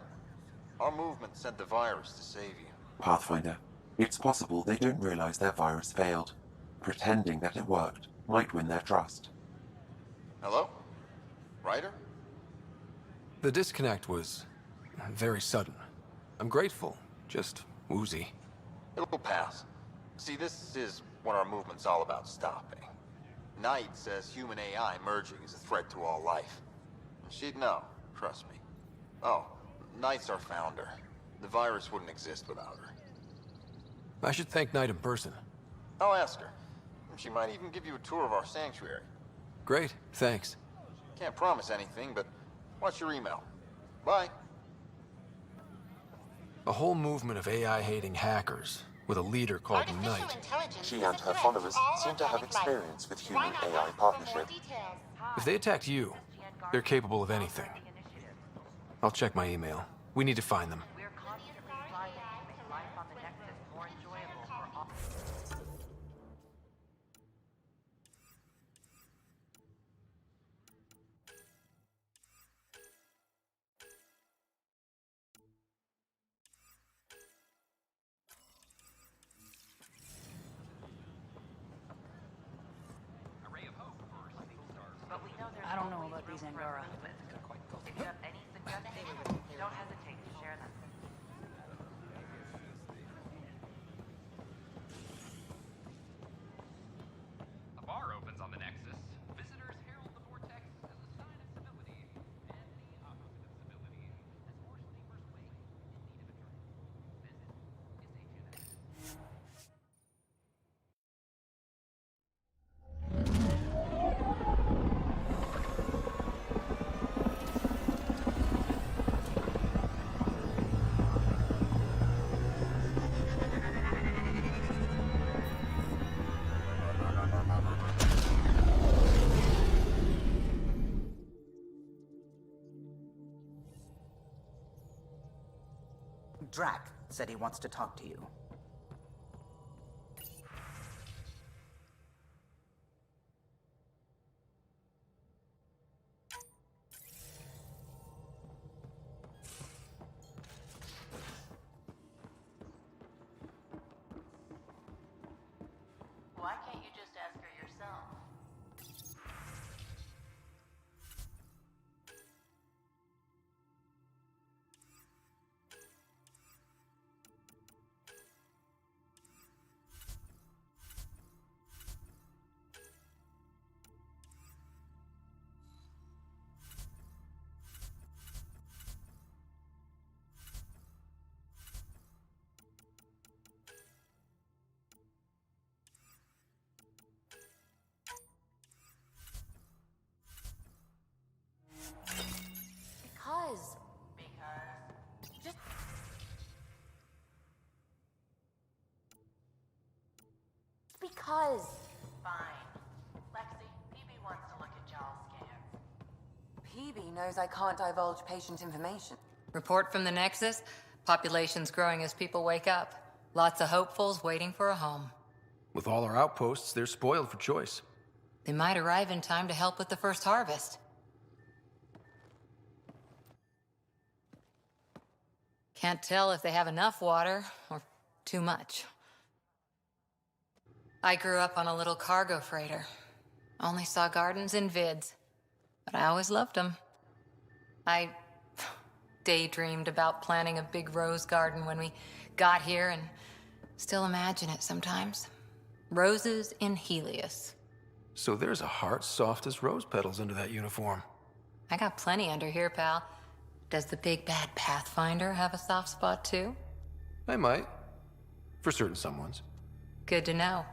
Our movement sent the virus to save you. Pathfinder, it's possible they don't realize their virus failed. Pretending that it worked might win their trust. Hello? Ryder? The disconnect was very sudden. I'm grateful, just woozy. It'll pass. See, this is what our movement's all about stopping. Knight says human AI merging is a threat to all life. She'd know, trust me. Oh, Knight's our founder. The virus wouldn't exist without her. I should thank Knight in person. I'll ask her. She might even give you a tour of our sanctuary. Great, thanks. Can't promise anything, but watch your email. Bye. A whole movement of AI-hating hackers, with a leader called Knight. She and her followers seem to have experience with human-AI partnership. If they attacked you, they're capable of anything. I'll check my email. We need to find them. I don't know about these Angara. If you have any suggestions, don't hesitate to share them. A bar opens on the Nexus. Visitors herald the vortex as a sign of civility, and the opposite of civility as forced neighbors wait in need of a drink. This is HNX. Drac said he wants to talk to you. Why can't you just ask her yourself? knows I can't divulge patient information. Report from the Nexus. Population's growing as people wake up. Lots of hopefuls waiting for a home. With all our outposts, they're spoiled for choice. They might arrive in time to help with the first harvest. Can't tell if they have enough water or too much. I grew up on a little cargo freighter. Only saw gardens in vids, but I always loved them. I daydreamed about planting a big rose garden when we got here and still imagine it sometimes. Roses in Helios. So there's a heart soft as rose petals under that uniform. I got plenty under here, pal. Does the big bad Pathfinder have a soft spot too? I might. For certain someones. Good to know.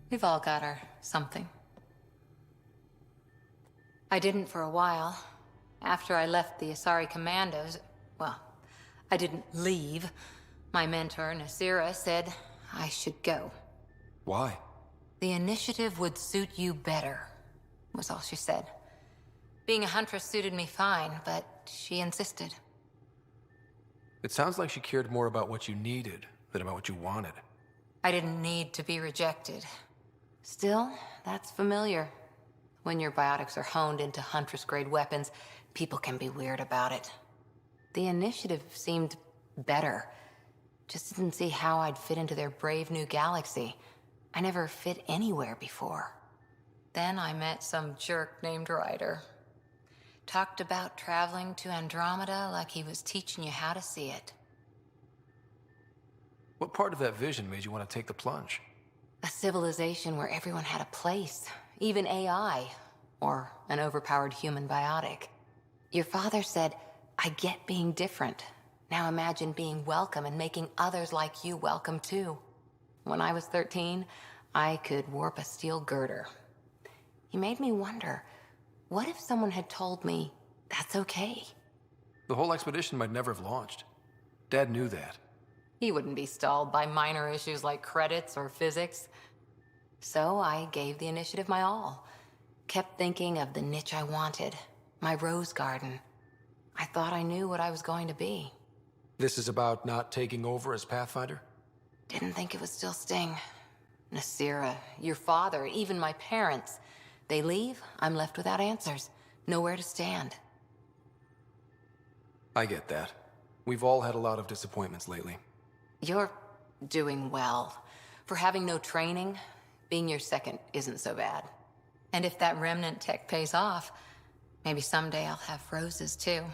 We've all got our something. I didn't for a while. After I left the Asari Commandos, well, I didn't leave. My mentor, Nasira, said I should go. Why? The initiative would suit you better, was all she said. Being a huntress suited me fine, but she insisted. It sounds like she cared more about what you needed than about what you wanted. I didn't need to be rejected. Still, that's familiar. When your biotics are honed into huntress-grade weapons, people can be weird about it. The initiative seemed better. Just didn't see how I'd fit into their brave new galaxy. I never fit anywhere before. Then I met some jerk named Ryder. Talked about traveling to Andromeda like he was teaching you how to see it. What part of that vision made you want to take the plunge? A civilization where everyone had a place, even AI, or an overpowered human biotic. Your father said, I get being different. Now imagine being welcome and making others like you welcome too. When I was 13, I could warp a steel girder. He made me wonder, what if someone had told me that's okay? The whole expedition might never have launched. Dad knew that. He wouldn't be stalled by minor issues like credits or physics. So I gave the initiative my all. Kept thinking of the niche I wanted, my rose garden. I thought I knew what I was going to be. This is about not taking over as Pathfinder? Didn't think it would still sting. Nasira, your father, even my parents. They leave, I'm left without answers. Nowhere to stand. I get that. We've all had a lot of disappointments lately. You're doing well. For having no training, being your second isn't so bad. And if that remnant tech pays off, maybe someday I'll have roses too.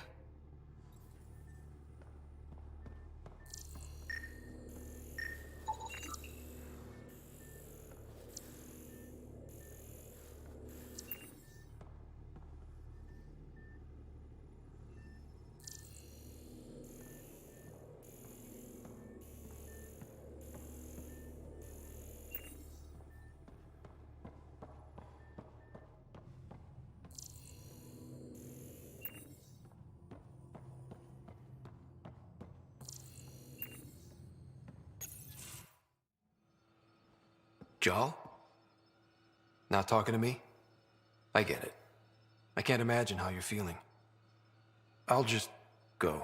Jal? Not talking to me? I get it. I can't imagine how you're feeling. I'll just go.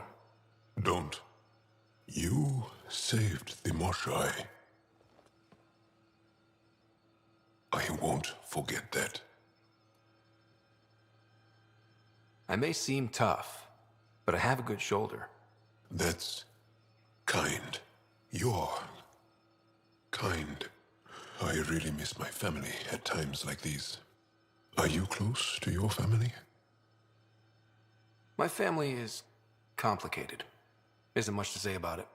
Don't. You saved the Moshai. I won't forget that. I may seem tough, but I have a good shoulder. That's kind. You're kind. I really miss my family at times like these. Are you close to your family? My family is complicated. Isn't much to say about it.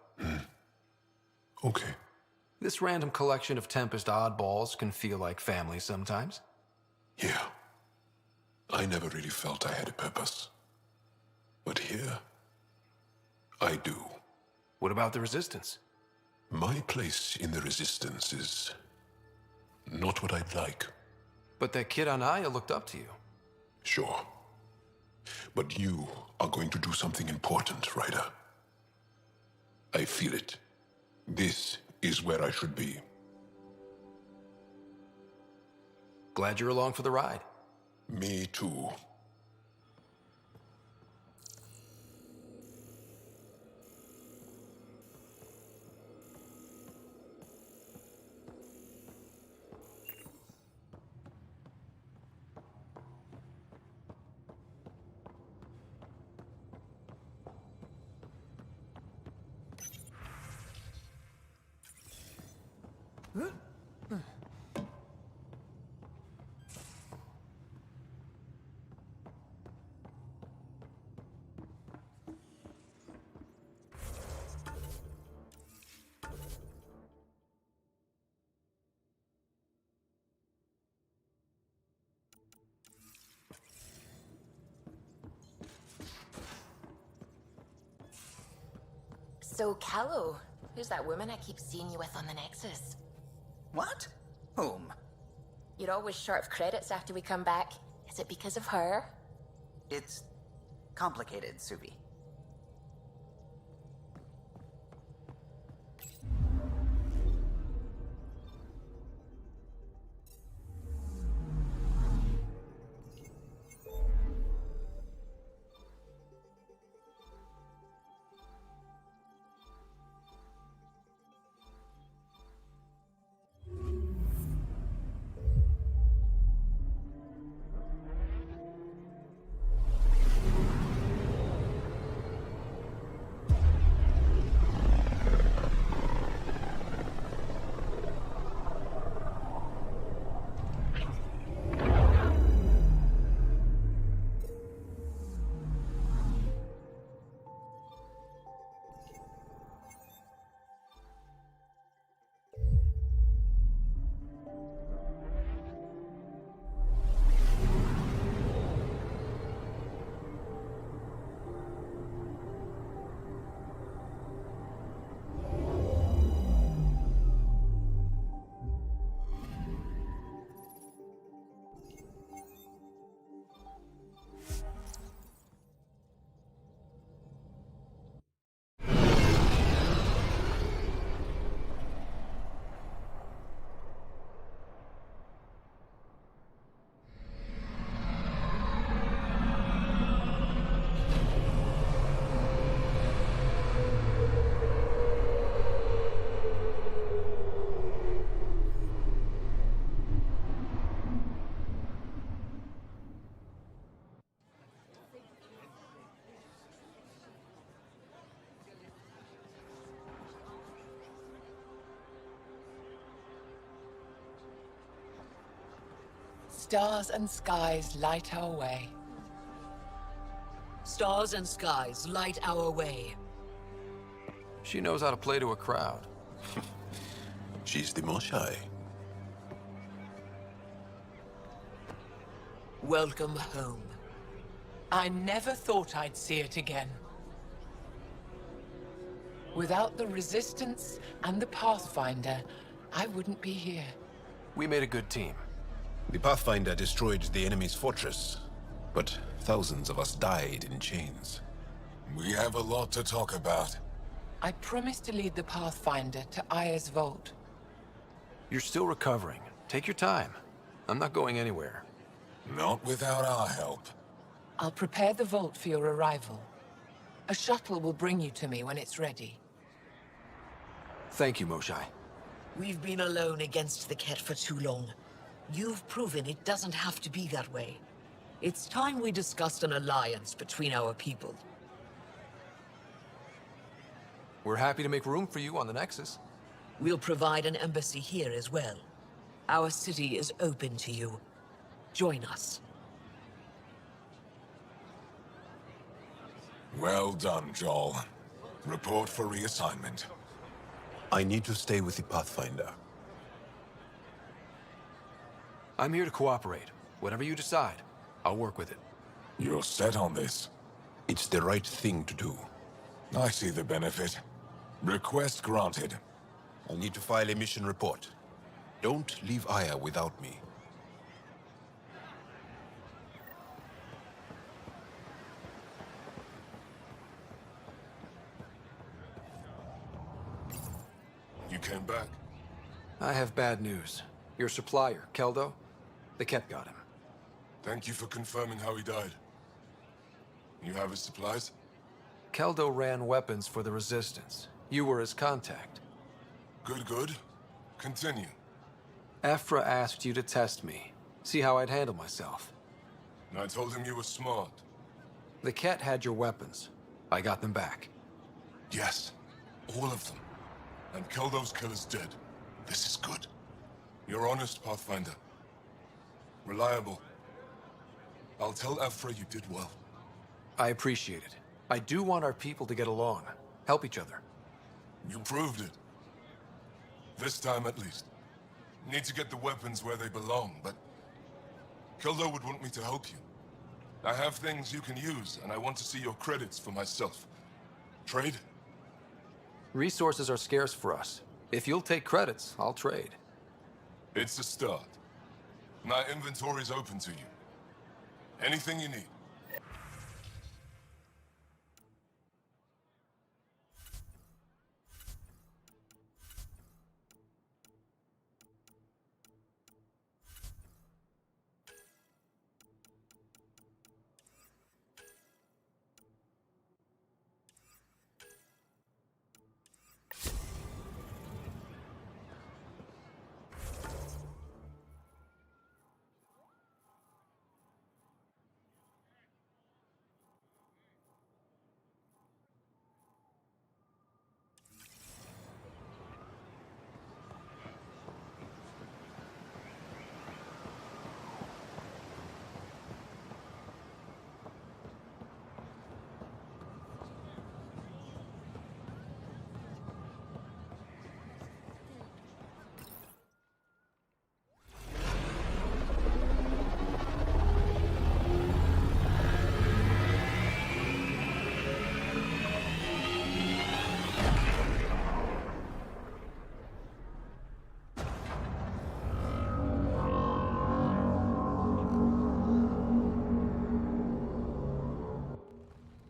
Okay. This random collection of Tempest oddballs can feel like family sometimes. Yeah. I never really felt I had a purpose. But here, I do. What about the Resistance? My place in the Resistance is not what I'd like. But that kid on Aya looked up to you. Sure. But you are going to do something important, Ryder. I feel it. This is where I should be. Glad you're along for the ride. Me too. So, Callow, who's that woman I keep seeing you with on the Nexus? What? Whom? You're always short of credits after we come back. Is it because of her? It's complicated, Suvi. Stars and skies light our way. Stars and skies light our way. She knows how to play to a crowd. She's the Moshai. Welcome home. I never thought I'd see it again. Without the Resistance and the Pathfinder, I wouldn't be here. We made a good team. The Pathfinder destroyed the enemy's fortress, but thousands of us died in chains. We have a lot to talk about. I promised to lead the Pathfinder to Aya's vault. You're still recovering. Take your time. I'm not going anywhere. Not without our help. I'll prepare the vault for your arrival. A shuttle will bring you to me when it's ready. Thank you, Moshai. We've been alone against the Ket for too long. You've proven it doesn't have to be that way. It's time we discussed an alliance between our people. We're happy to make room for you on the Nexus. We'll provide an embassy here as well. Our city is open to you. Join us. Well done, Joel. Report for reassignment. I need to stay with the Pathfinder. I'm here to cooperate. Whatever you decide, I'll work with it. You're set on this? It's the right thing to do. I see the benefit. Request granted. I'll need to file a mission report. Don't leave Aya without me. You came back? I have bad news. Your supplier, Keldo, the Ket got him. Thank you for confirming how he died. You have his supplies? Keldo ran weapons for the Resistance. You were his contact. Good. Continue. Ephra asked you to test me. See how I'd handle myself. I told him you were smart. The Ket had your weapons. I got them back. Yes. All of them. And Keldo's killer's dead. This is good. You're honest, Pathfinder. Reliable. I'll tell Ephra you did well. I appreciate it. I do want our people to get along, help each other. You proved it. This time at least. Need to get the weapons where they belong, but Kildo would want me to help you. I have things you can use, and I want to see your credits for myself. Trade? Resources are scarce for us. If you'll take credits, I'll trade. It's a start. My inventory's open to you. Anything you need.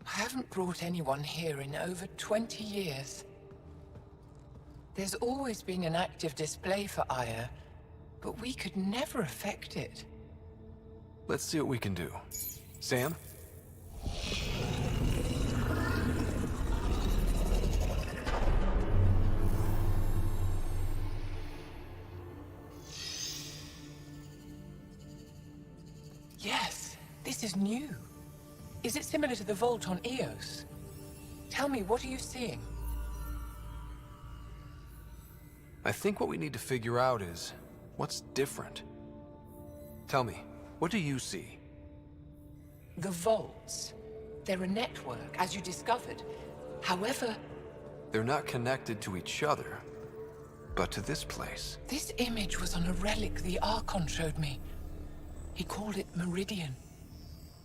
I haven't brought anyone here in over 20 years. There's always been an active display for Aya, but we could never affect it. Let's see what we can do. Sam? Yes, this is new. Is it similar to the vault on Eos? Tell me, what are you seeing? I think what we need to figure out is, what's different? Tell me, what do you see? The vaults. They're a network, as you discovered. However... They're not connected to each other, but to this place. This image was on a relic the Archon showed me. He called it Meridian.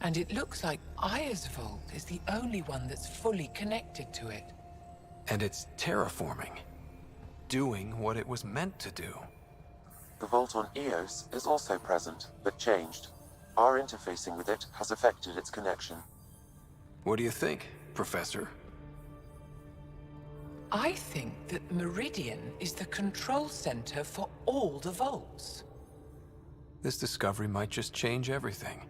And it looks like Aya's vault is the only one that's fully connected to it. And it's terraforming. Doing what it was meant to do. The vault on Eos is also present, but changed. Our interfacing with it has affected its connection. What do you think, Professor? I think that Meridian is the control center for all the vaults. This discovery might just change everything.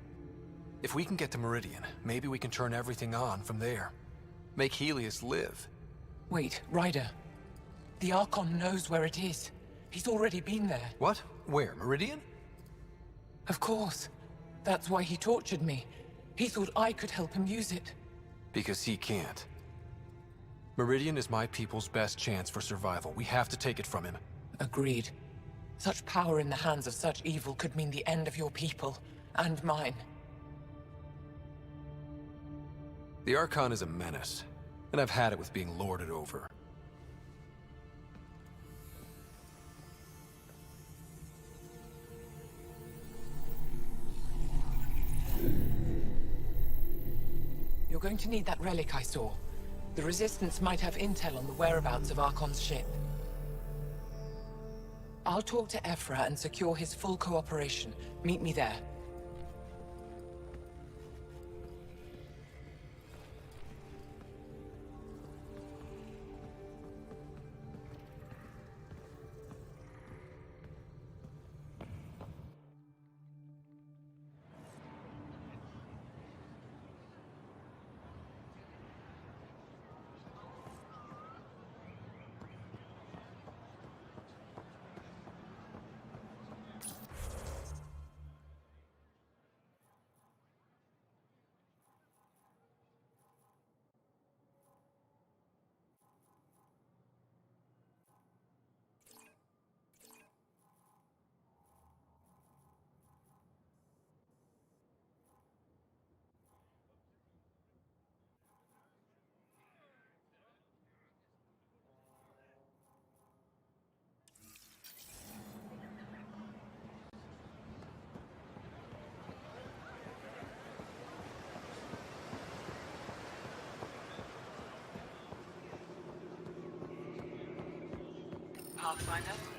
If we can get to Meridian, maybe we can turn everything on from there. Make Helios live. Wait, Ryder. The Archon knows where it is. He's already been there. What? Where? Meridian? Of course. That's why he tortured me. He thought I could help him use it. Because he can't. Meridian is my people's best chance for survival. We have to take it from him. Agreed. Such power in the hands of such evil could mean the end of your people, and mine. The Archon is a menace, and I've had it with being lorded over. You're going to need that relic I saw. The Resistance might have intel on the whereabouts of Archon's ship. I'll talk to Ephra and secure his full cooperation. Meet me there. Pathfinder.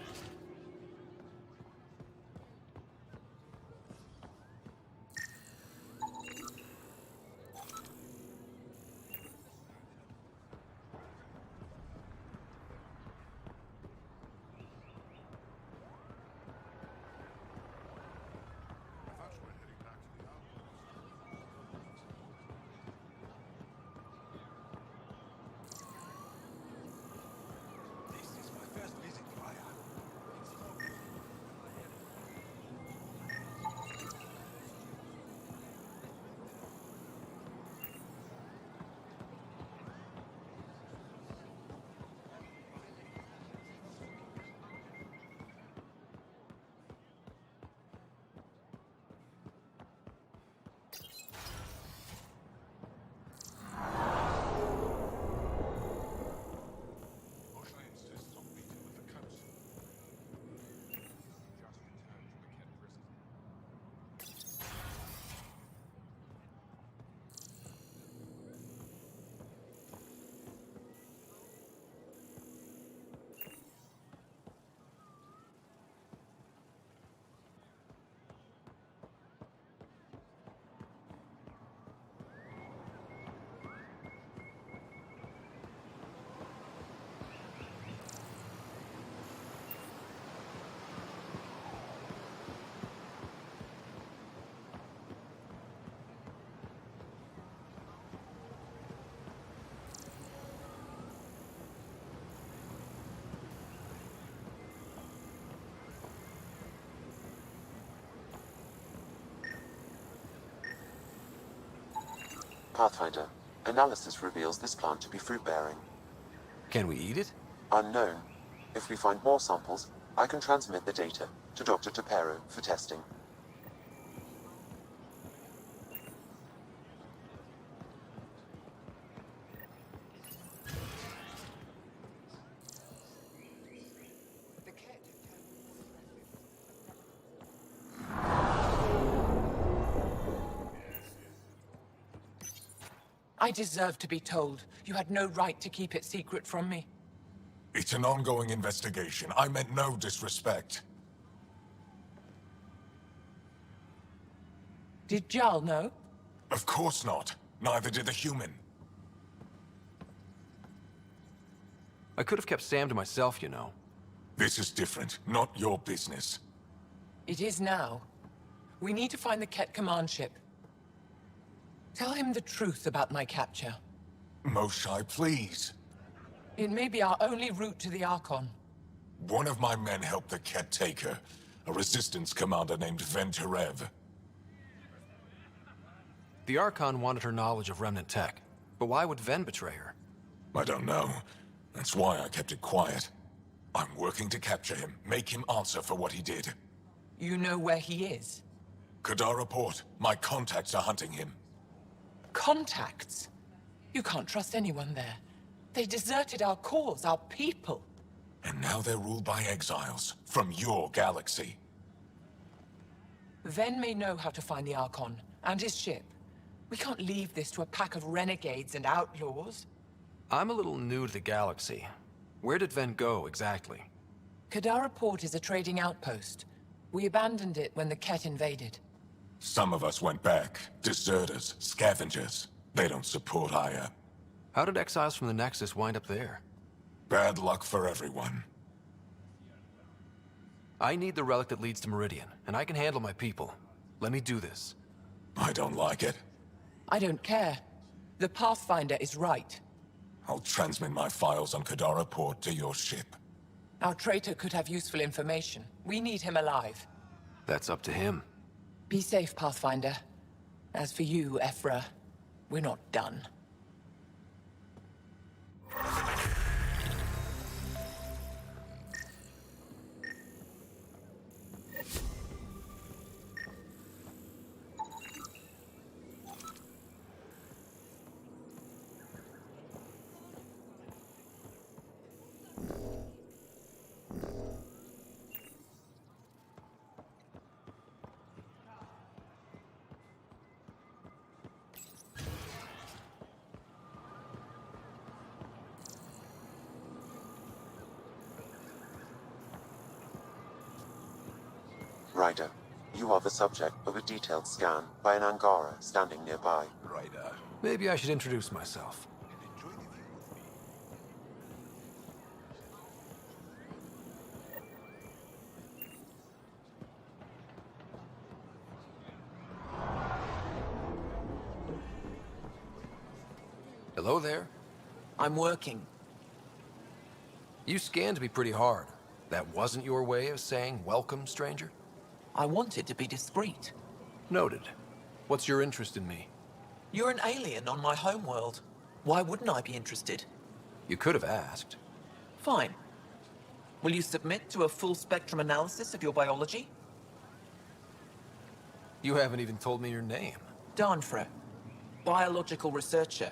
Pathfinder, analysis reveals this plant to be fruit-bearing. Can we eat it? Unknown. If we find more samples, I can transmit the data to Dr. Tapero for testing. I deserve to be told. You had no right to keep it secret from me. It's an ongoing investigation. I meant no disrespect. Did Jarl know? Of course not. Neither did the human. I could have kept Sam to myself, you know. This is different. Not your business. It is now. We need to find the Ket command ship. Tell him the truth about my capture. Moshai, please. It may be our only route to the Archon. One of my men helped the Ket take her. A resistance commander named Venturev. The Archon wanted her knowledge of Remnant tech. But why would Ven betray her? I don't know. That's why I kept it quiet. I'm working to capture him, make him answer for what he did. You know where he is? Kadara Port. My contacts are hunting him. Contacts? You can't trust anyone there. They deserted our cause, our people. And now they're ruled by exiles from your galaxy. Ven may know how to find the Archon and his ship. We can't leave this to a pack of renegades and outlaws. I'm a little new to the galaxy. Where did Ven go, exactly? Kadara Port is a trading outpost. We abandoned it when the Ket invaded. Some of us went back. Deserters, scavengers. They don't support Aya. How did exiles from the Nexus wind up there? Bad luck for everyone. I need the relic that leads to Meridian, and I can handle my people. Let me do this. I don't like it. I don't care. The Pathfinder is right. I'll transmit my files on Kadara Port to your ship. Our traitor could have useful information. We need him alive. That's up to him. Be safe, Pathfinder. As for you, Ephra, we're not done. Ryder, you are the subject of a detailed scan by an Angara standing nearby. Ryder. Maybe I should introduce myself. Hello there. I'm working. You scanned me pretty hard. That wasn't your way of saying welcome, stranger? I wanted to be discreet. Noted. What's your interest in me? You're an alien on my homeworld. Why wouldn't I be interested? You could have asked. Fine. Will you submit to a full spectrum analysis of your biology? You haven't even told me your name. Danfra, biological researcher.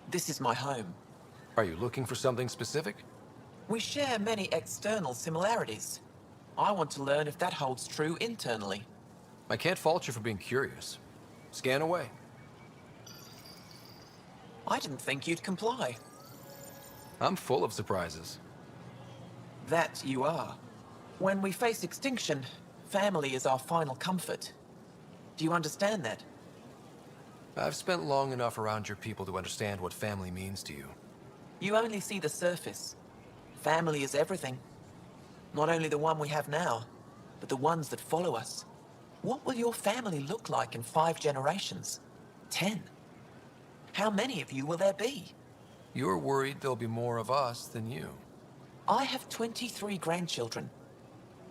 This is my home. Are you looking for something specific? We share many external similarities. I want to learn if that holds true internally. I can't fault you for being curious. Scan away. I didn't think you'd comply. I'm full of surprises. That you are. When we face extinction, family is our final comfort. Do you understand that? I've spent long enough around your people to understand what family means to you. You only see the surface. Family is everything. Not only the one we have now, but the ones that follow us. What will your family look like in 5 generations? 10? How many of you will there be? You're worried there'll be more of us than you. I have 23 grandchildren.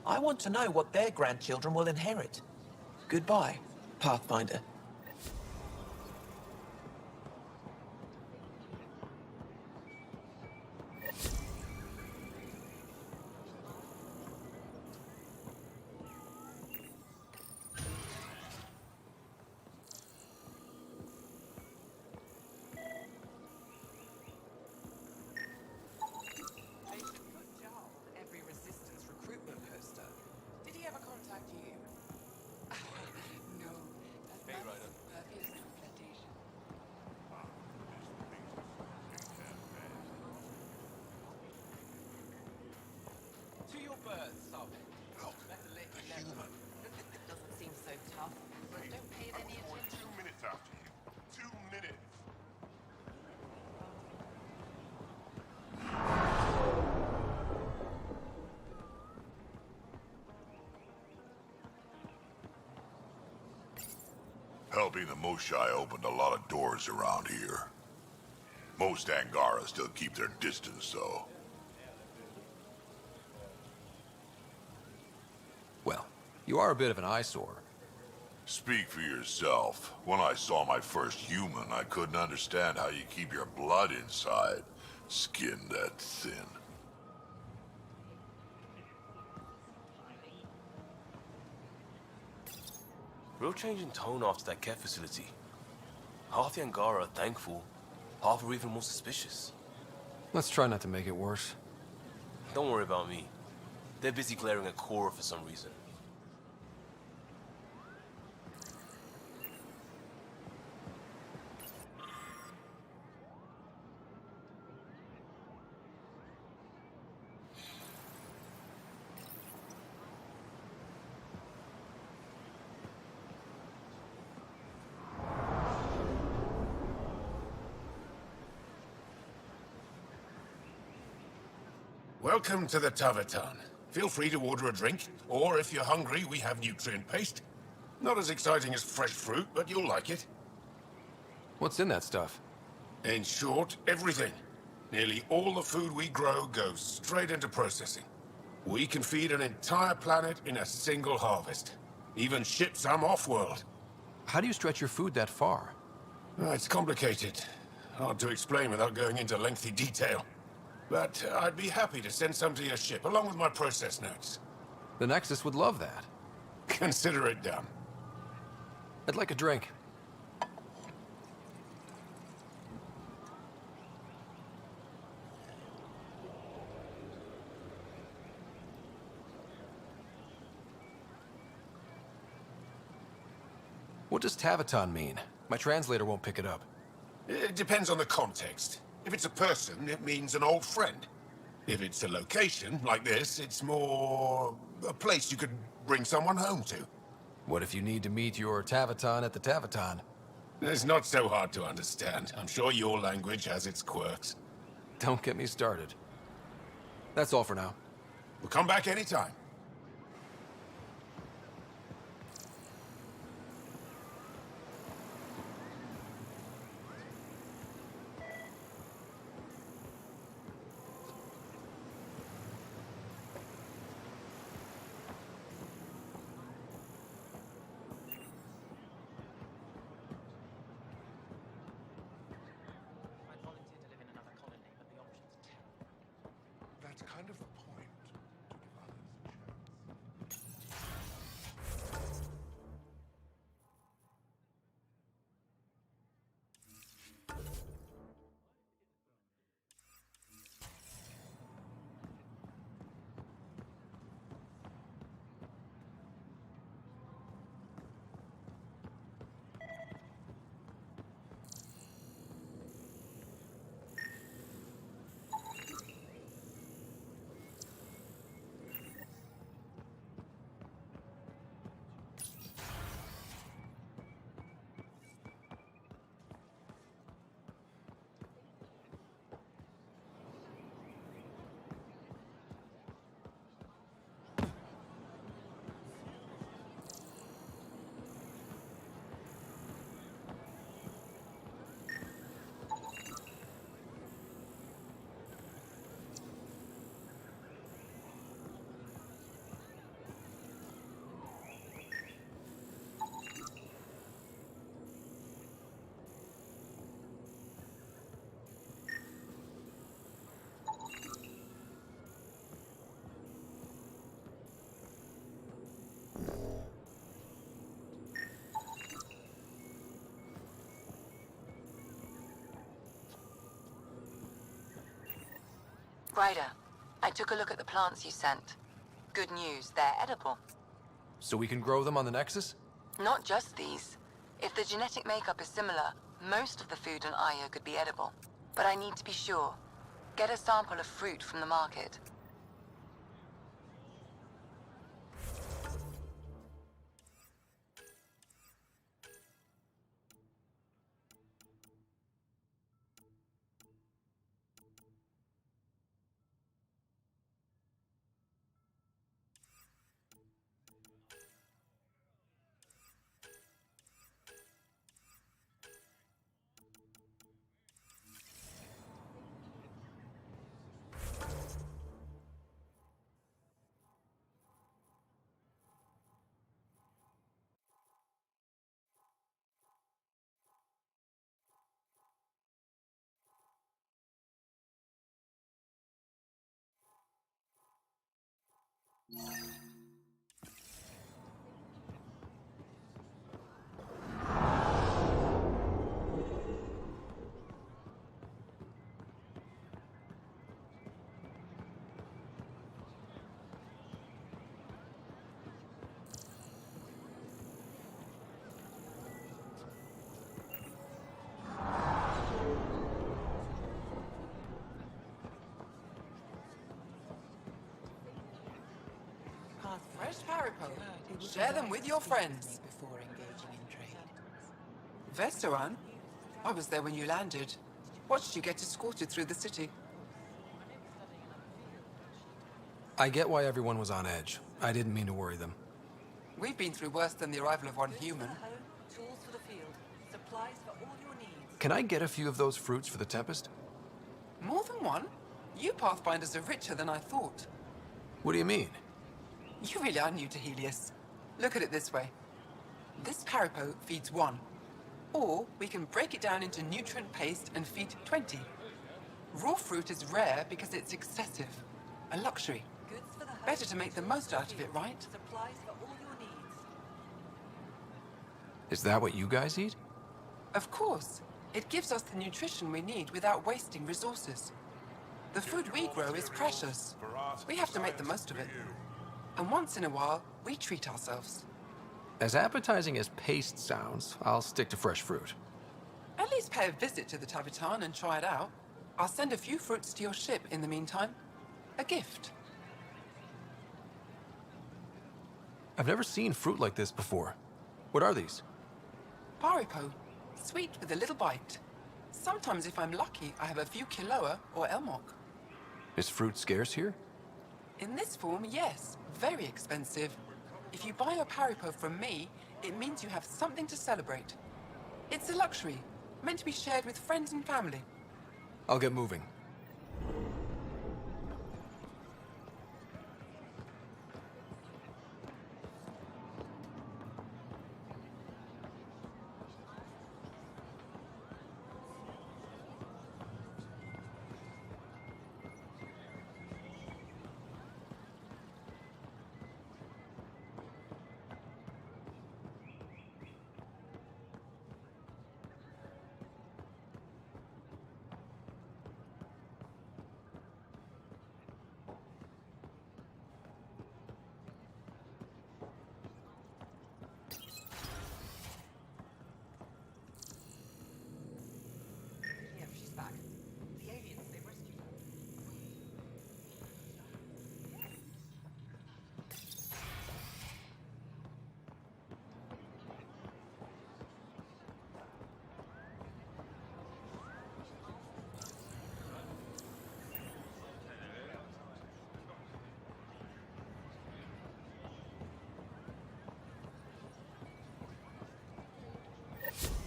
I want to know what their grandchildren will inherit. Goodbye, Pathfinder. Helping the Moshai opened a lot of doors around here. Most Angara still keep their distance, though. Well, you are a bit of an eyesore. Speak for yourself. When I saw my first human, I couldn't understand how you keep your blood inside. Skin that thin. Real change in tone after that care facility. Half the Angara are thankful, half are even more suspicious. Let's try not to make it worse. Don't worry about me. They're busy glaring at Cora for some reason. Welcome to the Tavatan. Feel free to order a drink, or if you're hungry, we have nutrient paste. Not as exciting as fresh fruit, but you'll like it. What's in that stuff? In short, everything. Nearly all the food we grow goes straight into processing. We can feed an entire planet in a single harvest. Even ship some off-world. How do you stretch your food that far? It's complicated. Hard to explain without going into lengthy detail. But I'd be happy to send some to your ship, along with my process notes. The Nexus would love that. Consider it done. I'd like a drink. What does Tavatan mean? My translator won't pick it up. It depends on the context. If it's a person, it means an old friend. If it's a location like this, it's more a place you could bring someone home to. What if you need to meet your Tavaton at the Tavaton? It's not so hard to understand. I'm sure your language has its quirks. Don't get me started. That's all for now. We'll come back anytime. That's kind of the point. Ryder, I took a look at the plants you sent. Good news, they're edible. So we can grow them on the Nexus? Not just these. If the genetic makeup is similar, most of the food on Aya could be edible. But I need to be sure. Get a sample of fruit from the market. Fresh Paripo. Share them with your friends. Before engaging in trade. Vestoran? I was there when you landed. Watched you get escorted through the city. I get why everyone was on edge. I didn't mean to worry them. We've been through worse than the arrival of one human. Tools for the field. Supplies for all your needs. Can I get a few of those fruits for the Tempest? More than one? You Pathfinders are richer than I thought. What do you mean? You really are new to Helios. Look at it this way. This Paripo feeds 1. Or we can break it down into nutrient paste and feed 20. Raw fruit is rare because it's excessive. A luxury. Better to make the most out of it, right? Supplies for all your needs. Is that what you guys eat? Of course. It gives us the nutrition we need without wasting resources. The food we grow is precious. We have to make the most of it. And once in a while, we treat ourselves. As appetizing as paste sounds, I'll stick to fresh fruit. At least pay a visit to the Tavitan and try it out. I'll send a few fruits to your ship in the meantime. A gift. I've never seen fruit like this before. What are these? Paripo. Sweet with a little bite. Sometimes if I'm lucky, I have a few Kiloa or Elmok. Is fruit scarce here? In this form, yes. Very expensive. If you buy a Paripo from me, it means you have something to celebrate. It's a luxury, meant to be shared with friends and family. I'll get moving.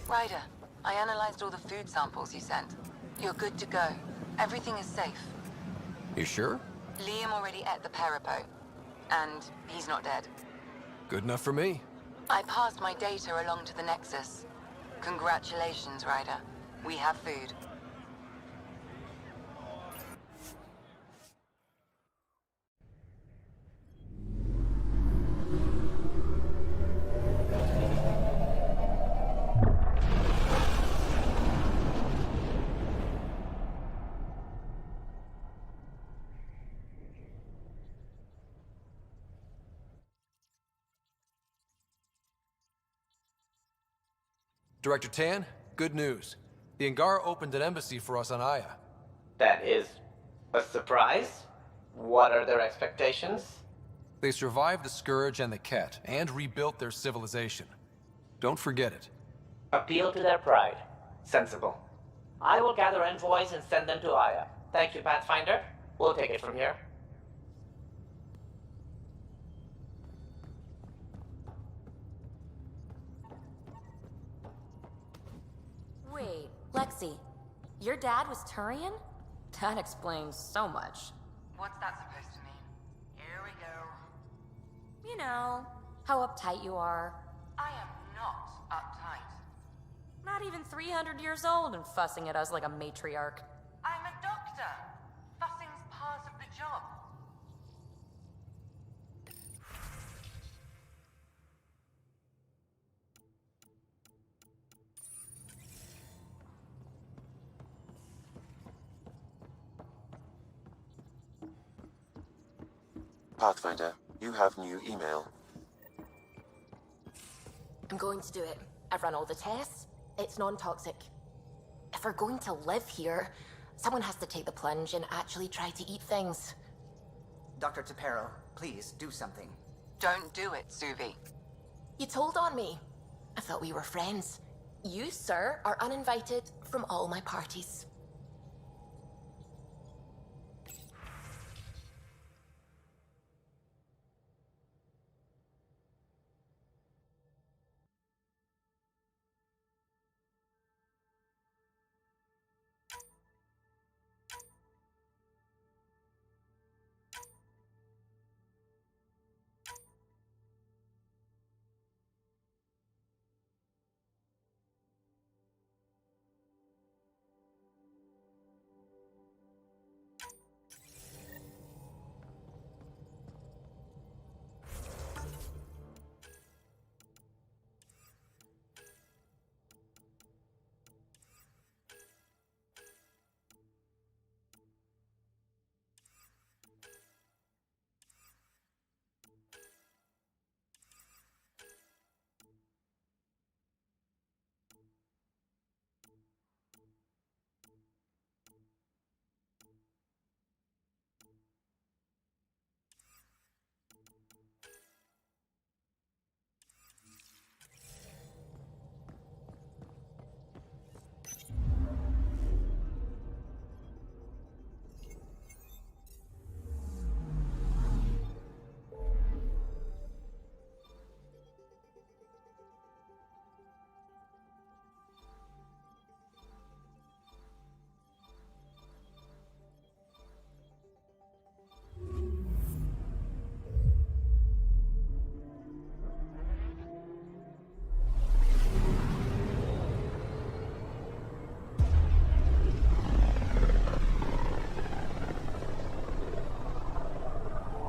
Ryder, I analyzed all the food samples you sent. You're good to go. Everything is safe. You sure? Liam already ate the Paripo. And he's not dead. Good enough for me. I passed my data along to the Nexus. Congratulations, Ryder. We have food. Director Tan, good news. The Angara opened an embassy for us on Aya. That is a surprise. What are their expectations? They survived the Scourge and the Ket, and rebuilt their civilization. Don't forget it. Appeal to their pride. Sensible. I will gather envoys and send them to Aya. Thank you, Pathfinder. We'll take it from here. Wait, Lexi, your dad was Turian? That explains so much. What's that supposed to mean? Here we go. You know, how uptight you are. I am not uptight. Not even 300 years old and fussing at us like a matriarch. I'm a doctor. Fussing's part of the job. Pathfinder, you have new email. I'm going to do it. I've run all the tests. It's non-toxic. If we're going to live here, someone has to take the plunge and actually try to eat things. Dr. Tapero, please do something. Don't do it, Suvi. You told on me. I thought we were friends. You, sir, are uninvited from all my parties.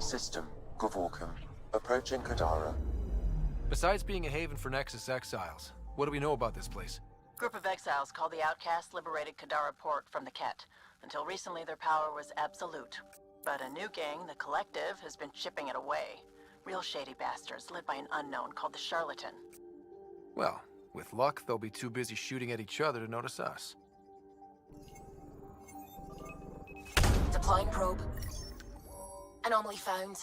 System, Govorkum, approaching Kadara. Besides being a haven for Nexus exiles, what do we know about this place? Group of exiles called the Outcasts liberated Kadara Port from the Ket. Until recently, their power was absolute. But a new gang, the Collective, has been chipping it away. Real shady bastards, led by an unknown called the Charlatan. Well, with luck, they'll be too busy shooting at each other to notice us. Deploying probe. Anomaly found.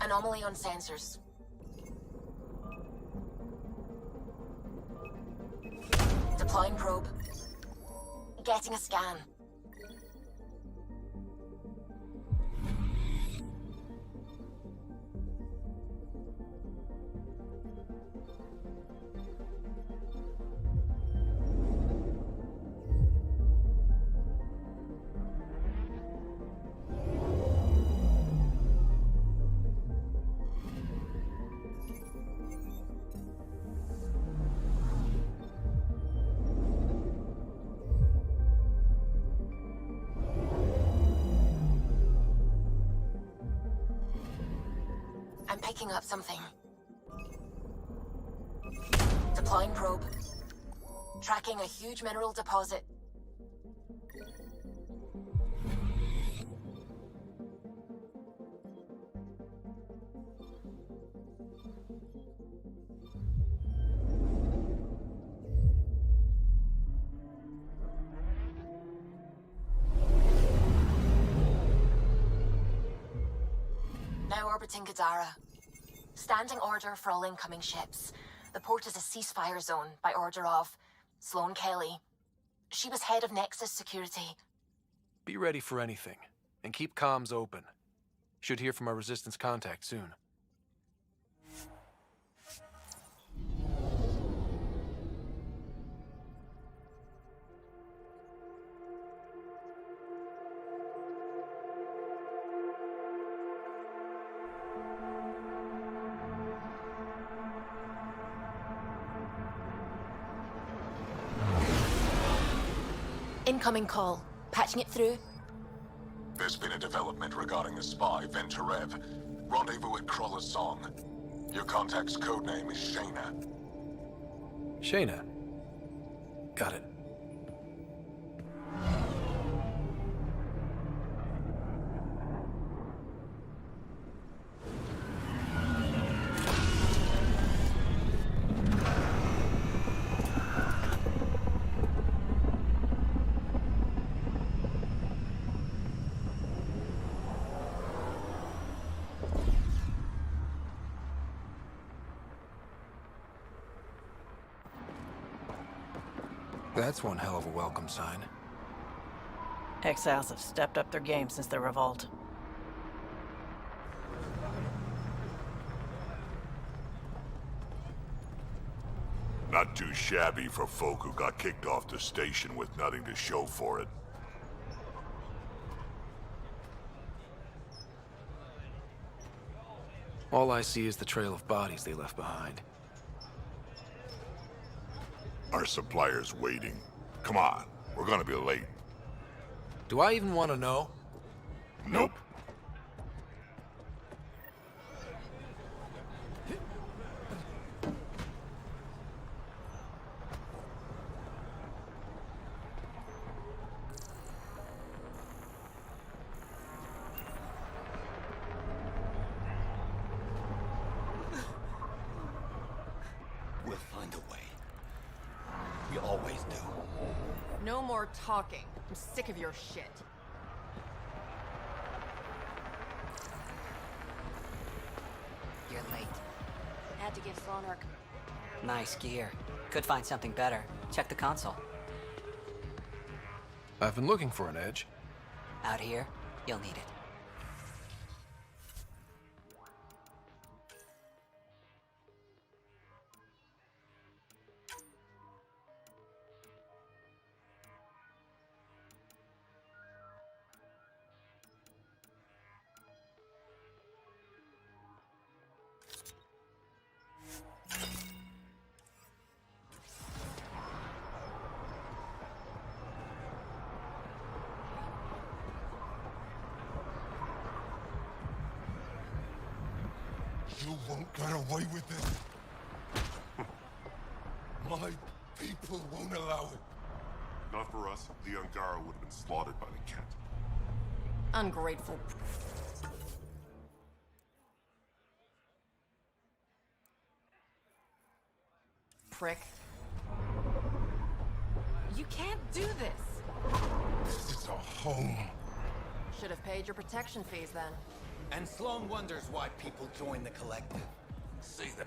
Anomaly on sensors. Deploying probe. Getting a scan. I'm picking up something. Deploying probe. Tracking a huge mineral deposit. Now orbiting Kadara. Standing order for all incoming ships. The port is a ceasefire zone by order of Sloane Kelly. She was head of Nexus security. Be ready for anything, and keep comms open. Should hear from our Resistance contact soon. Incoming call. Patching it through. There's been a development regarding the spy, Venturev. Rendezvous at Kroller's Song. Your contact's codename is Shayna. Shayna. Got it. That's one hell of a welcome sign. Exiles have stepped up their game since the revolt. Not too shabby for folk who got kicked off the station with nothing to show for it. All I see is the trail of bodies they left behind. Our supplier's waiting. Come on, we're gonna be late. Do I even want to know? Nope. We'll find a way. We always do. No more talking. I'm sick of your shit. You're late. Had to give Sloan her... Nice gear. Could find something better. Check the console. I've been looking for an edge. Out here, you'll need it. You won't get away with it. My people won't allow it. Not for us, the Angara would have been slaughtered by the Ket. Ungrateful. Prick. You can't do this. This is our home. Should have paid your protection fees then. And Sloan wonders why people join the collective. See them.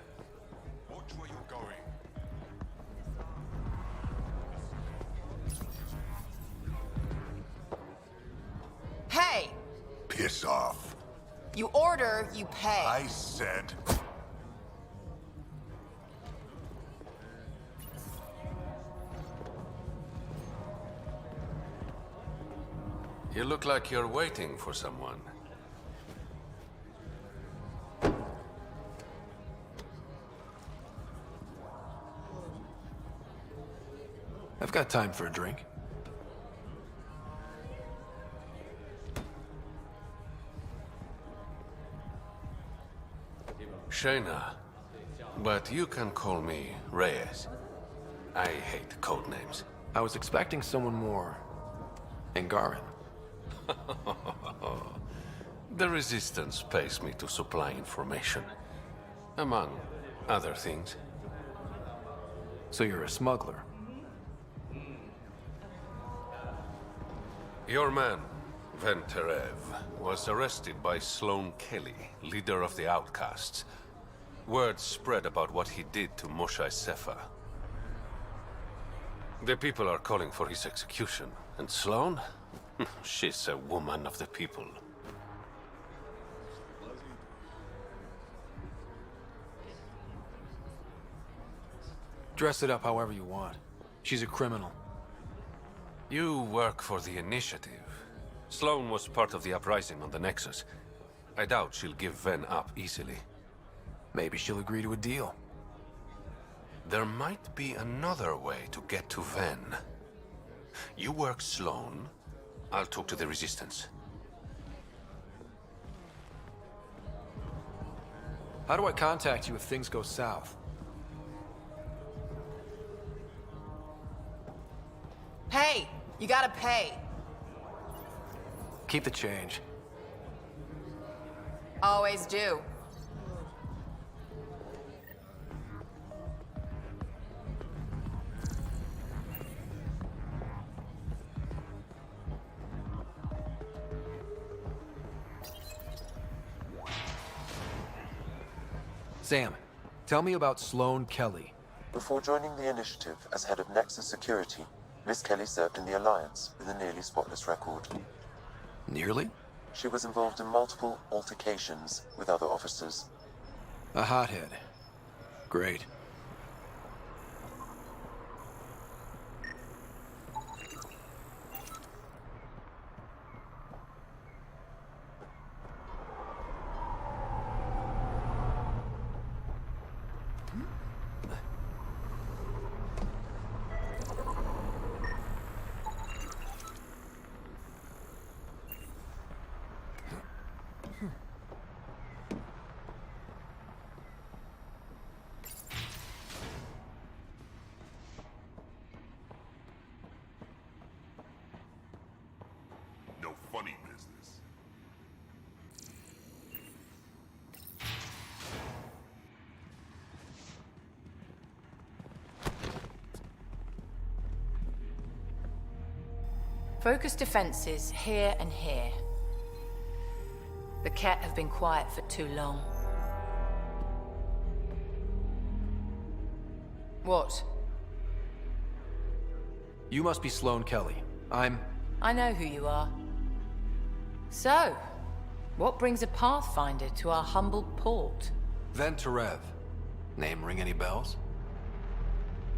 Watch where you're going. Hey! Piss off. You order, you pay. I said... You look like you're waiting for someone. I've got time for a drink. Shayna, but you can call me Reyes. I hate code names. I was expecting someone more... Angaran. The Resistance pays me to supply information. Among other things. So you're a smuggler? Your man, Venterev, was arrested by Sloan Kelly, leader of the Outcasts. Word spread about what he did to Moshae Sefa. The people are calling for his execution. And Sloan? She's a woman of the people. Dress it up however you want. She's a criminal. You work for the Initiative. Sloan was part of the uprising on the Nexus. I doubt she'll give Ven up easily. Maybe she'll agree to a deal. There might be another way to get to Ven. You work Sloan, I'll talk to the Resistance. How do I contact you if things go south? Hey! You gotta pay. Keep the change. Always do. Sam, tell me about Sloan Kelly. Before joining the Initiative as head of Nexus Security, Miss Kelly served in the Alliance with a nearly spotless record. Nearly? She was involved in multiple altercations with other officers. A hothead. Great. No funny business. Focus defenses here and here. The Ket have been quiet for too long. What? You must be Sloane Kelly. I know who you are. So, what brings a Pathfinder to our humble port? Venterev. Name ring any bells?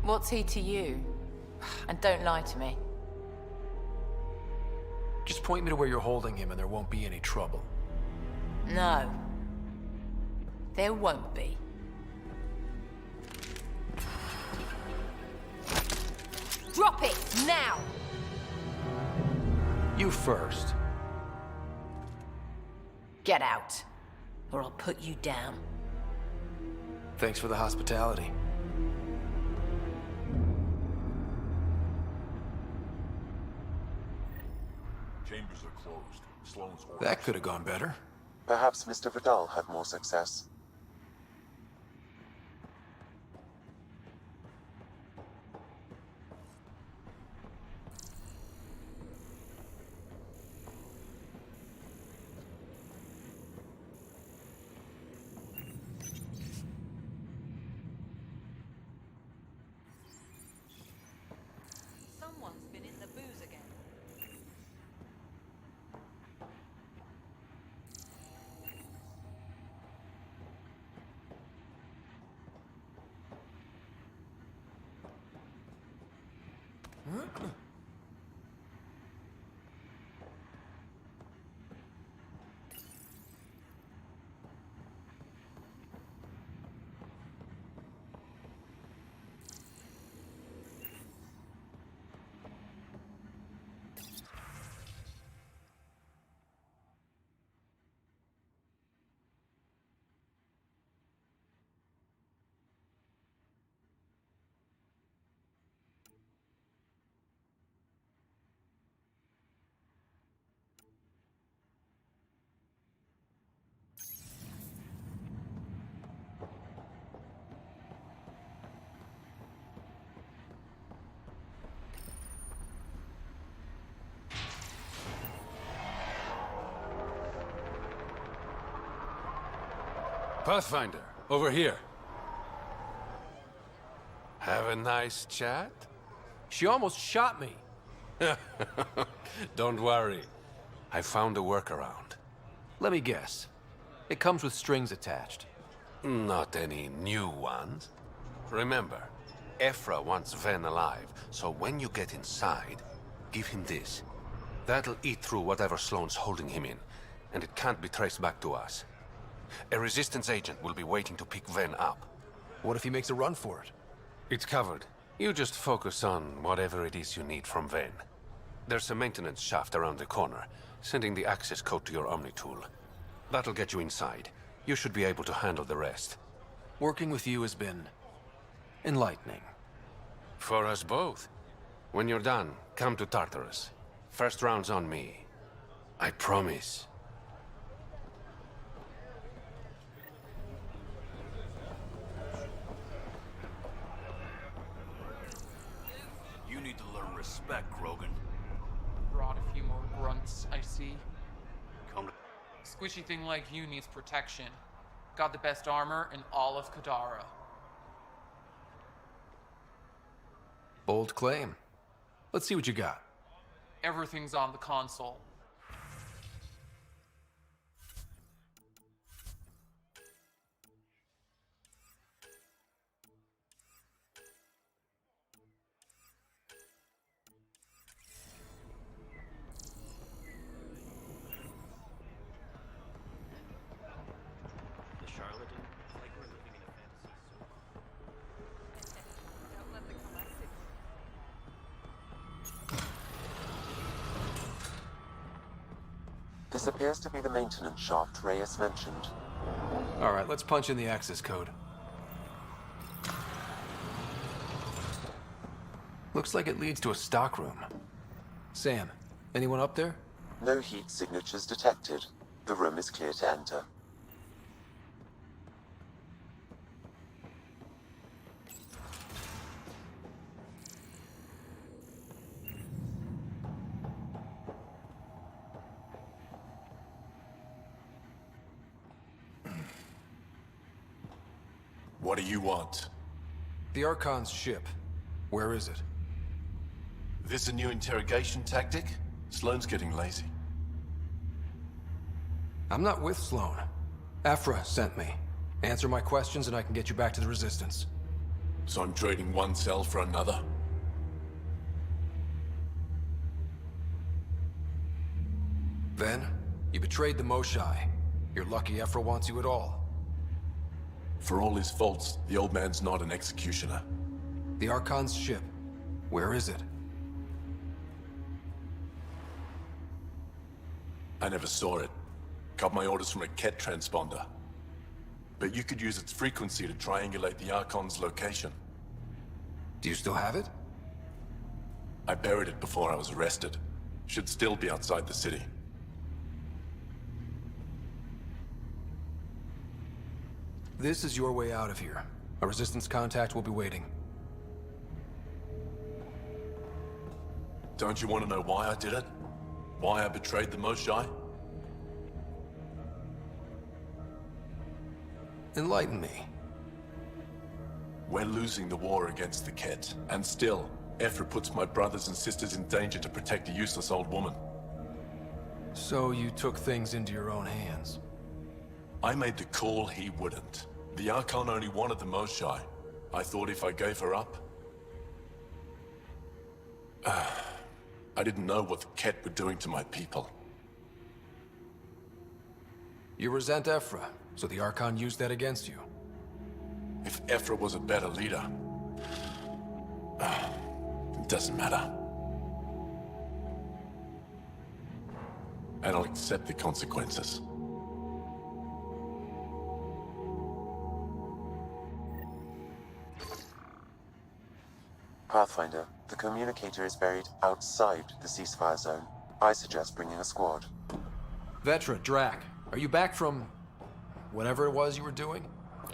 What's he to you? And don't lie to me. Just point me to where you're holding him and there won't be any trouble. No. There won't be. Drop it, now! You first. Get out, or I'll put you down. Thanks for the hospitality. Chambers are closed. Sloane's orders. That could have gone better. Perhaps Mr. Vidal had more success. Someone's been in the booze again. Pathfinder, over here. Have a nice chat? She almost shot me. Don't worry. I found a workaround. Let me guess. It comes with strings attached. Not any new ones. Remember, Ephra wants Ven alive, so when you get inside, give him this. That'll eat through whatever Sloane's holding him in, and it can't be traced back to us. A Resistance agent will be waiting to pick Ven up. What if he makes a run for it? It's covered. You just focus on whatever it is you need from Ven. There's a maintenance shaft around the corner, sending the access code to your Omni tool. That'll get you inside. You should be able to handle the rest. Working with you has been enlightening. For us both. When you're done, come to Tartarus. First round's on me. I promise. You need to learn respect, Krogan. Brought a few more grunts, I see. Come to... Squishy thing like you needs protection. Got the best armor in all of Kadara. Bold claim. Let's see what you got. Everything's on the console. The charlatan, it's like we're living in a fantasy. Don't let the collective. This appears to be the maintenance shaft Reyes mentioned. Alright, let's punch in the access code. Looks like it leads to a stockroom. Sam, anyone up there? No heat signatures detected. The room is clear to enter. What do you want? The Archon's ship. Where is it? This a new interrogation tactic? Sloane's getting lazy. I'm not with Sloane. Ephra sent me. Answer my questions and I can get you back to the Resistance. So I'm trading one cell for another? Then, you betrayed the Moshai. You're lucky Ephra wants you at all. For all his faults, the old man's not an executioner. The Archon's ship. Where is it? I never saw it. Got my orders from a Ket transponder. But you could use its frequency to triangulate the Archon's location. Do you still have it? I buried it before I was arrested. Should still be outside the city. This is your way out of here. A Resistance contact will be waiting. Don't you want to know why I did it? Why I betrayed the Moshai? Enlighten me. We're losing the war against the Ket, and still, Ephra puts my brothers and sisters in danger to protect a useless old woman. So you took things into your own hands? I made the call he wouldn't. The Archon only wanted the Moshai. I thought if I gave her up... I didn't know what the Ket were doing to my people. You resent Ephra, so the Archon used that against you. If Ephra was a better leader... it doesn't matter. And I'll accept the consequences. Pathfinder, the communicator is buried outside the ceasefire zone. I suggest bringing a squad. Vetra, Drac, are you back from... whatever it was you were doing?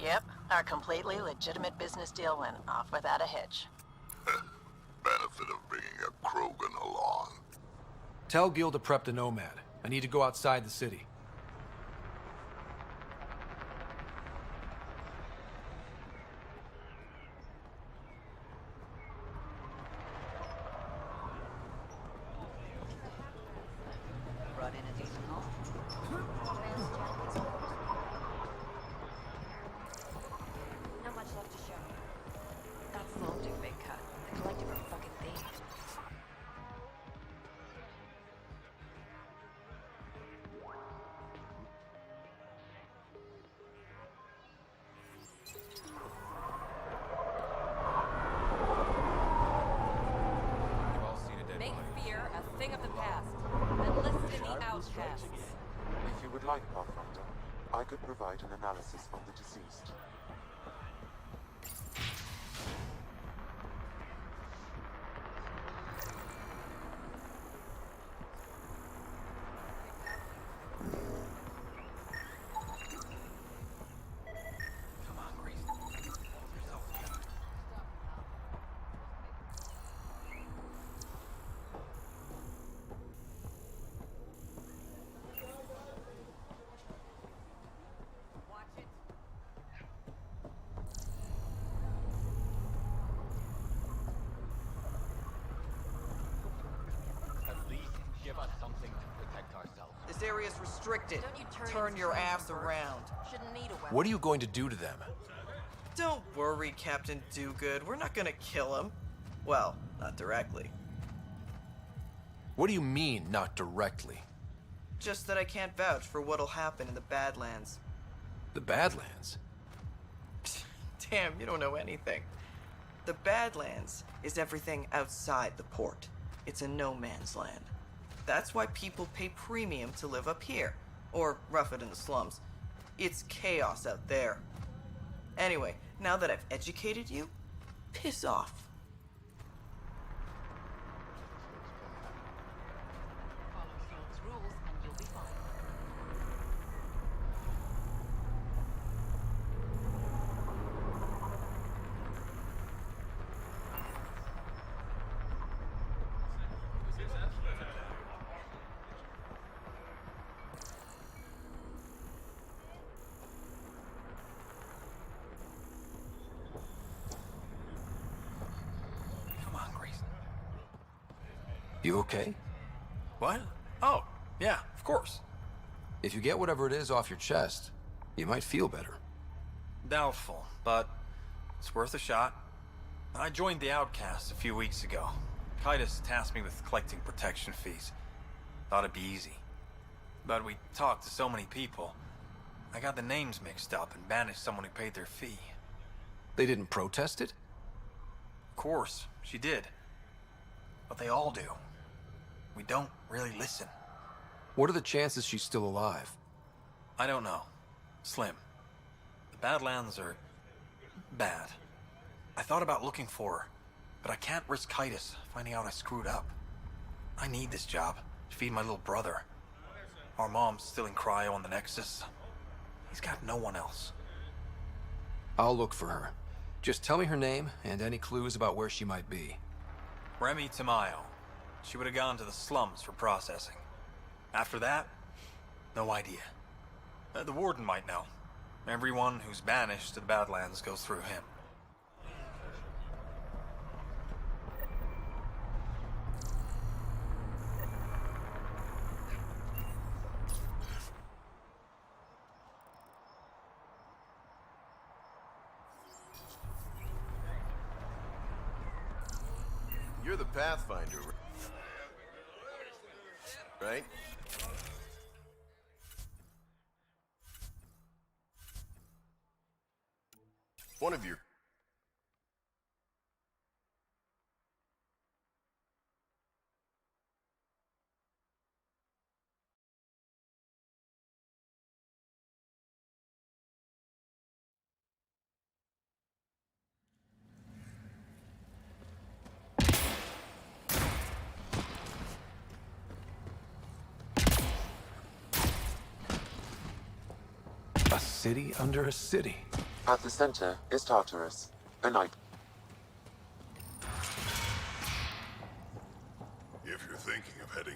Yep, our completely legitimate business deal went off without a hitch. Benefit of bringing a Krogan along. Tell Gil to prep the Nomad. I need to go outside the city. Brought in a decent haul. Not much left to show. That Sloan took a big cut. The collective are fucking thieves. Make fear a thing of the past. Enlist in the outcasts. If you would like, Pathfinder, I could provide an analysis on the deceased. Give us something to protect ourselves. This area's restricted. Don't you Turn your ass around. Shouldn't need a weapon. What are you going to do to them? Don't worry, Captain Do-Good. We're not gonna kill him. Well, not directly. What do you mean, not directly? Just that I can't vouch for what'll happen in the Badlands. The Badlands? Damn, you don't know anything. The Badlands is everything outside the port. It's a no man's land. That's why people pay premium to live up here, or rough it in the slums. It's chaos out there. Anyway, now that I've educated you, piss off. You okay? What? Oh, yeah, of course. If you get whatever it is off your chest, you might feel better. Doubtful, but it's worth a shot. I joined the Outcast a few weeks ago. Titus tasked me with collecting protection fees. Thought it'd be easy. But we talked to so many people. I got the names mixed up and banished someone who paid their fee. They didn't protest it? Of course, she did. But they all do. We don't really listen. What are the chances she's still alive? I don't know. Slim. The Badlands are bad. I thought about looking for her, but I can't risk Titus finding out I screwed up. I need this job to feed my little brother. Our mom's still in cryo on the Nexus. He's got no one else. I'll look for her. Just tell me her name and any clues about where she might be. Remy Tamayo. She would have gone to the slums for processing. After that, no idea. The warden might know. Everyone who's banished to the Badlands goes through him. You're the Pathfinder, right? One of your... A city under a city. At the center is Tartarus, a night. If you're thinking of heading...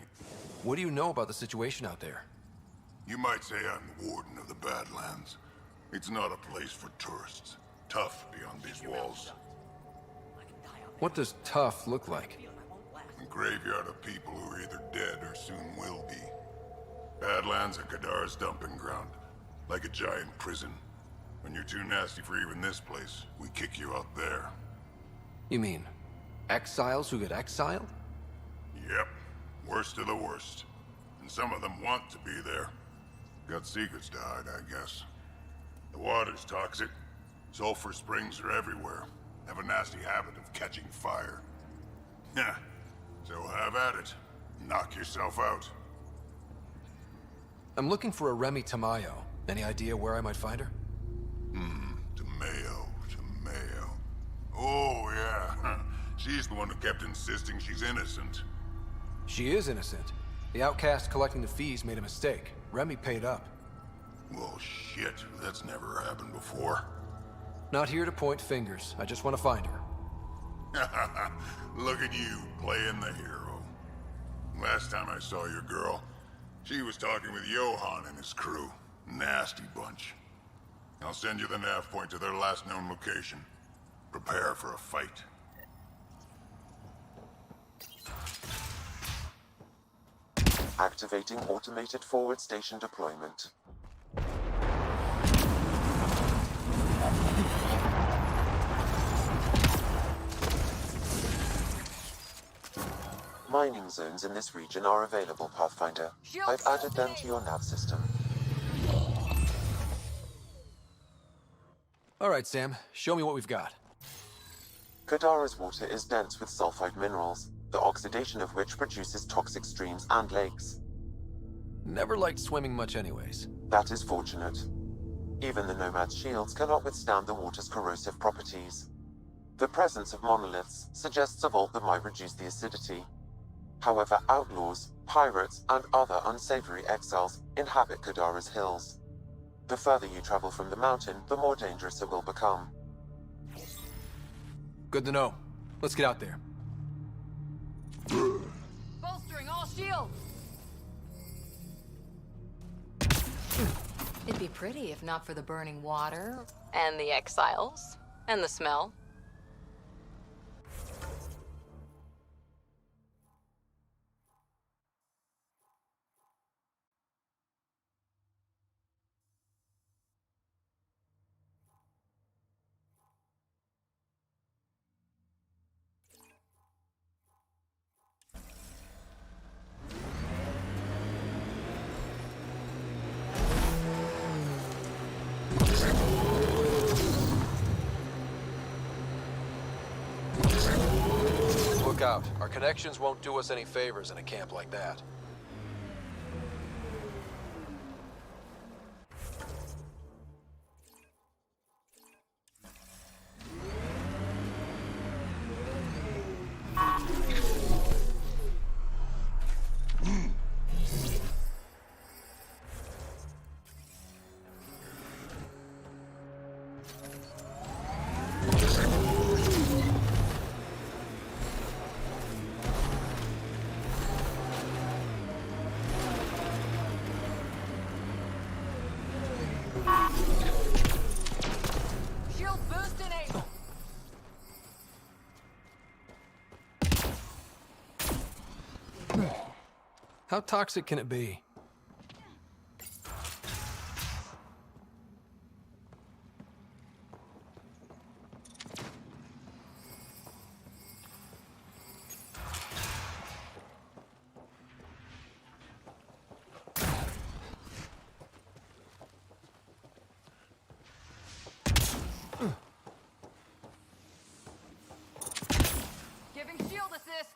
What do you know about the situation out there? You might say I'm the warden of the Badlands. It's not a place for tourists. Tough beyond these walls. What does tough look like? A graveyard of people who are either dead or soon will be. Badlands are Kadara's dumping ground. Like a giant prison. When you're too nasty for even this place, we kick you out there. You mean exiles who get exiled? Yep. Worst of the worst. And some of them want to be there. Got secrets to hide, I guess. The water's toxic. Sulfur springs are everywhere. Have a nasty habit of catching fire. Yeah. So have at it. Knock yourself out. I'm looking for a Remy Tamayo. Any idea where I might find her? Tamayo. Oh, yeah. She's the one who kept insisting she's innocent. She is innocent. The outcast collecting the fees made a mistake. Remy paid up. Well, shit. That's never happened before. Not here to point fingers. I just want to find her. Look at you, playing the hero. Last time I saw your girl, she was talking with Johan and his crew. Nasty bunch. I'll send you the nav point to their last known location. Prepare for a fight. Activating automated forward station deployment. Mining zones in this region are available, Pathfinder. I've added them to your nav system. All right, Sam. Show me what we've got. Kadara's water is dense with sulfide minerals, the oxidation of which produces toxic streams and lakes. Never liked swimming much anyways. That is fortunate. Even the Nomad's shields cannot withstand the water's corrosive properties. The presence of monoliths suggests a vault that might reduce the acidity. However, outlaws, pirates, and other unsavory exiles inhabit Kadara's hills. The further you travel from the mountain, the more dangerous it will become. Good to know. Let's get out there. Bolstering all shields! It'd be pretty if not for the burning water, and the exiles, and the smell. out. Our connections won't do us any favors in a camp like that. Shield boost enabled. How toxic can it be? Giving shield assist.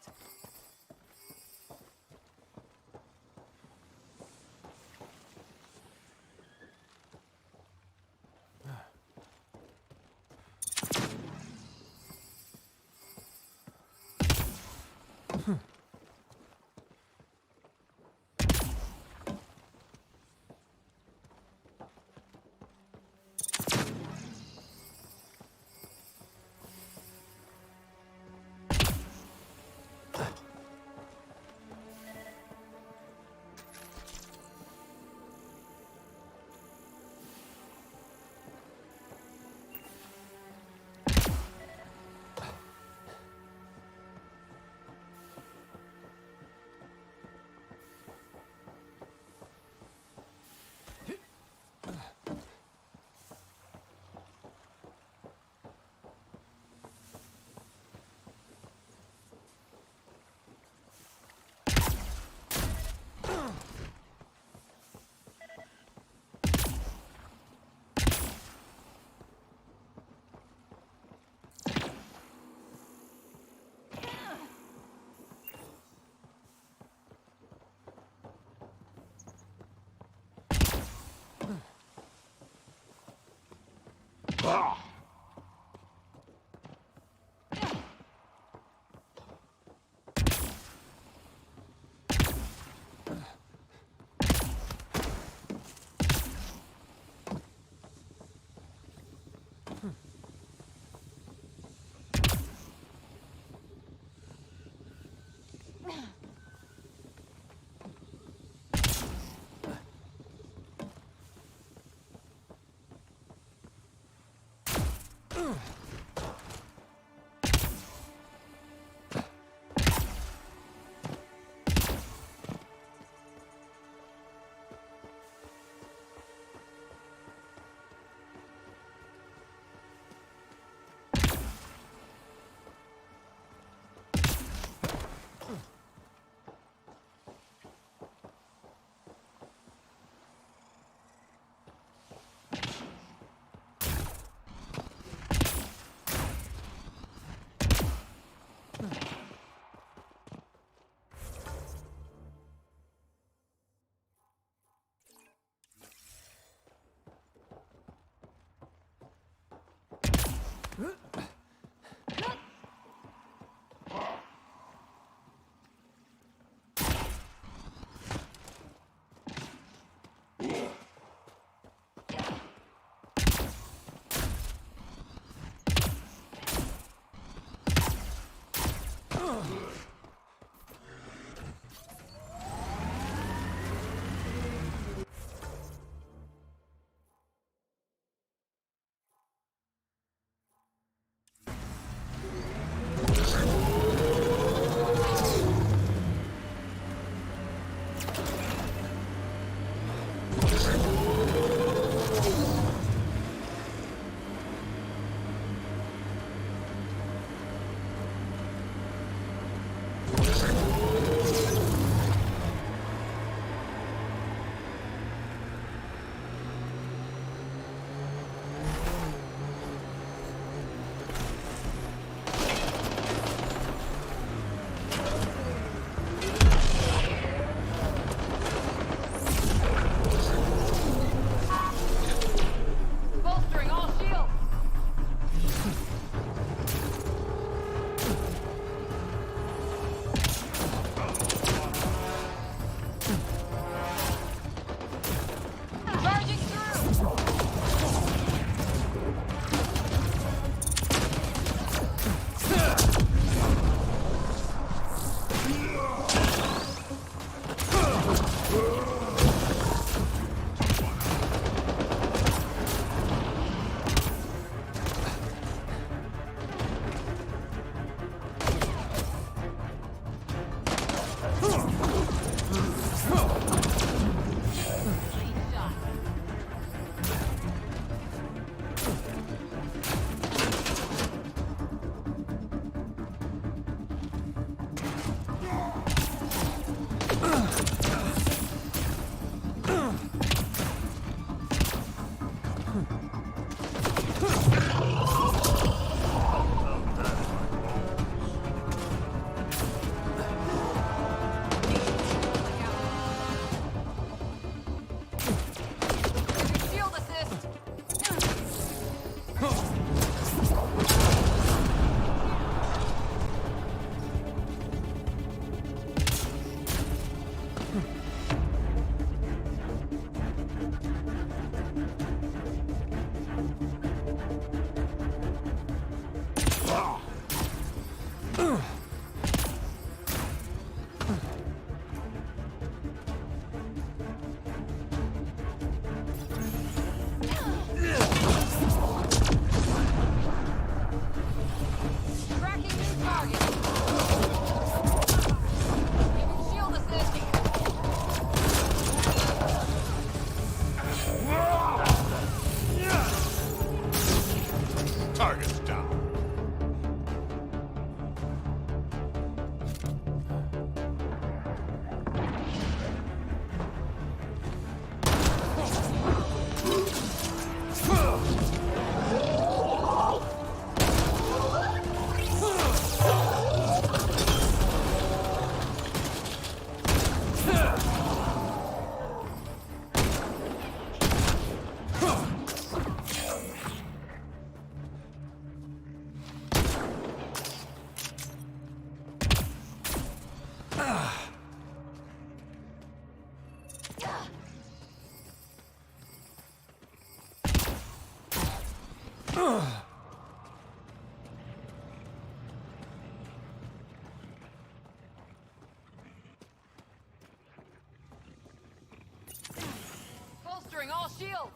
Bolstering all shields!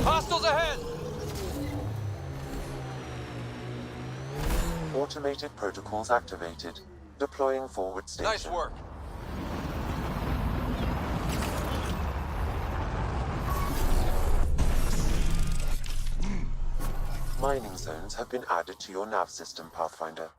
Hostiles ahead! Automated protocols activated. Deploying forward station. Nice work. Mining zones have been added to your nav system, Pathfinder.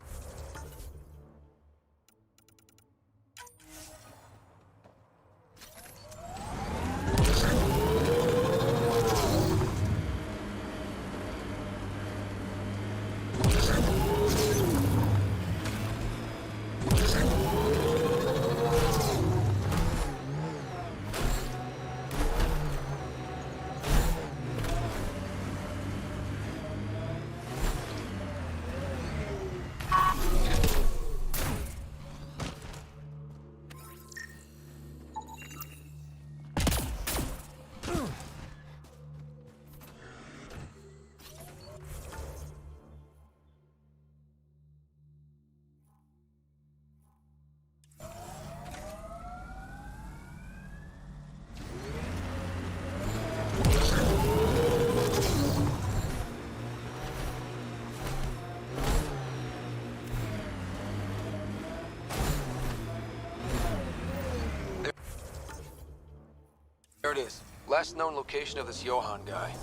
There it is. Last known location of this Johann guy.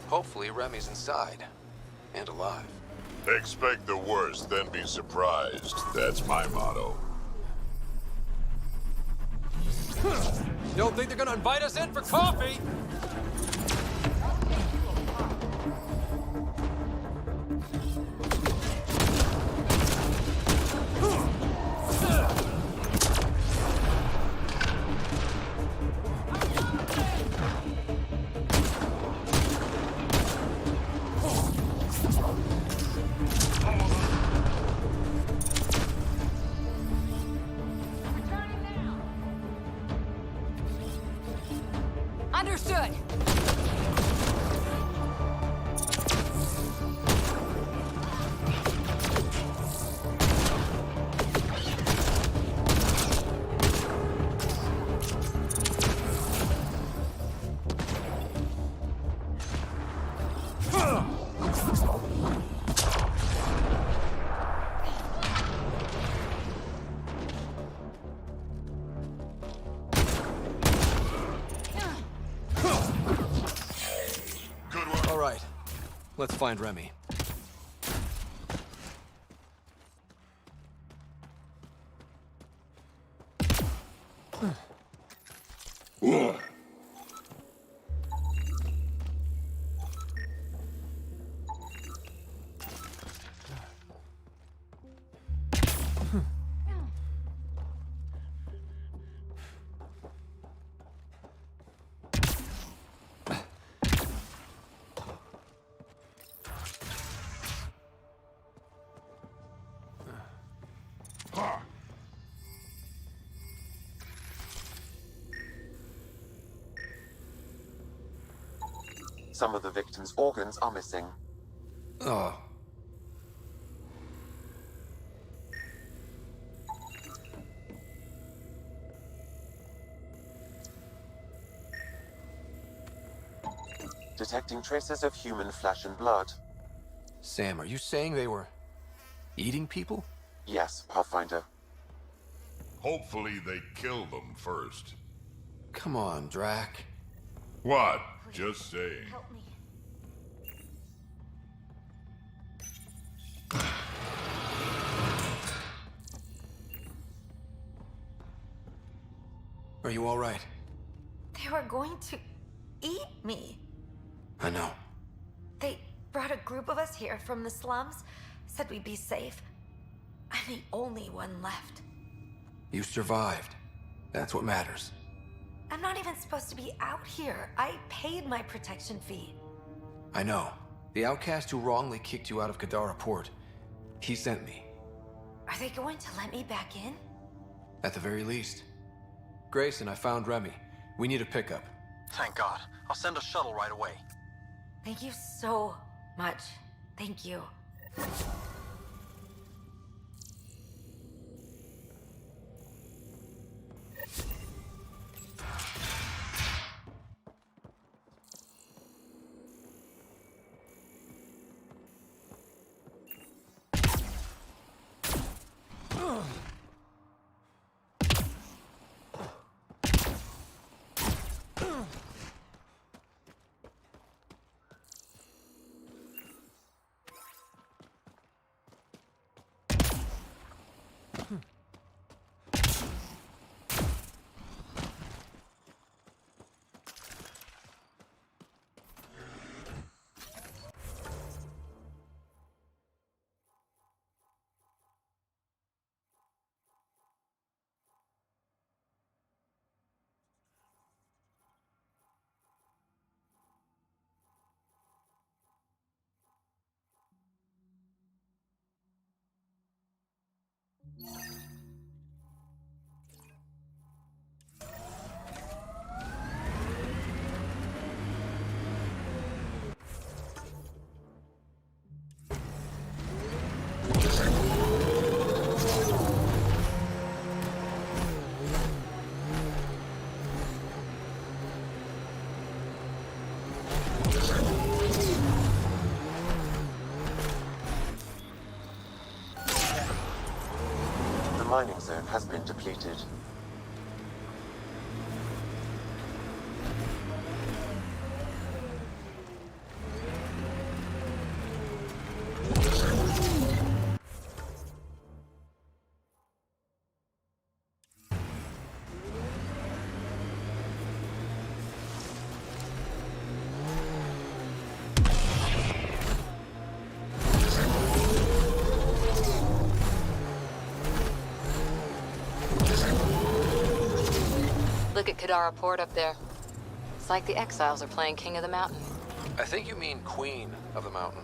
Hopefully Remy's inside. And alive. Expect the worst, then be surprised. That's my motto. Don't think they're gonna invite us in for coffee? Understood. let's find Remy. Some of the victim's organs are missing. Oh. Detecting traces of human flesh and blood. Sam, are you saying they were eating people? Yes, Pathfinder. Hopefully they kill them first. Come on, Drac. What? Just saying. Help me. Are you all right? They were going to eat me. I know. They brought a group of us here from the slums, said we'd be safe. I'm the only one left. You survived. That's what matters. I'm not even supposed to be out here. I paid my protection fee. I know. The outcast who wrongly kicked you out of Kadara Port. He sent me. Are they going to let me back in? At the very least. Grayson, I found Remy. We need a pickup. Thank God. I'll send a shuttle right away. Thank you so much. Thank you. The mining zone has been depleted. Look at Kadara Port up there. It's like the exiles are playing King of the Mountain. I think you mean Queen of the Mountain.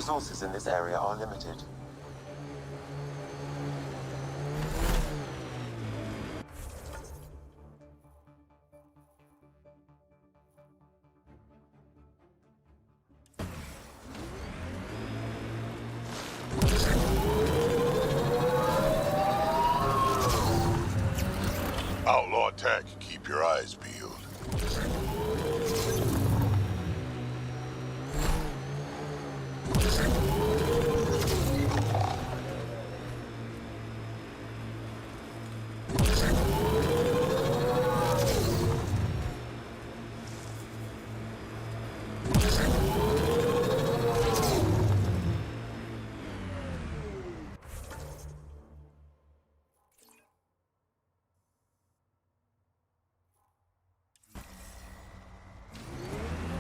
Resources in this area are limited. Outlaw tech, keep your eyes peeled.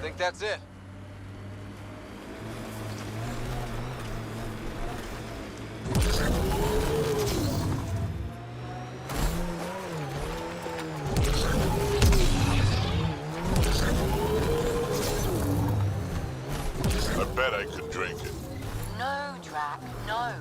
Think that's it? I bet I could drink it. No, Drac, no.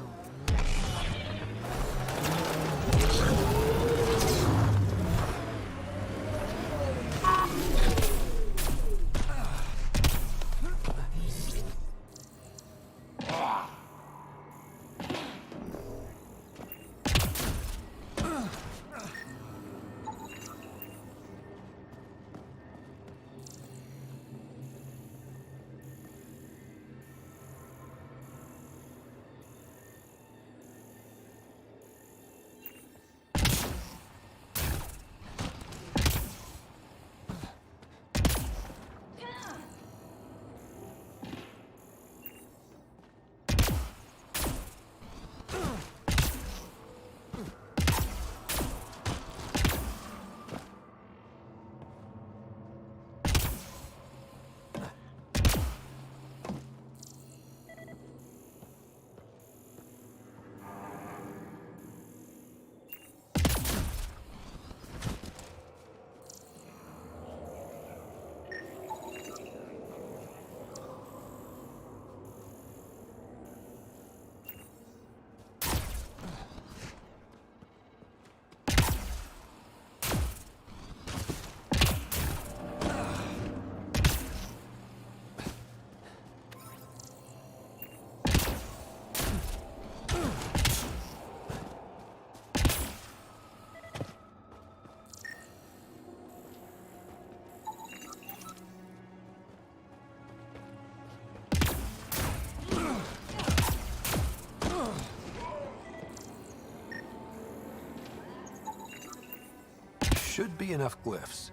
Should be enough glyphs.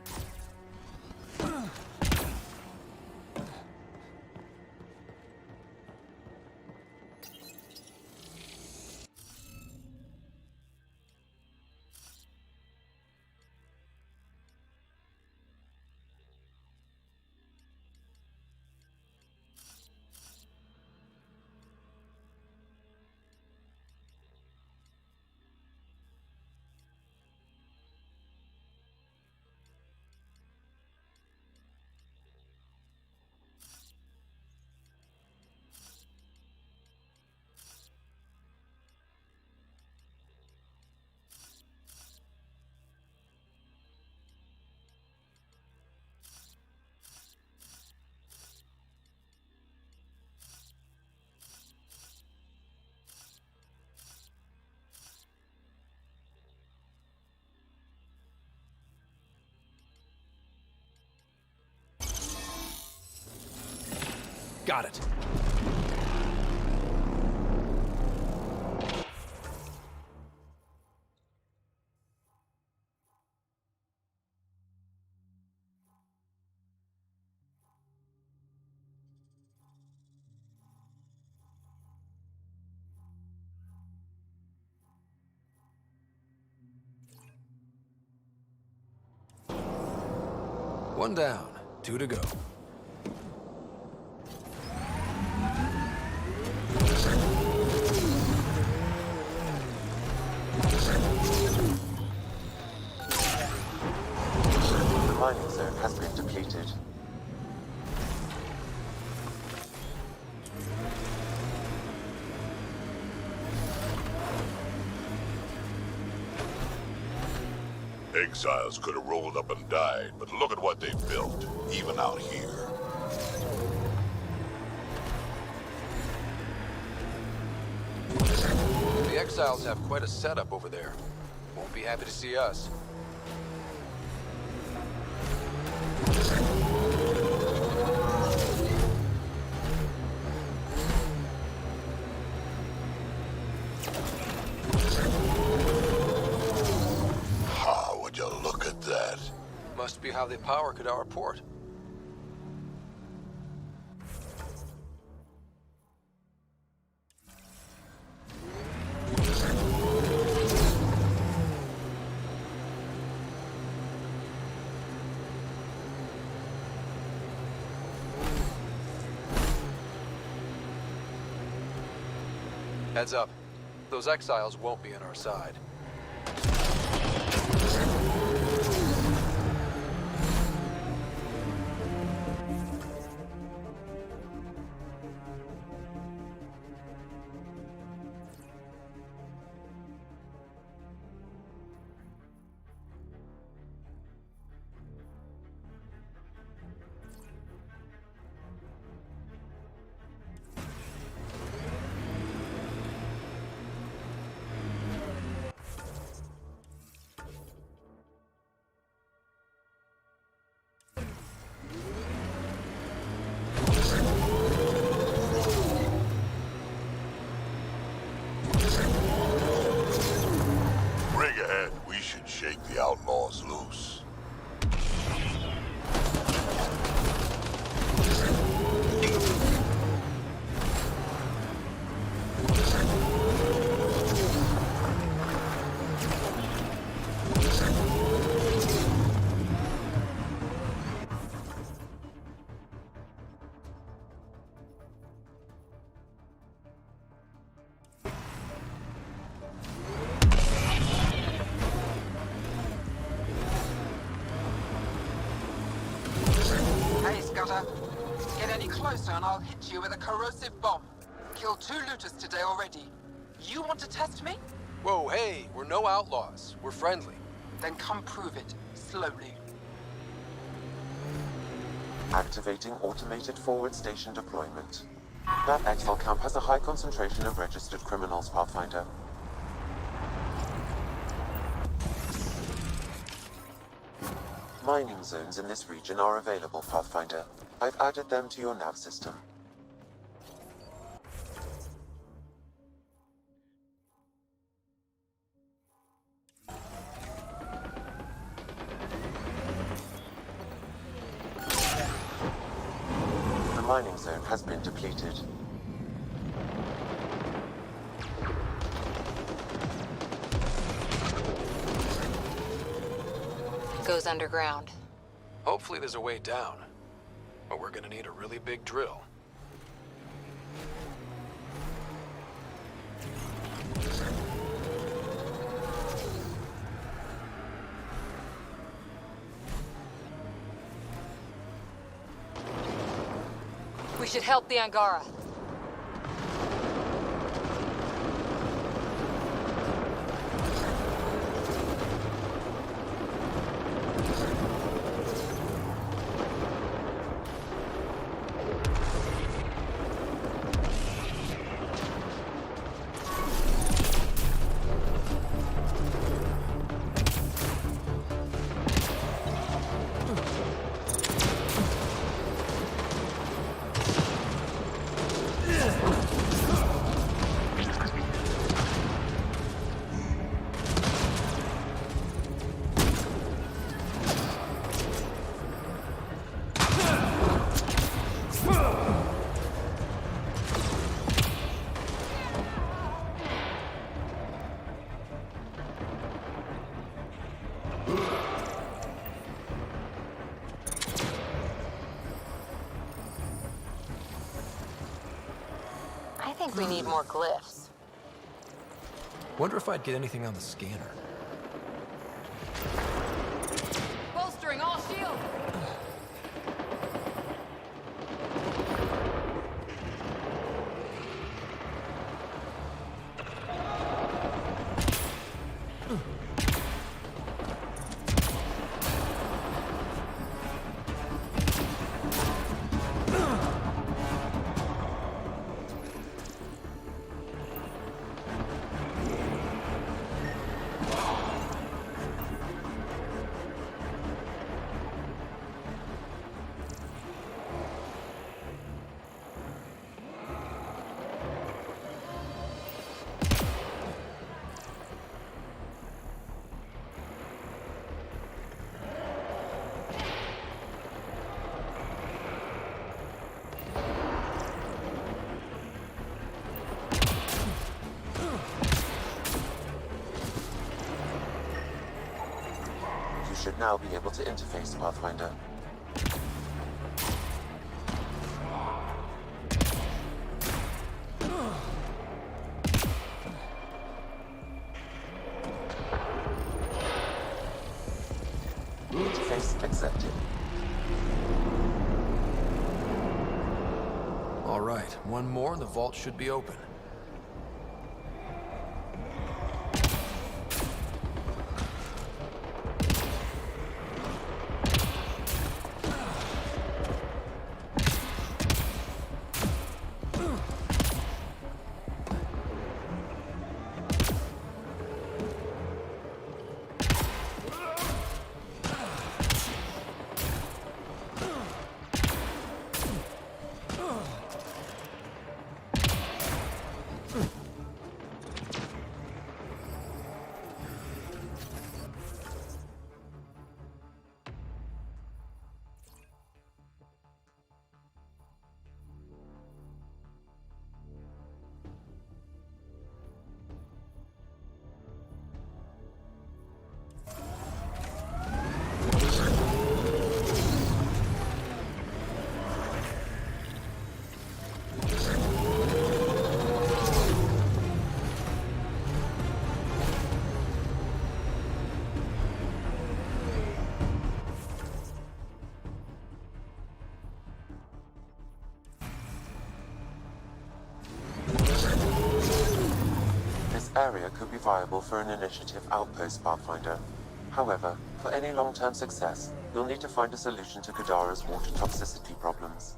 Got it. One down, 2 to go. The mining zone has been depleted. Exiles could have rolled up and died, but look at what they built, even out here. The Exiles have quite a setup over there. Won't be happy to see us. Ah, would you look at that? Must be how they power Kadara Port. Heads up. Those Exiles won't be on our side. Rig ahead, we should shake the outlaws loose. Hey, Scudder. Get any closer and I'll hit you with a corrosive bomb. Killed 2 looters today already. You want to test me? Whoa, hey, we're no outlaws. We're friendly. Then come prove it, slowly. Activating automated forward station deployment. That exile camp has a high concentration of registered criminals, Pathfinder. Mining zones in this region are available, Pathfinder. I've added them to your nav system. The mining zone has been depleted. Goes underground. Hopefully there's a way down. But we're gonna need a really big drill. We should help the Angara. I think we need more glyphs. Wonder if I'd get anything on the scanner. Bolstering all shields. should now be able to interface, Pathfinder. Interface accepted. All right, one more and the vault should be open. Area could be viable for an initiative outpost, Pathfinder. However, for any long-term success, you'll need to find a solution to Kadara's water toxicity problems.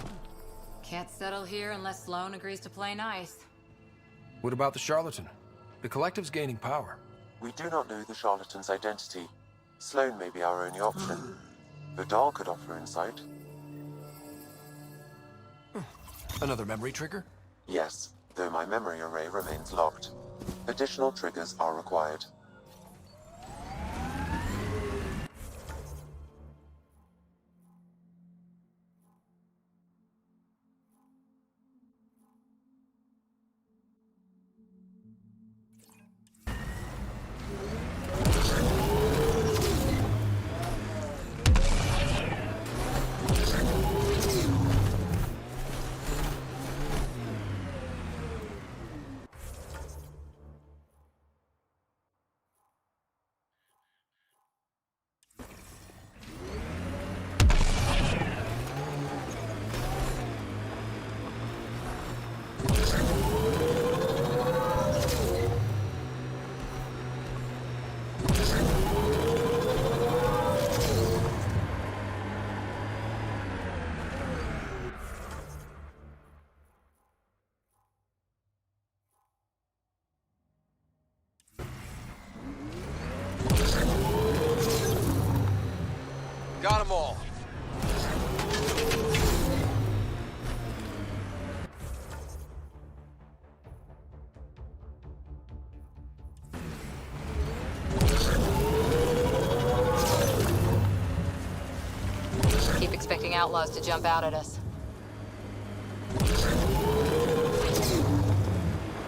Can't settle here unless Sloane agrees to play nice. What about the charlatan? The Collective's gaining power. We do not know the charlatan's identity. Sloane may be our only option. Vidal could offer insight. Another memory trigger? Yes, though my memory array remains locked. Additional triggers are required. Got them all. Keep expecting outlaws to jump out at us.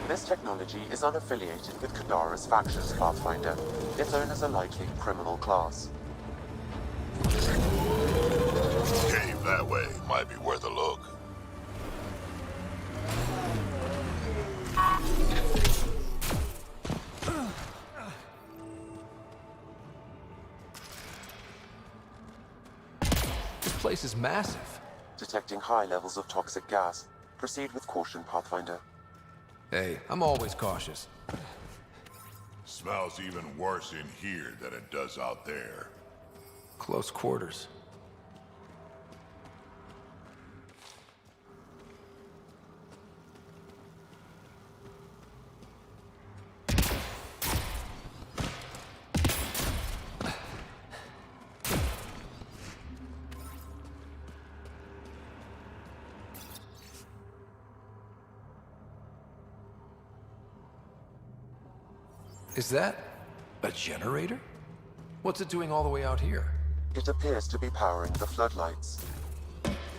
This technology is unaffiliated with Kadara's factions, Pathfinder. Its owners are likely criminal class. Cave that way might be worth a look. This place is massive. Detecting high levels of toxic gas. Proceed with caution, Pathfinder. Hey, I'm always cautious. Smells even worse in here than it does out there. Close quarters. Is that a generator? What's it doing all the way out here? It appears to be powering the floodlights.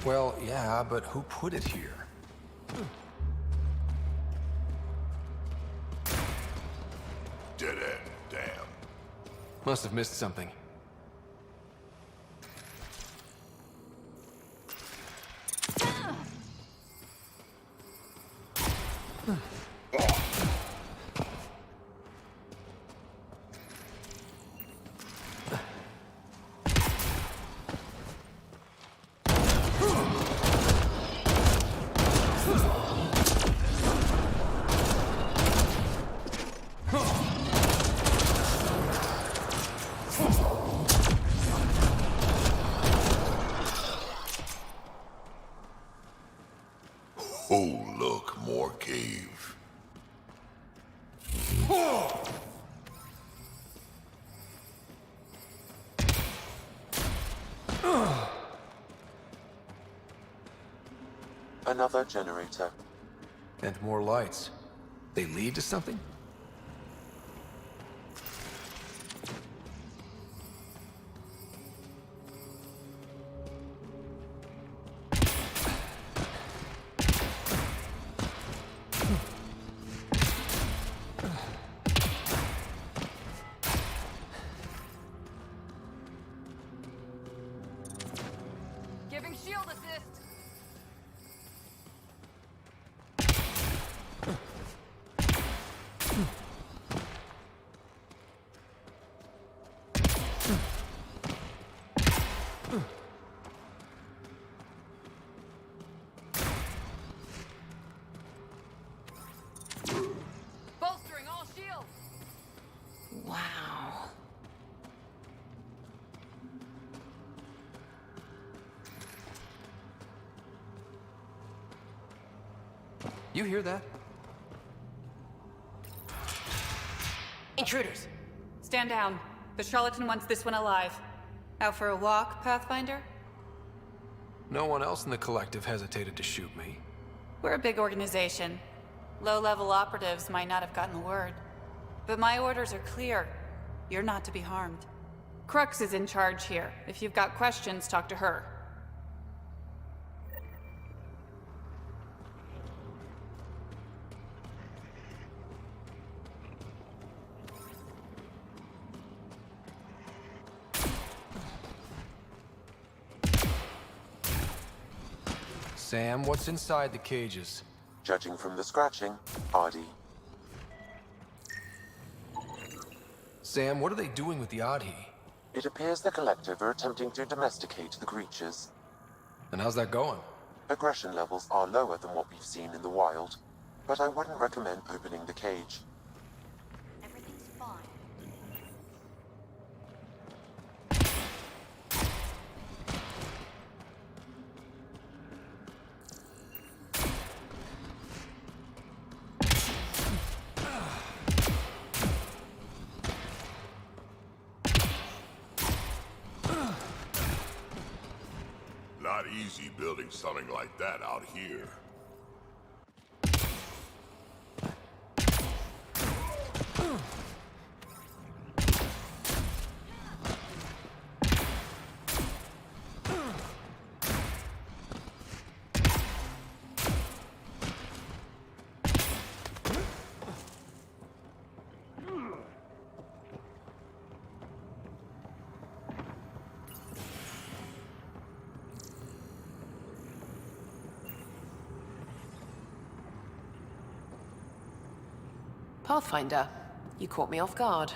Well, yeah, but who put it here? Dead end, damn. Must have missed something. Another generator. And more lights. They lead to something? Giving shield assist. Bolstering all shields. Wow. You hear that? Intruders. Stand down. The charlatan wants this one alive. Out for a walk, Pathfinder? No one else in the collective hesitated to shoot me. We're a big organization. Low-level operatives might not have gotten the word. But my orders are clear. You're not to be harmed. Crux is in charge here. If you've got questions, talk to her. Sam, what's inside the cages? Judging from the scratching, Hardy. Sam, what are they doing with the Adhi? It appears the collective are attempting to domesticate the creatures. And how's that going? Aggression levels are lower than what we've seen in the wild, but I wouldn't recommend opening the cage. Everything's fine. Not easy building something like that out here. Pathfinder, you caught me off guard.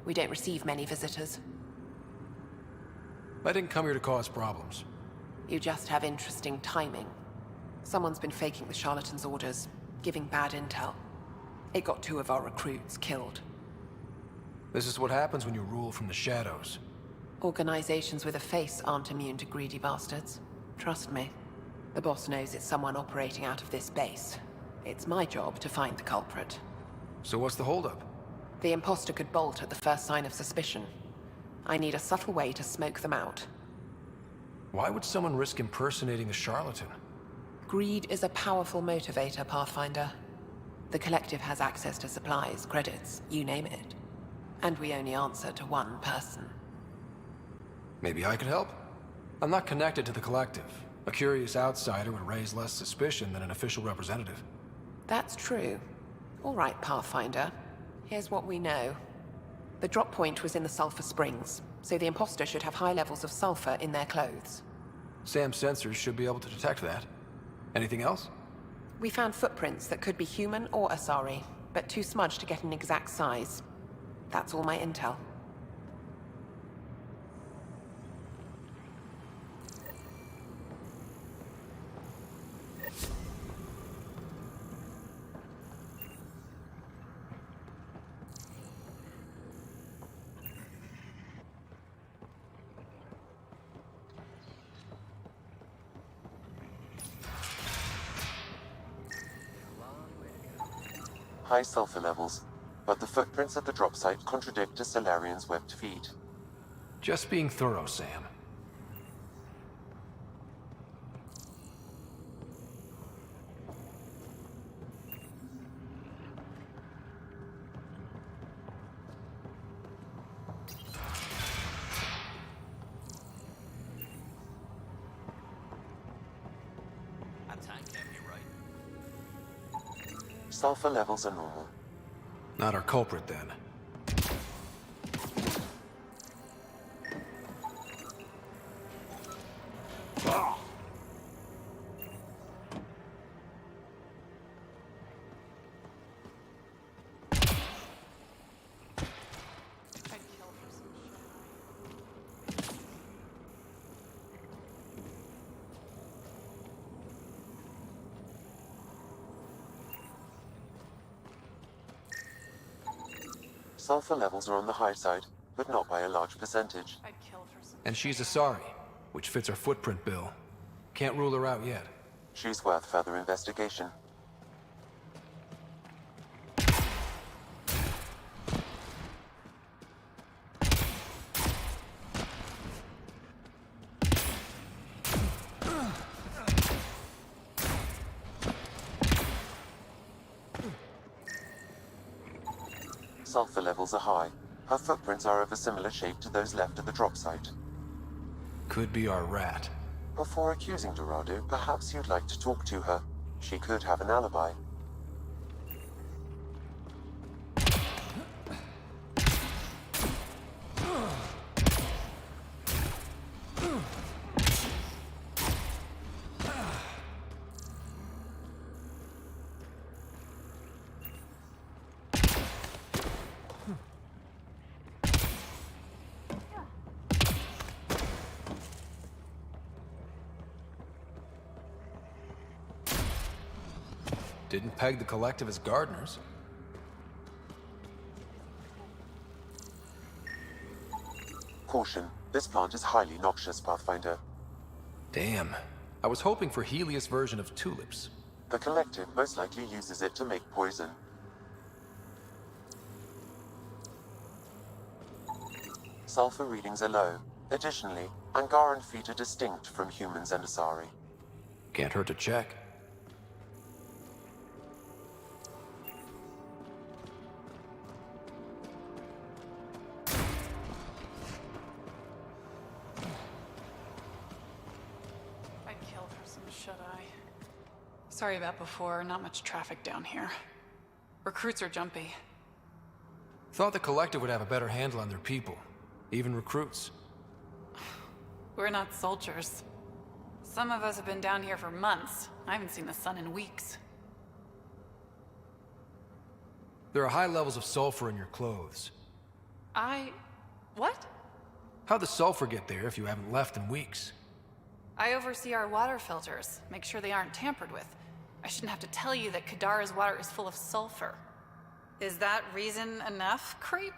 We don't receive many visitors. I didn't come here to cause problems. You just have interesting timing. Someone's been faking the charlatan's orders, giving bad intel. It got 2 of our recruits killed. This is what happens when you rule from the shadows. Organizations with a face aren't immune to greedy bastards. Trust me. The boss knows it's someone operating out of this base. It's my job to find the culprit. So what's the holdup? The imposter could bolt at the first sign of suspicion. I need a subtle way to smoke them out. Why would someone risk impersonating the charlatan? Greed is a powerful motivator, Pathfinder. The collective has access to supplies, credits, you name it. And we only answer to one person. Maybe I could help? I'm not connected to the collective. A curious outsider would raise less suspicion than an official representative. That's true. All right, Pathfinder. Here's what we know. The drop point was in the sulfur springs, so the imposter should have high levels of sulfur in their clothes. Sam's sensors should be able to detect that. Anything else? We found footprints that could be human or Asari, but too smudged to get an exact size. That's all my intel. High sulfur levels, but the footprints at the drop site contradict a Solarian's webbed feet. Just being thorough, Sam. tank empty, right? Sulfur levels are normal. Not our culprit, then. Sulfur levels are on the high side, but not by a large percentage. And she's Asari, which fits our footprint bill. Can't rule her out yet. She's worth further investigation. Sulfur levels are high. Her footprints are of a similar shape to those left at the drop site. Could be our rat. Before accusing Dorado, perhaps you'd like to talk to her. She could have an alibi. Didn't peg the collective as gardeners. Caution. This plant is highly noxious, Pathfinder. Damn. I was hoping for Helios' version of tulips. The collective most likely uses it to make poison. Sulfur readings are low. Additionally, Angaran feet are distinct from humans and Asari. Can't hurt to check. Sorry about before, not much traffic down here. Recruits are jumpy. Thought the collective would have a better handle on their people. Even recruits. We're not soldiers. Some of us have been down here for months. I haven't seen the sun in weeks. There are high levels of sulfur in your clothes. What? How'd the sulfur get there if you haven't left in weeks? I oversee our water filters, make sure they aren't tampered with. I shouldn't have to tell you that Kadara's water is full of sulfur. Is that reason enough, creep?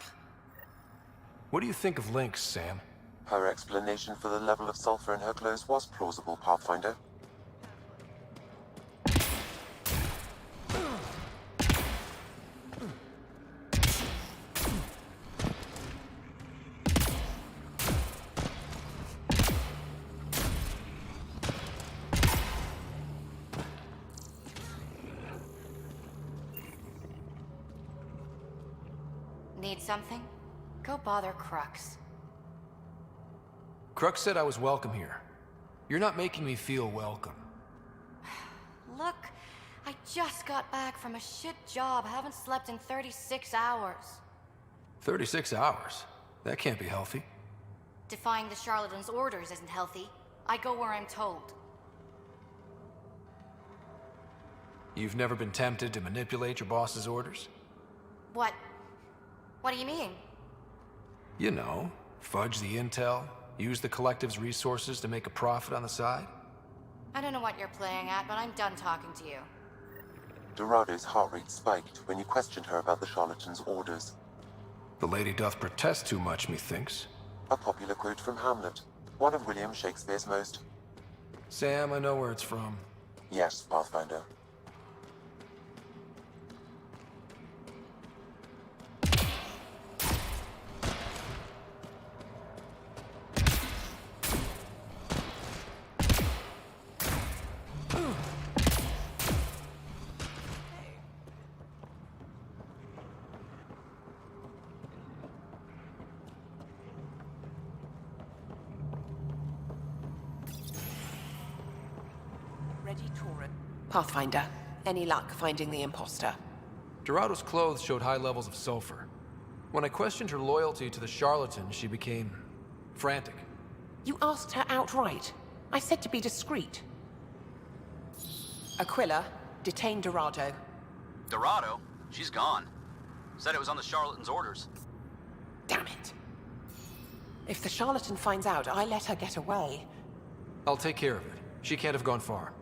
What do you think of Lynx, Sam? Her explanation for the level of sulfur in her clothes was plausible, Pathfinder. Need something? Go bother Crux. Crux said I was welcome here. You're not making me feel welcome. Look, I just got back from a shit job. Haven't slept in 36 hours. 36 hours? That can't be healthy. Defying the charlatan's orders isn't healthy. I go where I'm told. You've never been tempted to manipulate your boss's orders? What? What do you mean? You know, fudge the intel, use the collective's resources to make a profit on the side? I don't know what you're playing at, but I'm done talking to you. Dorado's heart rate spiked when you questioned her about the charlatan's orders. The lady doth protest too much, methinks. A popular quote from Hamlet, one of William Shakespeare's most. Sam, I know where it's from. Yes, Pathfinder. already tore it. Pathfinder, any luck finding the imposter? Dorado's clothes showed high levels of sulfur. When I questioned her loyalty to the charlatan, she became frantic. You asked her outright. I said to be discreet. Aquila, detain Dorado. Dorado? She's gone. Said it was on the charlatan's orders. Damn it. If the charlatan finds out I let her get away... I'll take care of it. She can't have gone far.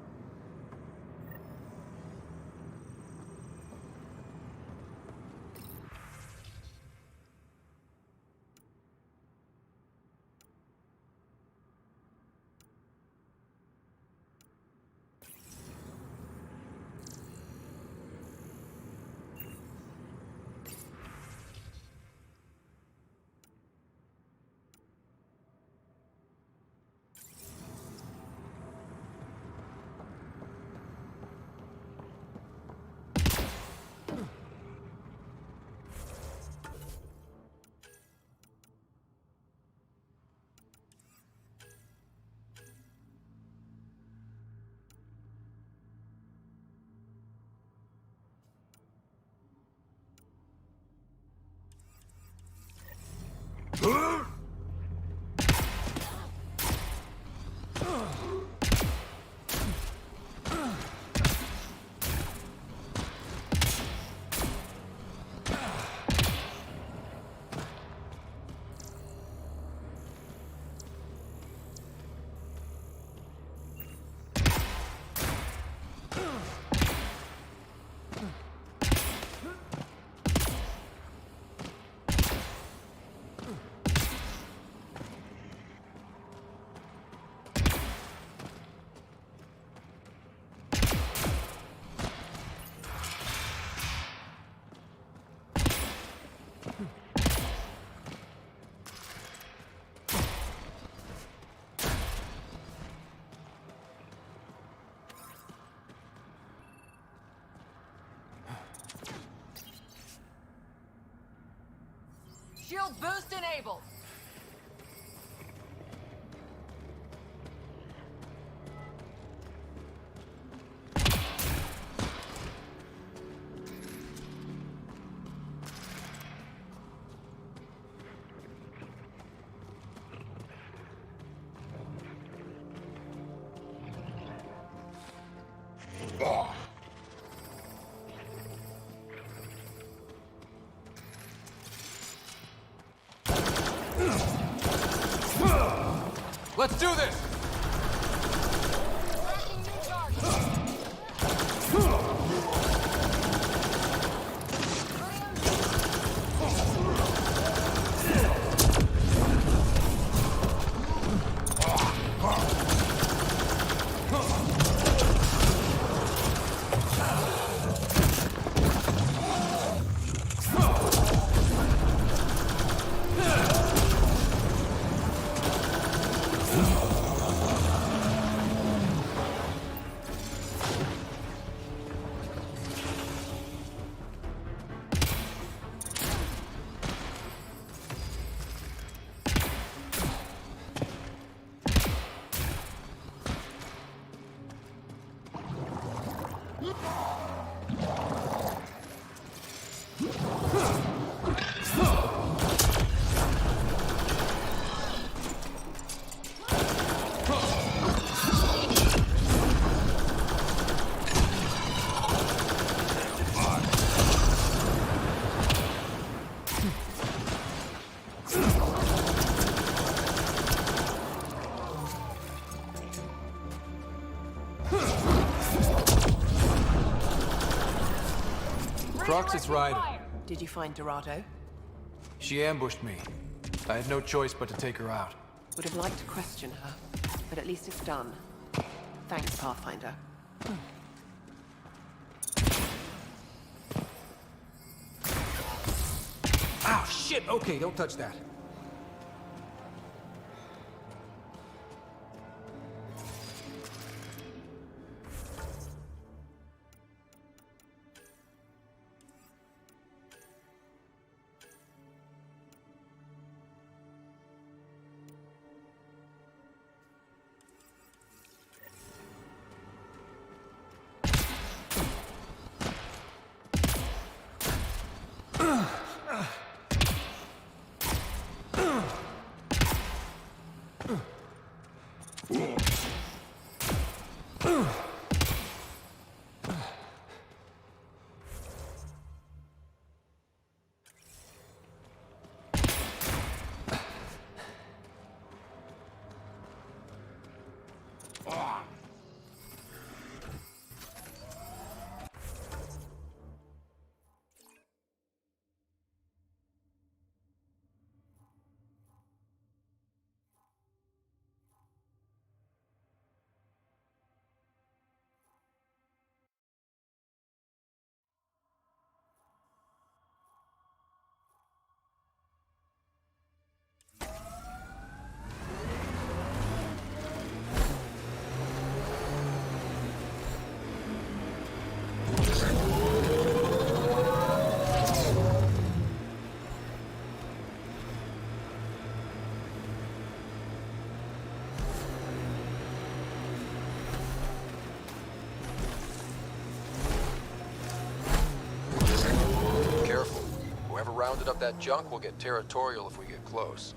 Shield boost enabled. Let's do this! Roxas Rider. Did you find Dorado? She ambushed me. I had no choice but to take her out. Would have liked to question her, but at least it's done. Thanks, Pathfinder. Ow, shit! Okay, don't touch that. Rounded up that junk, we'll get territorial if we get close.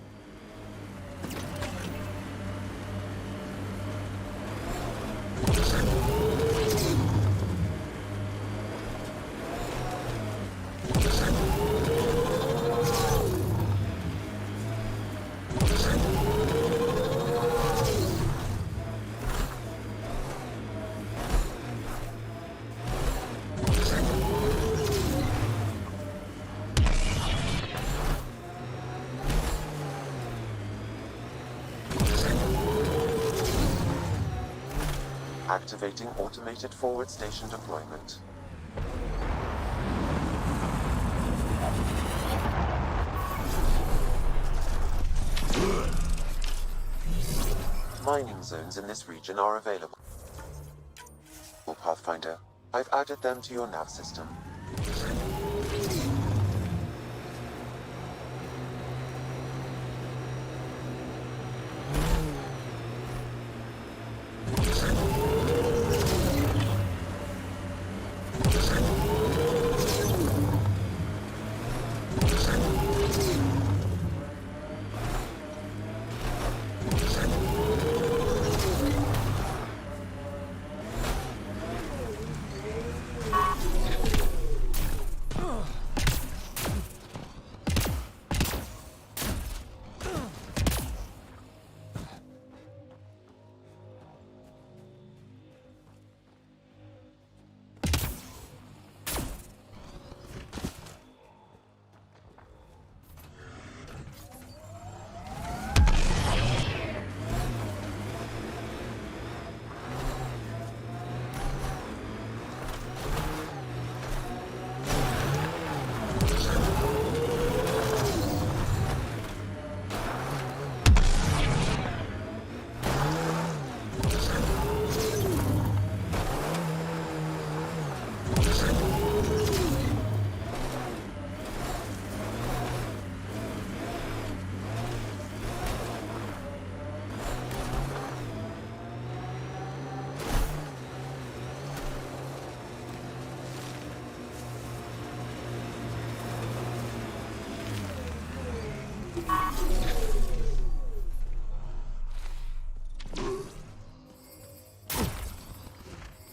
Activating automated forward station deployment. Mining zones in this region are available. Pathfinder, I've added them to your nav system.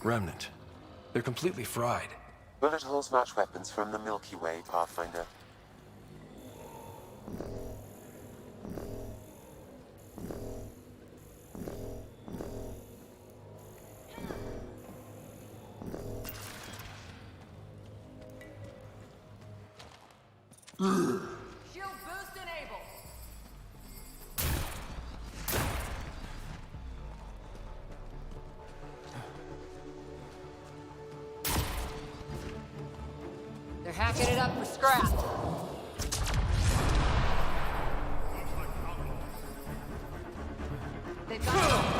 Remnant. They're completely fried. Bullet holes match weapons from the Milky Way, Pathfinder. Shield boost enabled. They're hacking it up for scrap. They've got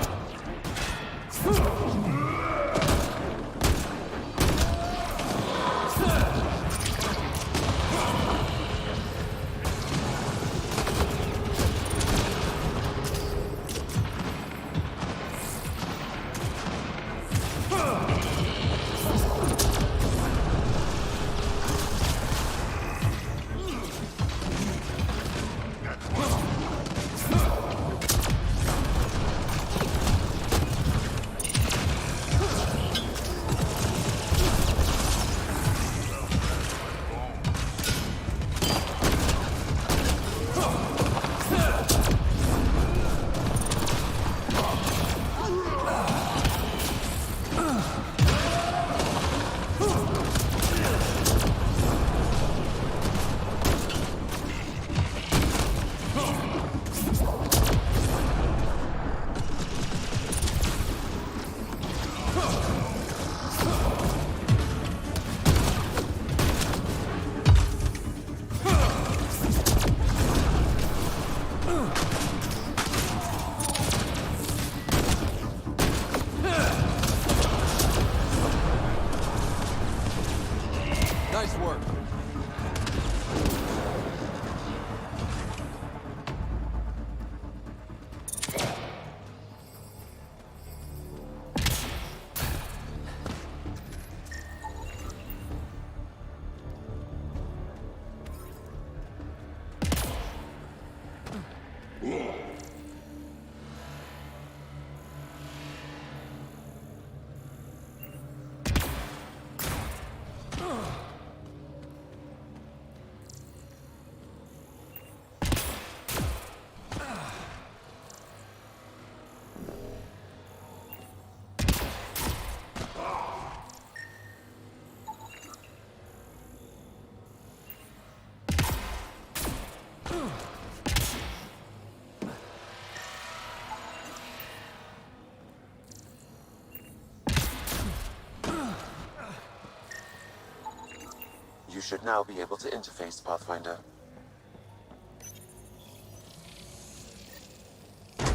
should now be able to interface, Pathfinder.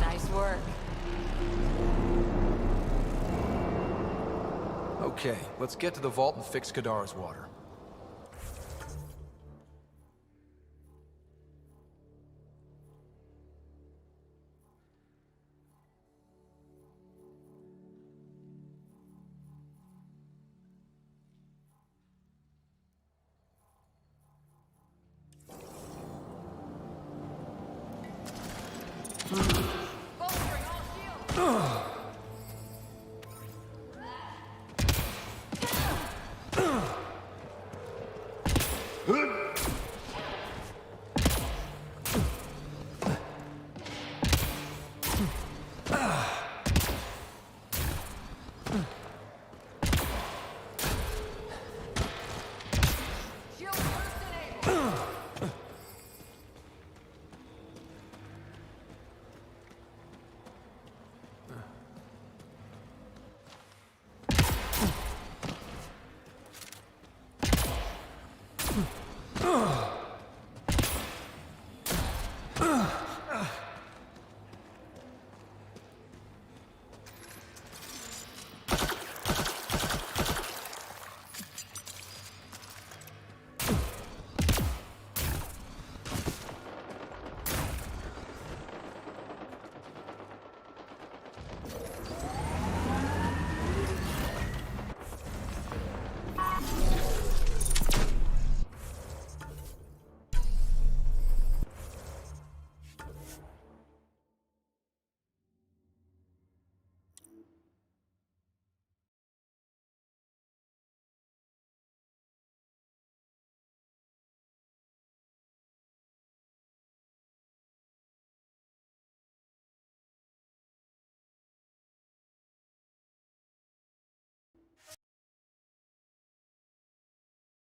Nice work. Okay, let's get to the vault and fix Kadara's water.